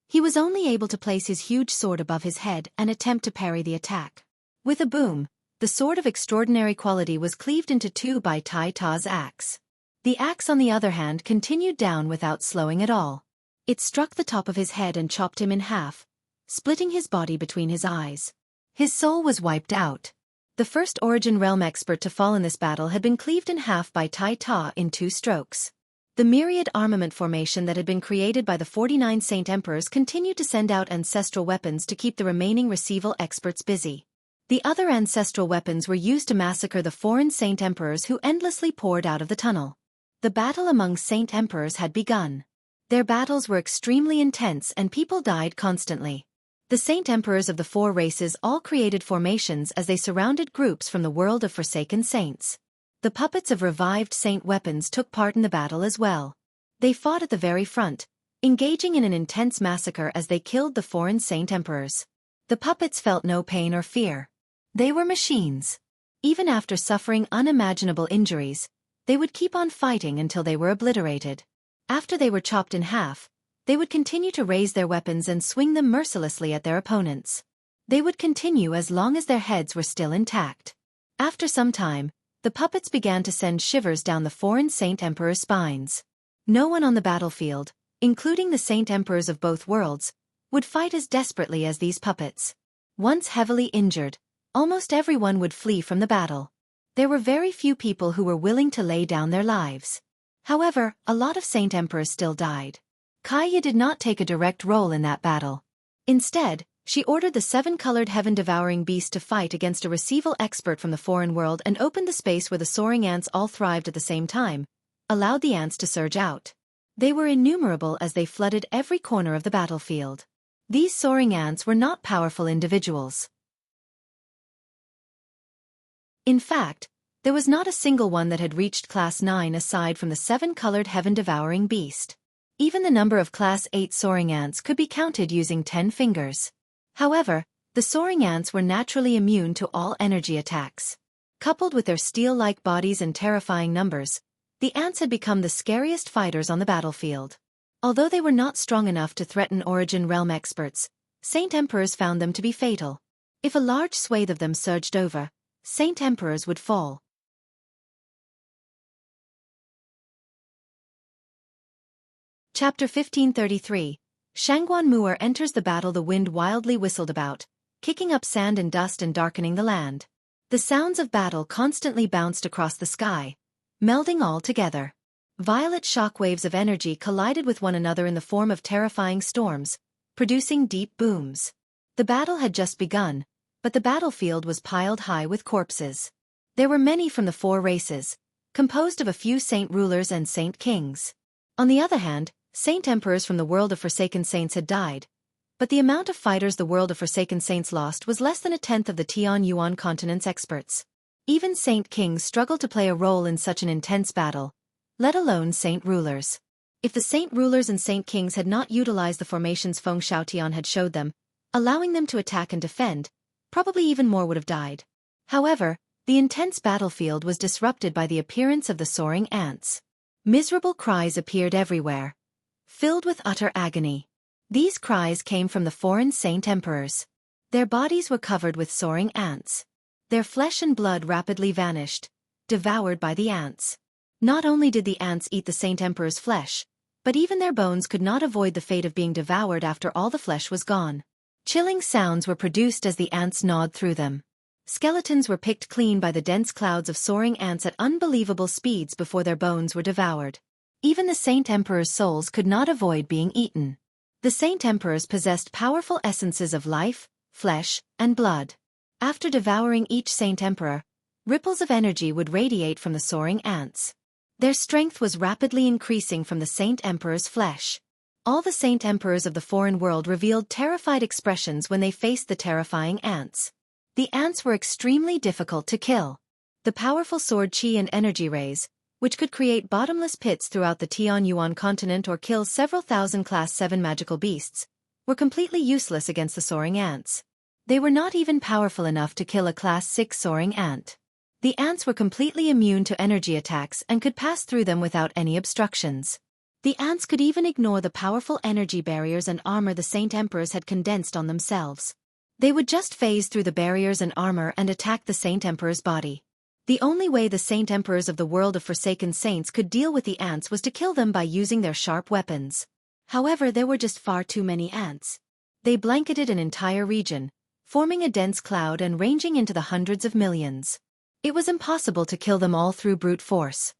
He was only able to place his huge sword above his head and attempt to parry the attack. With a boom, the sword of extraordinary quality was cleaved into 2 by Tai Ta's axe. The axe on the other hand continued down without slowing at all. It struck the top of his head and chopped him in half, splitting his body between his eyes. His soul was wiped out. The first Origin Realm expert to fall in this battle had been cleaved in half by Tai Ta in 2 strokes. The myriad armament formation that had been created by the 49 Saint Emperors continued to send out ancestral weapons to keep the remaining Receival experts busy. The other ancestral weapons were used to massacre the foreign Saint Emperors who endlessly poured out of the tunnel. The battle among Saint Emperors had begun. Their battles were extremely intense and people died constantly. The Saint Emperors of the 4 races all created formations as they surrounded groups from the world of Forsaken Saints. The puppets of revived saint weapons took part in the battle as well. They fought at the very front, engaging in an intense massacre as they killed the foreign Saint Emperors. The puppets felt no pain or fear. They were machines. Even after suffering unimaginable injuries, they would keep on fighting until they were obliterated. After they were chopped in half, they would continue to raise their weapons and swing them mercilessly at their opponents. They would continue as long as their heads were still intact. After some time, the puppets began to send shivers down the foreign Saint Emperor's spines. No one on the battlefield, including the Saint Emperors of both worlds, would fight as desperately as these puppets. Once heavily injured, almost everyone would flee from the battle. There were very few people who were willing to lay down their lives. However, a lot of Saint Emperors still died. Kaya did not take a direct role in that battle. Instead, she ordered the 7-colored heaven-devouring beast to fight against a Receival expert from the foreign world and opened the space where the soaring ants all thrived at the same time, allowed the ants to surge out. They were innumerable as they flooded every corner of the battlefield. These soaring ants were not powerful individuals. In fact, there was not a single one that had reached Class 9 aside from the 7-colored heaven-devouring beast. Even the number of Class 8 soaring ants could be counted using 10 fingers. However, the soaring ants were naturally immune to all energy attacks. Coupled with their steel-like bodies and terrifying numbers, the ants had become the scariest fighters on the battlefield. Although they were not strong enough to threaten Origin Realm experts, Saint Emperors found them to be fatal. If a large swathe of them surged over, Saint Emperors would fall. Chapter 1533, Shangguan Mu'er enters the battle. The wind wildly whistled about, kicking up sand and dust and darkening the land. The sounds of battle constantly bounced across the sky, melding all together. Violet shockwaves of energy collided with one another in the form of terrifying storms, producing deep booms. The battle had just begun, but the battlefield was piled high with corpses. There were many from the four races, composed of a few saint rulers and saint kings. On the other hand, saint emperors from the world of Forsaken Saints had died, but the amount of fighters the world of Forsaken Saints lost was less than a tenth of the Tian-Yuan continent's experts. Even saint kings struggled to play a role in such an intense battle, let alone saint rulers. If the saint rulers and saint kings had not utilized the formations Feng Xiaotian had showed them, allowing them to attack and defend, probably even more would have died. However, the intense battlefield was disrupted by the appearance of the soaring ants. Miserable cries appeared everywhere, filled with utter agony. These cries came from the foreign saint emperors. Their bodies were covered with soaring ants. Their flesh and blood rapidly vanished, devoured by the ants. Not only did the ants eat the saint emperor's flesh, but even their bones could not avoid the fate of being devoured after all the flesh was gone. Chilling sounds were produced as the ants gnawed through them. Skeletons were picked clean by the dense clouds of soaring ants at unbelievable speeds before their bones were devoured. Even the saint emperor's souls could not avoid being eaten. The saint emperors possessed powerful essences of life, flesh, and blood. After devouring each saint emperor, ripples of energy would radiate from the soaring ants. Their strength was rapidly increasing from the saint emperor's flesh. All the saint emperors of the foreign world revealed terrified expressions when they faced the terrifying ants. The ants were extremely difficult to kill. The powerful sword qi and energy rays, which could create bottomless pits throughout the Tian-Yuan continent or kill several thousand Class 7 magical beasts, were completely useless against the soaring ants. They were not even powerful enough to kill a Class 6 soaring ant. The ants were completely immune to energy attacks and could pass through them without any obstructions. The ants could even ignore the powerful energy barriers and armor the saint emperors had condensed on themselves. They would just phase through the barriers and armor and attack the saint emperor's body. The only way the saint emperors of the world of Forsaken Saints could deal with the ants was to kill them by using their sharp weapons. However, there were just far too many ants. They blanketed an entire region, forming a dense cloud and ranging into the hundreds of millions. It was impossible to kill them all through brute force.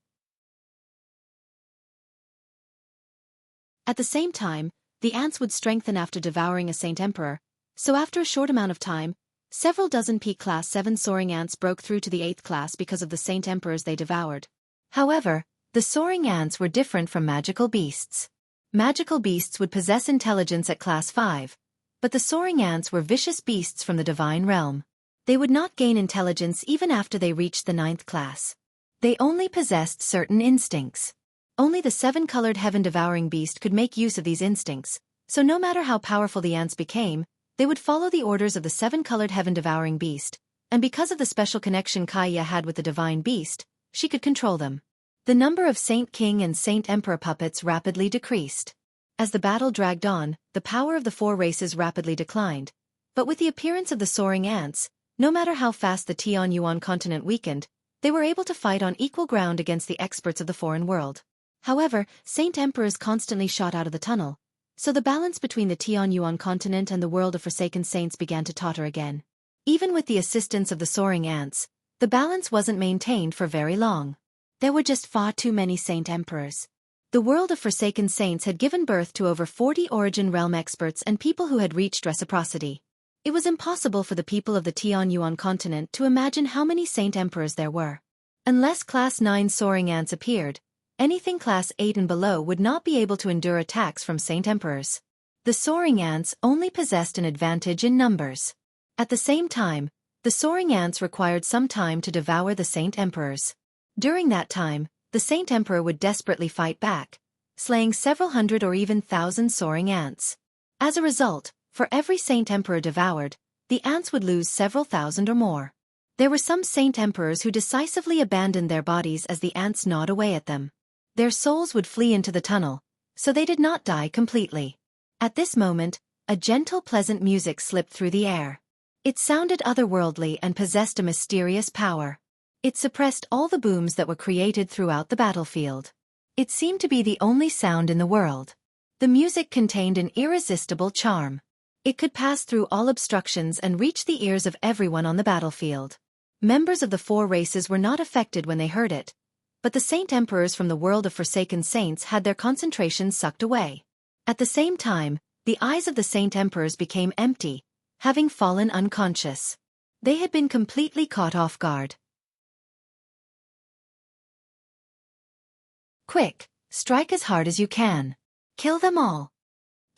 At the same time, the ants would strengthen after devouring a saint emperor, so after a short amount of time, several dozen peak Class 7 soaring ants broke through to the 8th class because of the saint emperors they devoured. However, the soaring ants were different from magical beasts. Magical beasts would possess intelligence at Class 5, but the soaring ants were vicious beasts from the divine realm. They would not gain intelligence even after they reached the 9th class. They only possessed certain instincts. Only the 7-colored heaven-devouring beast could make use of these instincts, so no matter how powerful the ants became, they would follow the orders of the 7-colored heaven-devouring beast, and because of the special connection Kaya had with the divine beast, she could control them. The number of Saint King and Saint Emperor puppets rapidly decreased. As the battle dragged on, the power of the four races rapidly declined, but with the appearance of the soaring ants, no matter how fast the Tian-Yuan continent weakened, they were able to fight on equal ground against the experts of the foreign world. However, Saint Emperors constantly shot out of the tunnel, so the balance between the Tian-Yuan continent and the world of Forsaken Saints began to totter again. Even with the assistance of the soaring ants, the balance wasn't maintained for very long. There were just far too many Saint Emperors. The world of Forsaken Saints had given birth to over 40 Origin Realm experts and people who had reached reciprocity. It was impossible for the people of the Tian-Yuan continent to imagine how many Saint Emperors there were. Unless Class 9 soaring ants appeared, anything Class 8 and below would not be able to endure attacks from Saint Emperors. The soaring ants only possessed an advantage in numbers. At the same time, the soaring ants required some time to devour the Saint Emperors. During that time, the Saint Emperor would desperately fight back, slaying several hundred or even thousand soaring ants. As a result, for every Saint Emperor devoured, the ants would lose several thousand or more. There were some Saint Emperors who decisively abandoned their bodies as the ants gnawed away at them. Their souls would flee into the tunnel, so they did not die completely. At this moment, a gentle pleasant music slipped through the air. It sounded otherworldly and possessed a mysterious power. It suppressed all the booms that were created throughout the battlefield. It seemed to be the only sound in the world. The music contained an irresistible charm. It could pass through all obstructions and reach the ears of everyone on the battlefield. Members of the four races were not affected when they heard it, but the Saint Emperors from the world of Forsaken Saints had their concentration sucked away. At the same time, the eyes of the Saint Emperors became empty, having fallen unconscious. They had been completely caught off guard. Quick, strike as hard as you can. Kill them all.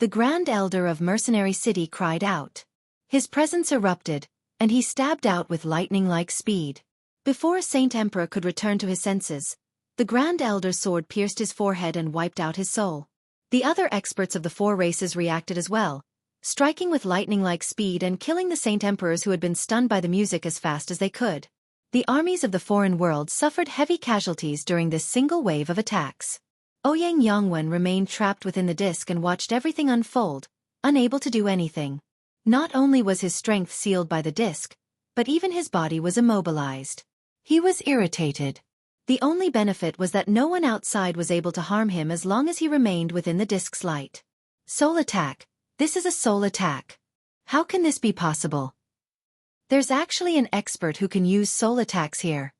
The Grand Elder of Mercenary City cried out. His presence erupted, and he stabbed out with lightning-like speed. Before a Saint Emperor could return to his senses, the Grand Elder's sword pierced his forehead and wiped out his soul. The other experts of the four races reacted as well, striking with lightning-like speed and killing the Saint Emperors who had been stunned by the music as fast as they could. The armies of the foreign world suffered heavy casualties during this single wave of attacks. Ouyang Yongwen remained trapped within the disc and watched everything unfold, unable to do anything. Not only was his strength sealed by the disc, but even his body was immobilized. He was irritated. The only benefit was that no one outside was able to harm him as long as he remained within the disc's light. Soul attack. This is a soul attack. How can this be possible? There's actually an expert who can use soul attacks here.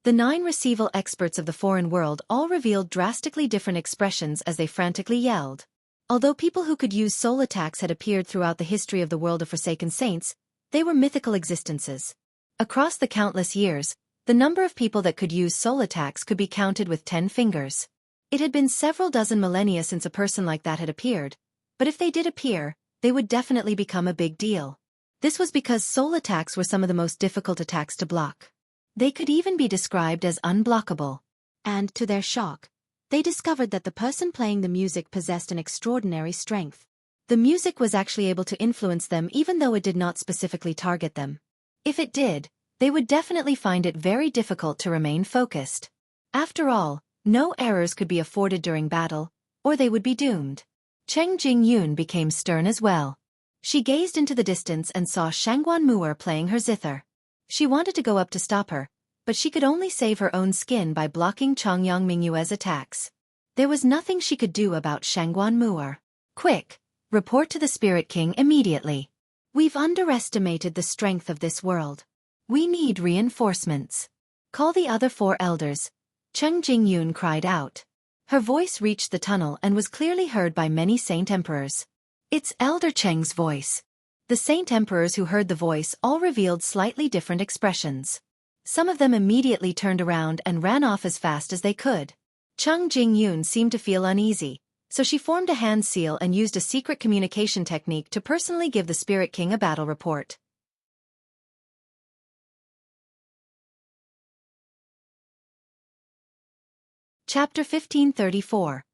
The 9 receival experts of the foreign world all revealed drastically different expressions as they frantically yelled. Although people who could use soul attacks had appeared throughout the history of the world of Forsaken Saints, they were mythical existences. Across the countless years, the number of people that could use soul attacks could be counted with 10 fingers. It had been several dozen millennia since a person like that had appeared, but if they did appear, they would definitely become a big deal. This was because soul attacks were some of the most difficult attacks to block. They could even be described as unblockable. And, to their shock, they discovered that the person playing the music possessed an extraordinary strength. The music was actually able to influence them even though it did not specifically target them. If it did, they would definitely find it very difficult to remain focused. After all, no errors could be afforded during battle, or they would be doomed. Cheng Jingyun became stern as well. She gazed into the distance and saw Shangguan Mu'er playing her zither. She wanted to go up to stop her, but she could only save her own skin by blocking Chongyang Mingyue's attacks. There was nothing she could do about Shangguan Mu'er. Quick! Report to the Spirit King immediately. We've underestimated the strength of this world. We need reinforcements. Call the other 4 elders. Cheng Jingyun cried out. Her voice reached the tunnel and was clearly heard by many Saint Emperors. It's Elder Cheng's voice. The Saint Emperors who heard the voice all revealed slightly different expressions. Some of them immediately turned around and ran off as fast as they could. Cheng Jingyun seemed to feel uneasy, so she formed a hand seal and used a secret communication technique to personally give the Spirit King a battle report. Chapter 1534.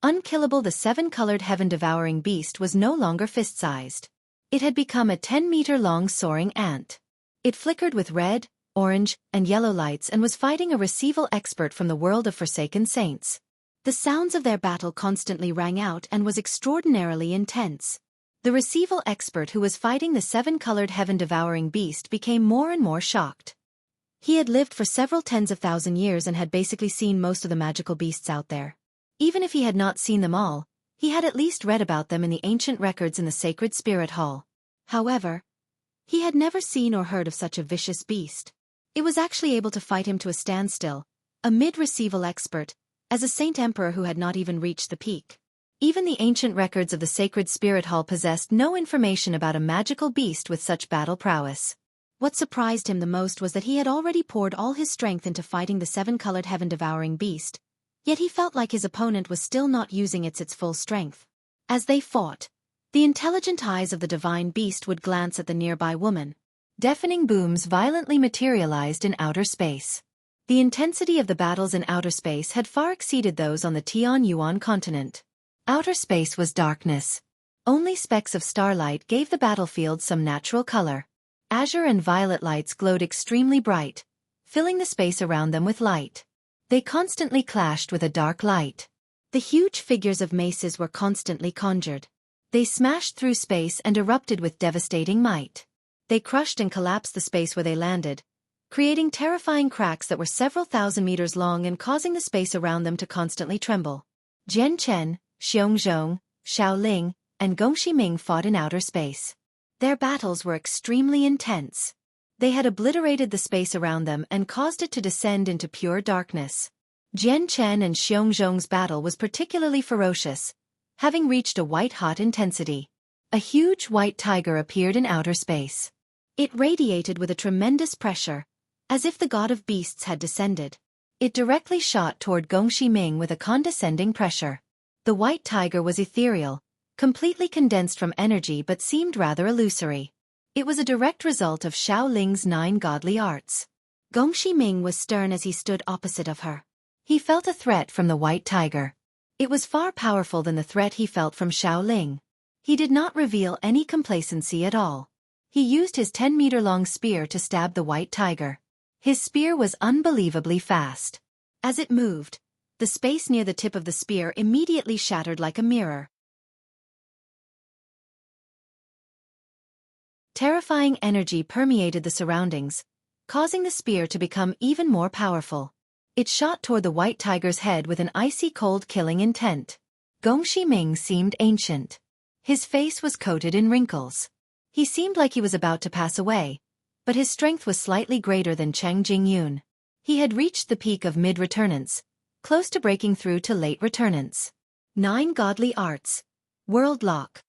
Unkillable. The 7-colored heaven-devouring beast was no longer fist-sized. It had become a 10-meter-long soaring ant. It flickered with red, orange, and yellow lights and was fighting a receival expert from the world of Forsaken Saints. The sounds of their battle constantly rang out and was extraordinarily intense. The receival expert who was fighting the 7-colored heaven-devouring beast became more and more shocked. He had lived for several tens of thousand years and had basically seen most of the magical beasts out there. Even if he had not seen them all, he had at least read about them in the ancient records in the Sacred Spirit Hall. However, he had never seen or heard of such a vicious beast. It was actually able to fight him to a standstill, a mid-receival expert, as a Saint Emperor who had not even reached the peak. Even the ancient records of the Sacred Spirit Hall possessed no information about a magical beast with such battle prowess. What surprised him the most was that he had already poured all his strength into fighting the 7-colored heaven-devouring beast, yet he felt like his opponent was still not using its full strength. As they fought, the intelligent eyes of the divine beast would glance at the nearby woman. Deafening booms violently materialized in outer space. The intensity of the battles in outer space had far exceeded those on the Tianyuan continent. Outer space was darkness. Only specks of starlight gave the battlefield some natural color. Azure and violet lights glowed extremely bright, filling the space around them with light. They constantly clashed with a dark light. The huge figures of maces were constantly conjured. They smashed through space and erupted with devastating might. They crushed and collapsed the space where they landed, creating terrifying cracks that were several thousand meters long and causing the space around them to constantly tremble. Jian Chen, Xiongzhong, Xiaoling, and Gongximing fought in outer space. Their battles were extremely intense. They had obliterated the space around them and caused it to descend into pure darkness. Jian Chen and Xiongzhong's battle was particularly ferocious, having reached a white-hot intensity. A huge white tiger appeared in outer space. It radiated with a tremendous pressure, as if the god of beasts had descended. It directly shot toward Gongximing with a condescending pressure. The white tiger was ethereal, completely condensed from energy but seemed rather illusory. It was a direct result of Xiaoling's 9 godly arts. Gongximing was stern as he stood opposite of her. He felt a threat from the white tiger. It was far powerful than the threat he felt from Xiaoling. He did not reveal any complacency at all. He used his 10-meter-long spear to stab the white tiger. His spear was unbelievably fast. As it moved, the space near the tip of the spear immediately shattered like a mirror. Terrifying energy permeated the surroundings, causing the spear to become even more powerful. It shot toward the white tiger's head with an icy cold killing intent. Gongximing seemed ancient. His face was coated in wrinkles. He seemed like he was about to pass away, but his strength was slightly greater than Cheng Jingyun. He had reached the peak of mid-returnance, close to breaking through to late returnance. 9 godly arts. World lock.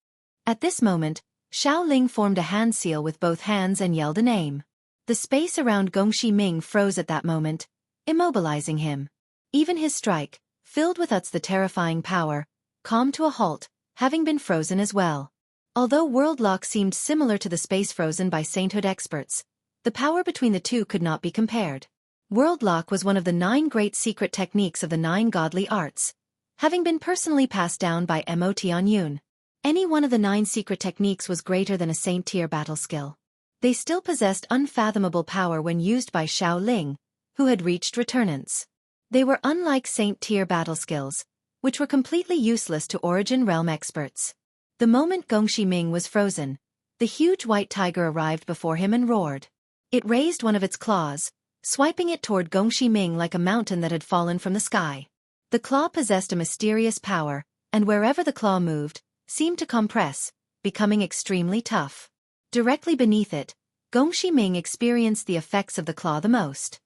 At this moment, Xiaoling formed a hand seal with both hands and yelled a name. The space around Gongximing froze at that moment, immobilizing him. Even his strike, filled with the terrifying power, calmed to a halt, having been frozen as well. Although world lock seemed similar to the space frozen by sainthood experts, the power between the two could not be compared. World lock was one of the 9 great secret techniques of the 9 godly arts, having been personally passed down by Mo Tianyun. Any one of the 9 secret techniques was greater than a saint-tier battle skill. They still possessed unfathomable power when used by Xiaoling, who had reached returnance. They were unlike saint-tier battle skills, which were completely useless to Origin Realm experts. The moment Gongximing was frozen, the huge white tiger arrived before him and roared. It raised one of its claws, swiping it toward Gongximing like a mountain that had fallen from the sky. The claw possessed a mysterious power, and wherever the claw moved, seemed to compress, becoming extremely tough. Directly beneath it, Gongximing experienced the effects of the claw the most.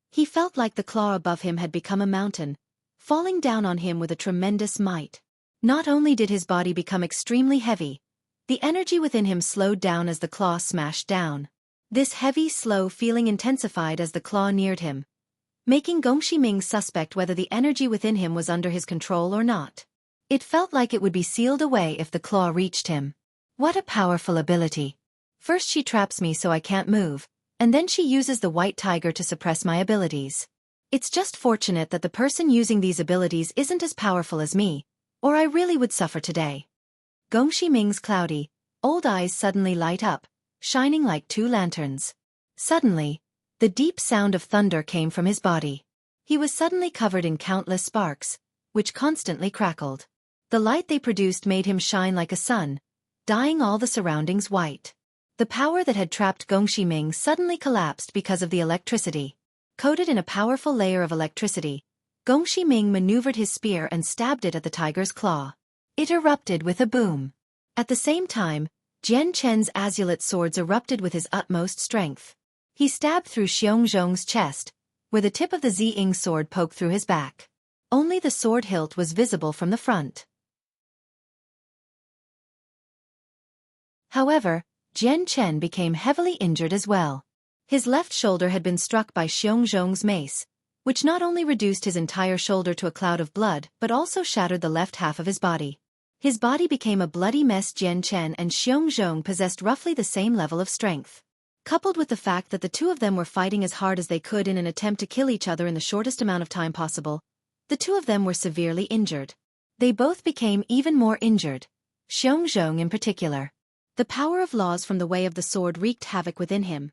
He felt like the claw above him had become a mountain, falling down on him with a tremendous might. Not only did his body become extremely heavy, the energy within him slowed down as the claw smashed down. This heavy, slow feeling intensified as the claw neared him, making Gongximing suspect whether the energy within him was under his control or not. It felt like it would be sealed away if the claw reached him. What a powerful ability. First she traps me so I can't move, and then she uses the white tiger to suppress my abilities. It's just fortunate that the person using these abilities isn't as powerful as me, or I really would suffer today. Gongximing's cloudy, old eyes suddenly light up, shining like 2 lanterns. Suddenly, the deep sound of thunder came from his body. He was suddenly covered in countless sparks, which constantly crackled. The light they produced made him shine like a sun, dyeing all the surroundings white. The power that had trapped Gongximing suddenly collapsed because of the electricity. Coated in a powerful layer of electricity, Gongximing maneuvered his spear and stabbed it at the tiger's claw. It erupted with a boom. At the same time, Jian Chen's azulate swords erupted with his utmost strength. He stabbed through Xiongzhong's chest, where the tip of the Ziying sword poked through his back. Only the sword hilt was visible from the front. However, Jian Chen became heavily injured as well. His left shoulder had been struck by Xiongzhong's mace, which not only reduced his entire shoulder to a cloud of blood but also shattered the left half of his body. His body became a bloody mess. Jian Chen and Xiongzhong possessed roughly the same level of strength. Coupled with the fact that the two of them were fighting as hard as they could in an attempt to kill each other in the shortest amount of time possible, the two of them were severely injured. They both became even more injured, Xiongzhong in particular. The power of laws from the way of the sword wreaked havoc within him,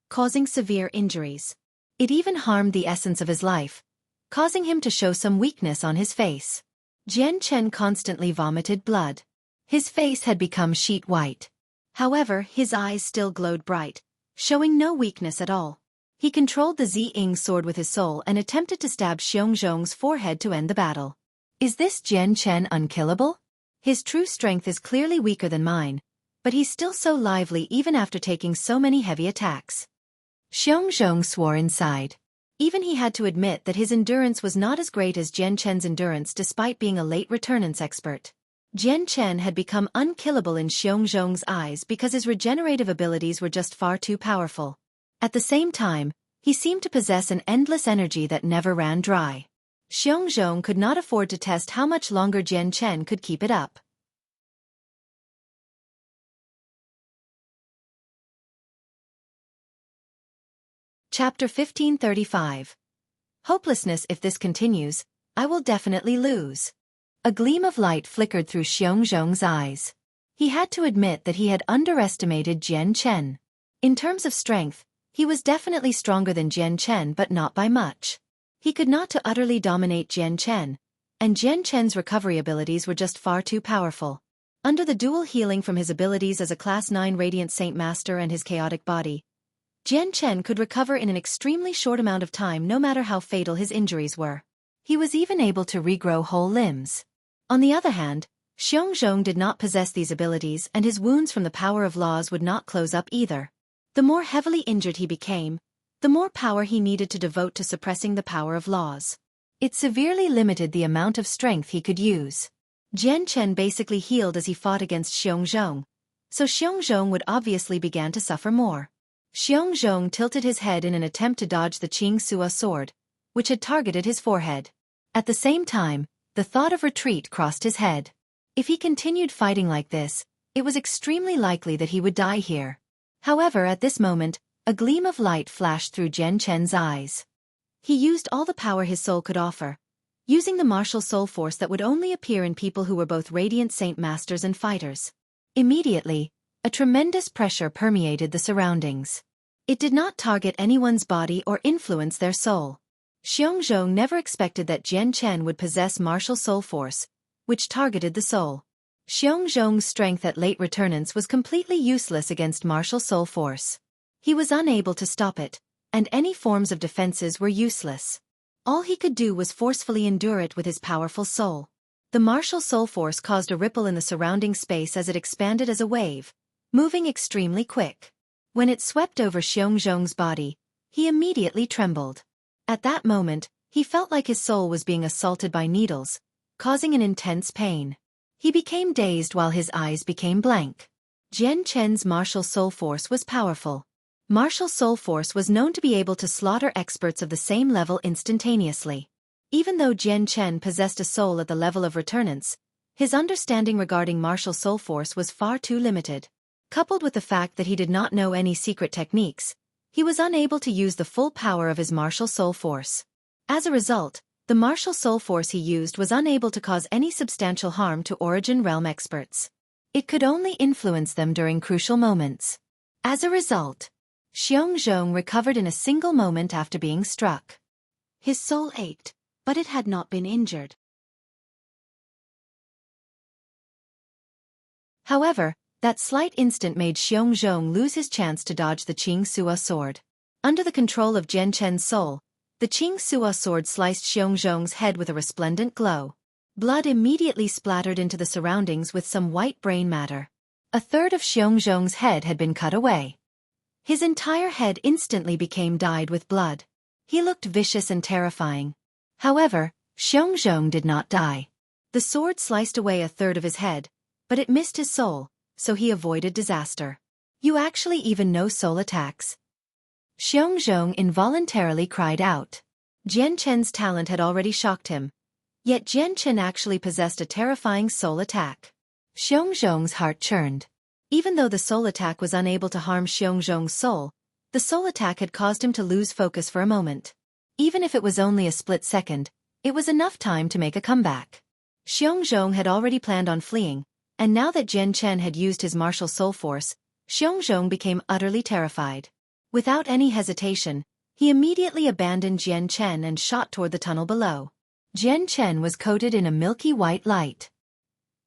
causing severe injuries. It even harmed the essence of his life, causing him to show some weakness on his face. Jian Chen constantly vomited blood. His face had become sheet white. However, his eyes still glowed bright, showing no weakness at all. He controlled the Ziying sword with his soul and attempted to stab Xiongzhong's forehead to end the battle. Is this Jian Chen unkillable? His true strength is clearly weaker than mine, but he's still so lively even after taking so many heavy attacks. Xueqi swore inside. Even he had to admit that his endurance was not as great as Jian Chen's endurance despite being a late returnance expert. Jian Chen had become unkillable in Xueqi's eyes because his regenerative abilities were just far too powerful. At the same time, he seemed to possess an endless energy that never ran dry. Xueqi could not afford to test how much longer Jian Chen could keep it up. Chapter 1535. Hopelessness. If this continues, I will definitely lose. A gleam of light flickered through Xueqi's eyes. He had to admit that he had underestimated Jian Chen. In terms of strength, he was definitely stronger than Jian Chen but not by much. He could not to utterly dominate Jian Chen, and Jian Chen's recovery abilities were just far too powerful. Under the dual healing from his abilities as a Class 9 Radiant Saint Master and his chaotic body, Jian Chen could recover in an extremely short amount of time no matter how fatal his injuries were. He was even able to regrow whole limbs. On the other hand, Xueqi did not possess these abilities and his wounds from the power of laws would not close up either. The more heavily injured he became, the more power he needed to devote to suppressing the power of laws. It severely limited the amount of strength he could use. Jian Chen basically healed as he fought against Xueqi, so Xueqi would obviously begin to suffer more. Xueqi tilted his head in an attempt to dodge the Qing Sua sword, which had targeted his forehead. At the same time, the thought of retreat crossed his head. If he continued fighting like this, it was extremely likely that he would die here. However, at this moment, a gleam of light flashed through Jian Chen's eyes. He used all the power his soul could offer, using the martial soul force that would only appear in people who were both Radiant Saint Masters and fighters. Immediately, a tremendous pressure permeated the surroundings. It did not target anyone's body or influence their soul. Xueqi never expected that Jian Chen would possess martial soul force, which targeted the soul. Xueqi's strength at late returnance was completely useless against martial soul force. He was unable to stop it, and any forms of defenses were useless. All he could do was forcefully endure it with his powerful soul. The martial soul force caused a ripple in the surrounding space as it expanded as a wave, moving extremely quick. When it swept over Xueqi's body, he immediately trembled. At that moment, he felt like his soul was being assaulted by needles, causing an intense pain. He became dazed while his eyes became blank. Jian Chen's martial soul force was powerful. Martial soul force was known to be able to slaughter experts of the same level instantaneously. Even though Jian Chen possessed a soul at the level of returnance, his understanding regarding martial soul force was far too limited. Coupled with the fact that he did not know any secret techniques, he was unable to use the full power of his martial soul force. As a result, the martial soul force he used was unable to cause any substantial harm to Origin Realm experts. It could only influence them during crucial moments. As a result, Xueqi recovered in a single moment after being struck. His soul ached, but it had not been injured. However, that slight instant made Xueqi lose his chance to dodge the Qing Sua sword. Under the control of Jian Chen's soul, the Qing Sua sword sliced Xueqi's head with a resplendent glow. Blood immediately splattered into the surroundings with some white brain matter. A third of Xueqi's head had been cut away. His entire head instantly became dyed with blood. He looked vicious and terrifying. However, Xueqi did not die. The sword sliced away a third of his head, but it missed his soul, so he avoided disaster. You actually even know soul attacks? Xueqi involuntarily cried out. Jian Chen's talent had already shocked him. Yet Jian Chen actually possessed a terrifying soul attack. Xueqi's heart churned. Even though the soul attack was unable to harm Xueqi's soul, the soul attack had caused him to lose focus for a moment. Even if it was only a split second, it was enough time to make a comeback. Xueqi had already planned on fleeing, and now that Jian Chen had used his martial soul force, Xueqi became utterly terrified. Without any hesitation, he immediately abandoned Jian Chen and shot toward the tunnel below. Jian Chen was coated in a milky white light.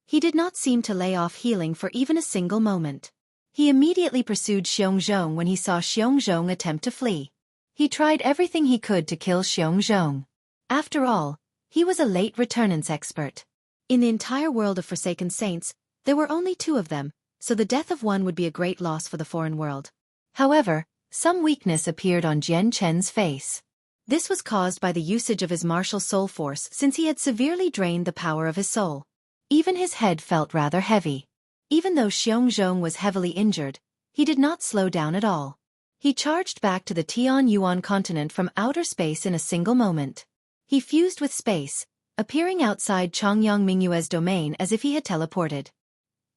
He did not seem to lay off healing for even a single moment. He immediately pursued Xueqi when he saw Xueqi attempt to flee. He tried everything he could to kill Xueqi. After all, He was a late returnance expert. In the entire world of Forsaken Saints, there were only 2 of them, so the death of one would be a great loss for the foreign world. However, some weakness appeared on Jian Chen's face. This was caused by the usage of his martial soul force since he had severely drained the power of his soul. Even his head felt rather heavy. Even though Xueqi was heavily injured, he did not slow down at all. He charged back to the Tian Yuan continent from outer space in a single moment. He fused with space, appearing outside Chongyang Mingyue's domain as if he had teleported.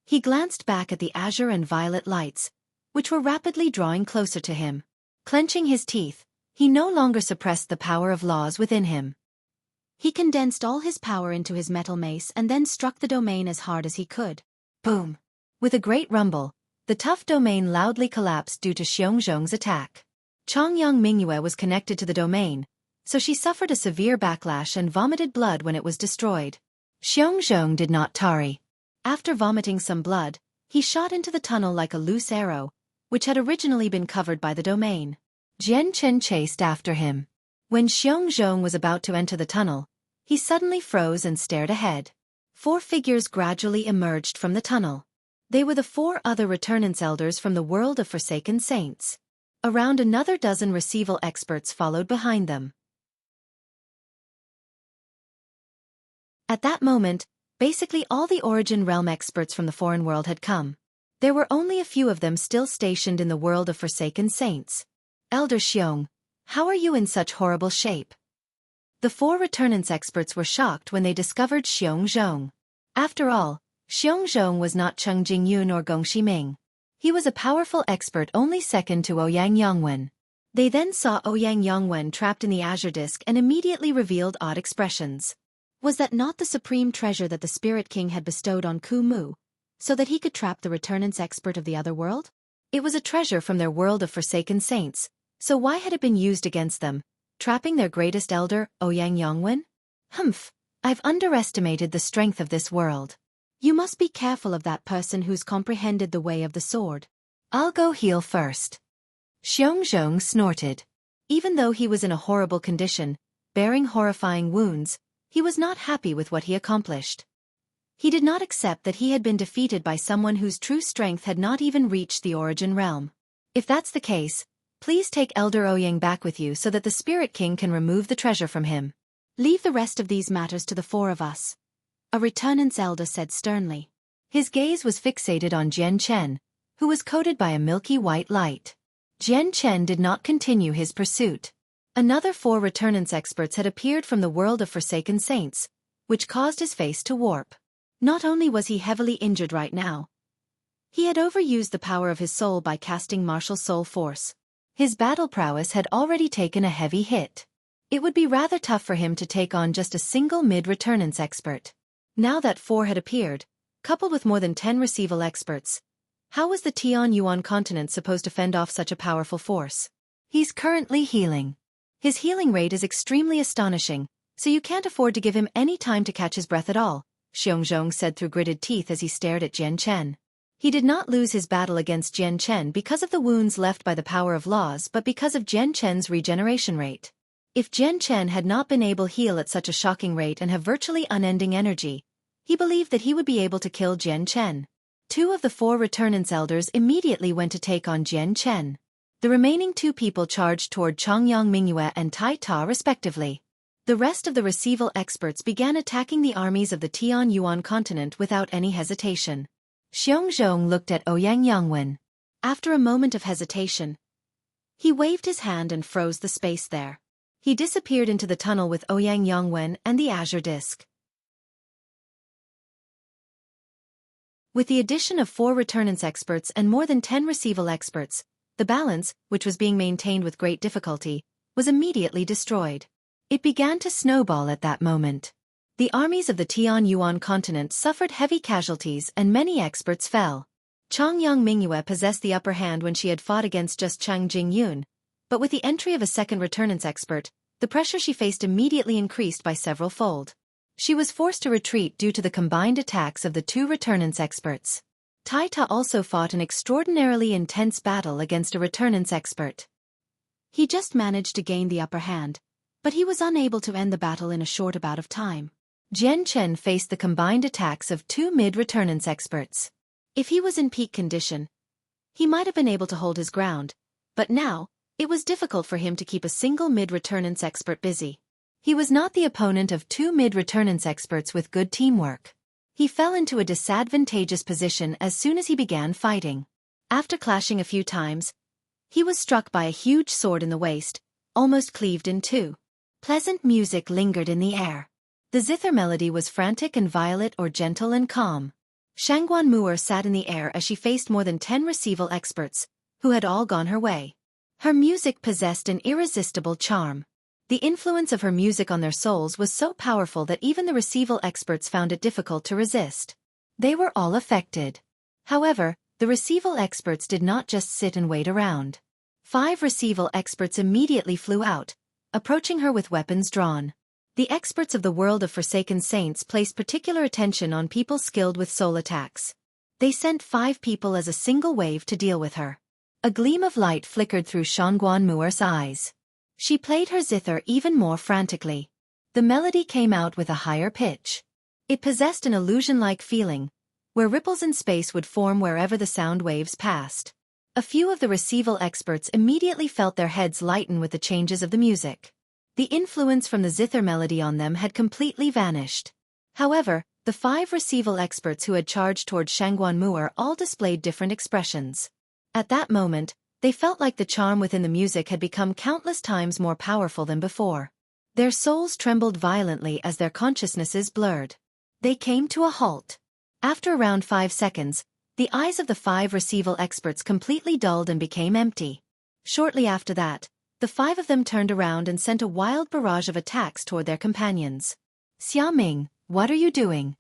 He glanced back at the azure and violet lights, which were rapidly drawing closer to him. Clenching his teeth, he no longer suppressed the power of laws within him. He condensed all his power into his metal mace and then struck the domain as hard as he could. Boom! With a great rumble, the tough domain loudly collapsed due to Xueqi's attack. Chongyang Mingyue was connected to the domain, so she suffered a severe backlash and vomited blood when it was destroyed. Xueqi did not tarry. After vomiting some blood, he shot into the tunnel like a loose arrow, which had originally been covered by the domain. Jian Chen chased after him. When Xueqi was about to enter the tunnel, he suddenly froze and stared ahead. 4 figures gradually emerged from the tunnel. They were the 4 other returnance elders from the world of Forsaken Saints. Around another dozen receival experts followed behind them. At that moment, basically all the Origin Realm experts from the foreign world had come. There were only a few of them still stationed in the world of Forsaken Saints. Elder Xueqi, how are you in such horrible shape? The 4 returnance experts were shocked when they discovered Xueqi. After all, Xueqi was not Cheng Jingyu nor Gong Shiming. He was a powerful expert only second to Ouyang Yongwen. They then saw Ouyang Yongwen trapped in the azure disk and immediately revealed odd expressions. Was that not the supreme treasure that the Spirit King had bestowed on Ku Mu, so that he could trap the returnance expert of the other world? It was a treasure from their world of Forsaken Saints, so why had it been used against them, trapping their greatest elder, Ouyang Yongwen? Humph, I've underestimated the strength of this world. You must be careful of that person who's comprehended the way of the sword. I'll go heal first. Xueqi snorted. Even though he was in a horrible condition, bearing horrifying wounds, he was not happy with what he accomplished. He did not accept that he had been defeated by someone whose true strength had not even reached the Origin Realm. If that's the case, please take Elder Ouyang back with you so that the Spirit King can remove the treasure from him. Leave the rest of these matters to the 4 of us. A returnance elder said sternly. His gaze was fixated on Jian Chen, who was coated by a milky white light. Jian Chen did not continue his pursuit. Another 4 returnance experts had appeared from the world of Forsaken Saints, which caused his face to warp. Not only was he heavily injured right now, he had overused the power of his soul by casting martial soul force. His battle prowess had already taken a heavy hit. It would be rather tough for him to take on just a single mid-returnance expert. Now that 4 had appeared, coupled with more than 10 receival experts, how was the Tian Yuan continent supposed to fend off such a powerful force? He's currently healing. His healing rate is extremely astonishing, so you can't afford to give him any time to catch his breath at all, Xueqi said through gritted teeth as he stared at Jian Chen. He did not lose his battle against Jian Chen because of the wounds left by the power of laws but because of Jian Chen's regeneration rate. If Jian Chen had not been able to heal at such a shocking rate and have virtually unending energy, he believed that he would be able to kill Jian Chen. 2 of the 4 returnance elders immediately went to take on Jian Chen. The remaining 2 people charged toward Chongyang Mingyue and Tai Ta respectively. The rest of the receival experts began attacking the armies of the Tian Yuan continent without any hesitation. Xueqi looked at Ouyang Yongwen. After a moment of hesitation, he waved his hand and froze the space there. He disappeared into the tunnel with Ouyang Yongwen and the azure disk. With the addition of 4 returnance experts and more than 10 receival experts, the balance, which was being maintained with great difficulty, was immediately destroyed. It began to snowball at that moment. The armies of the Tian Yuan continent suffered heavy casualties and many experts fell. Chongyang Mingyue possessed the upper hand when she had fought against just Cheng Jingyun, but with the entry of a second returnance expert, the pressure she faced immediately increased by several fold. She was forced to retreat due to the combined attacks of the 2 returnance experts. Tai Ta also fought an extraordinarily intense battle against a returnance expert. He just managed to gain the upper hand, but he was unable to end the battle in a short amount of time. Jian Chen faced the combined attacks of two mid-returnance experts. If he was in peak condition, he might have been able to hold his ground, but now, it was difficult for him to keep a single mid-returnance expert busy. He was not the opponent of two mid-returnance experts with good teamwork. He fell into a disadvantageous position as soon as he began fighting. After clashing a few times, he was struck by a huge sword in the waist, almost cleaved in two. Pleasant music lingered in the air. The zither melody was frantic and violet or gentle and calm. Shangguan Mu'er sat in the air as she faced more than 10 receival experts, who had all gone her way. Her music possessed an irresistible charm. The influence of her music on their souls was so powerful that even the receival experts found it difficult to resist. They were all affected. However, the receival experts did not just sit and wait around. 5 receival experts immediately flew out, approaching her with weapons drawn. The experts of the world of Forsaken Saints placed particular attention on people skilled with soul attacks. They sent 5 people as a single wave to deal with her. A gleam of light flickered through Shangguan Mu'er's eyes. She played her zither even more frantically. The melody came out with a higher pitch. It possessed an illusion-like feeling, where ripples in space would form wherever the sound waves passed. A few of the receival experts immediately felt their heads lighten with the changes of the music. The influence from the zither melody on them had completely vanished. However, the 5 receival experts who had charged toward Shangguan Mu'er all displayed different expressions. At that moment, they felt like the charm within the music had become countless times more powerful than before. Their souls trembled violently as their consciousnesses blurred. They came to a halt. After around 5 seconds, the eyes of the 5 receival experts completely dulled and became empty. Shortly after that, the 5 of them turned around and sent a wild barrage of attacks toward their companions. "Xia Ming, what are you doing?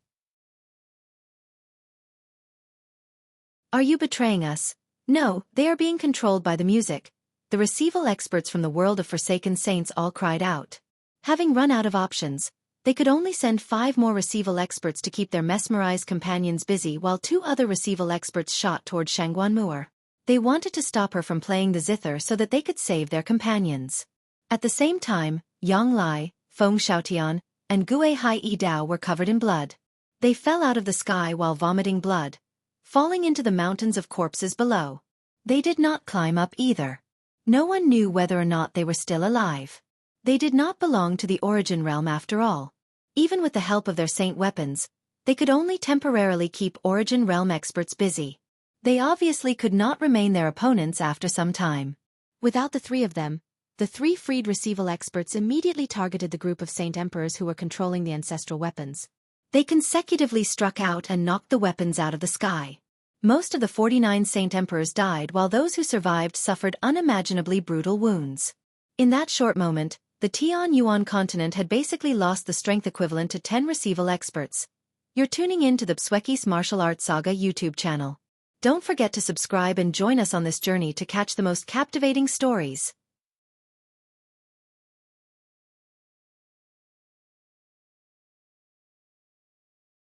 Are you betraying us?" "No, they are being controlled by the music," the receival experts from the world of Forsaken Saints all cried out. Having run out of options, they could only send 5 more receival experts to keep their mesmerized companions busy while 2 other receival experts shot toward Shangguan Mu'er. They wanted to stop her from playing the zither so that they could save their companions. At the same time, Yang Lai, Feng Xiaotian, and Gue Hai Yi Dao were covered in blood. They fell out of the sky while vomiting blood, falling into the mountains of corpses below. They did not climb up either. No one knew whether or not they were still alive. They did not belong to the origin realm after all. Even with the help of their saint weapons, they could only temporarily keep origin realm experts busy. They obviously could not remain their opponents after some time. Without the 3 of them, the 3 freed receival experts immediately targeted the group of saint emperors who were controlling the ancestral weapons. They consecutively struck out and knocked the weapons out of the sky. Most of the 49 saint emperors died while those who survived suffered unimaginably brutal wounds. In that short moment, the Tian Yuan continent had basically lost the strength equivalent to 10 receival experts. You're tuning in to the Xueqi's Martial Arts Saga YouTube channel. Don't forget to subscribe and join us on this journey to catch the most captivating stories.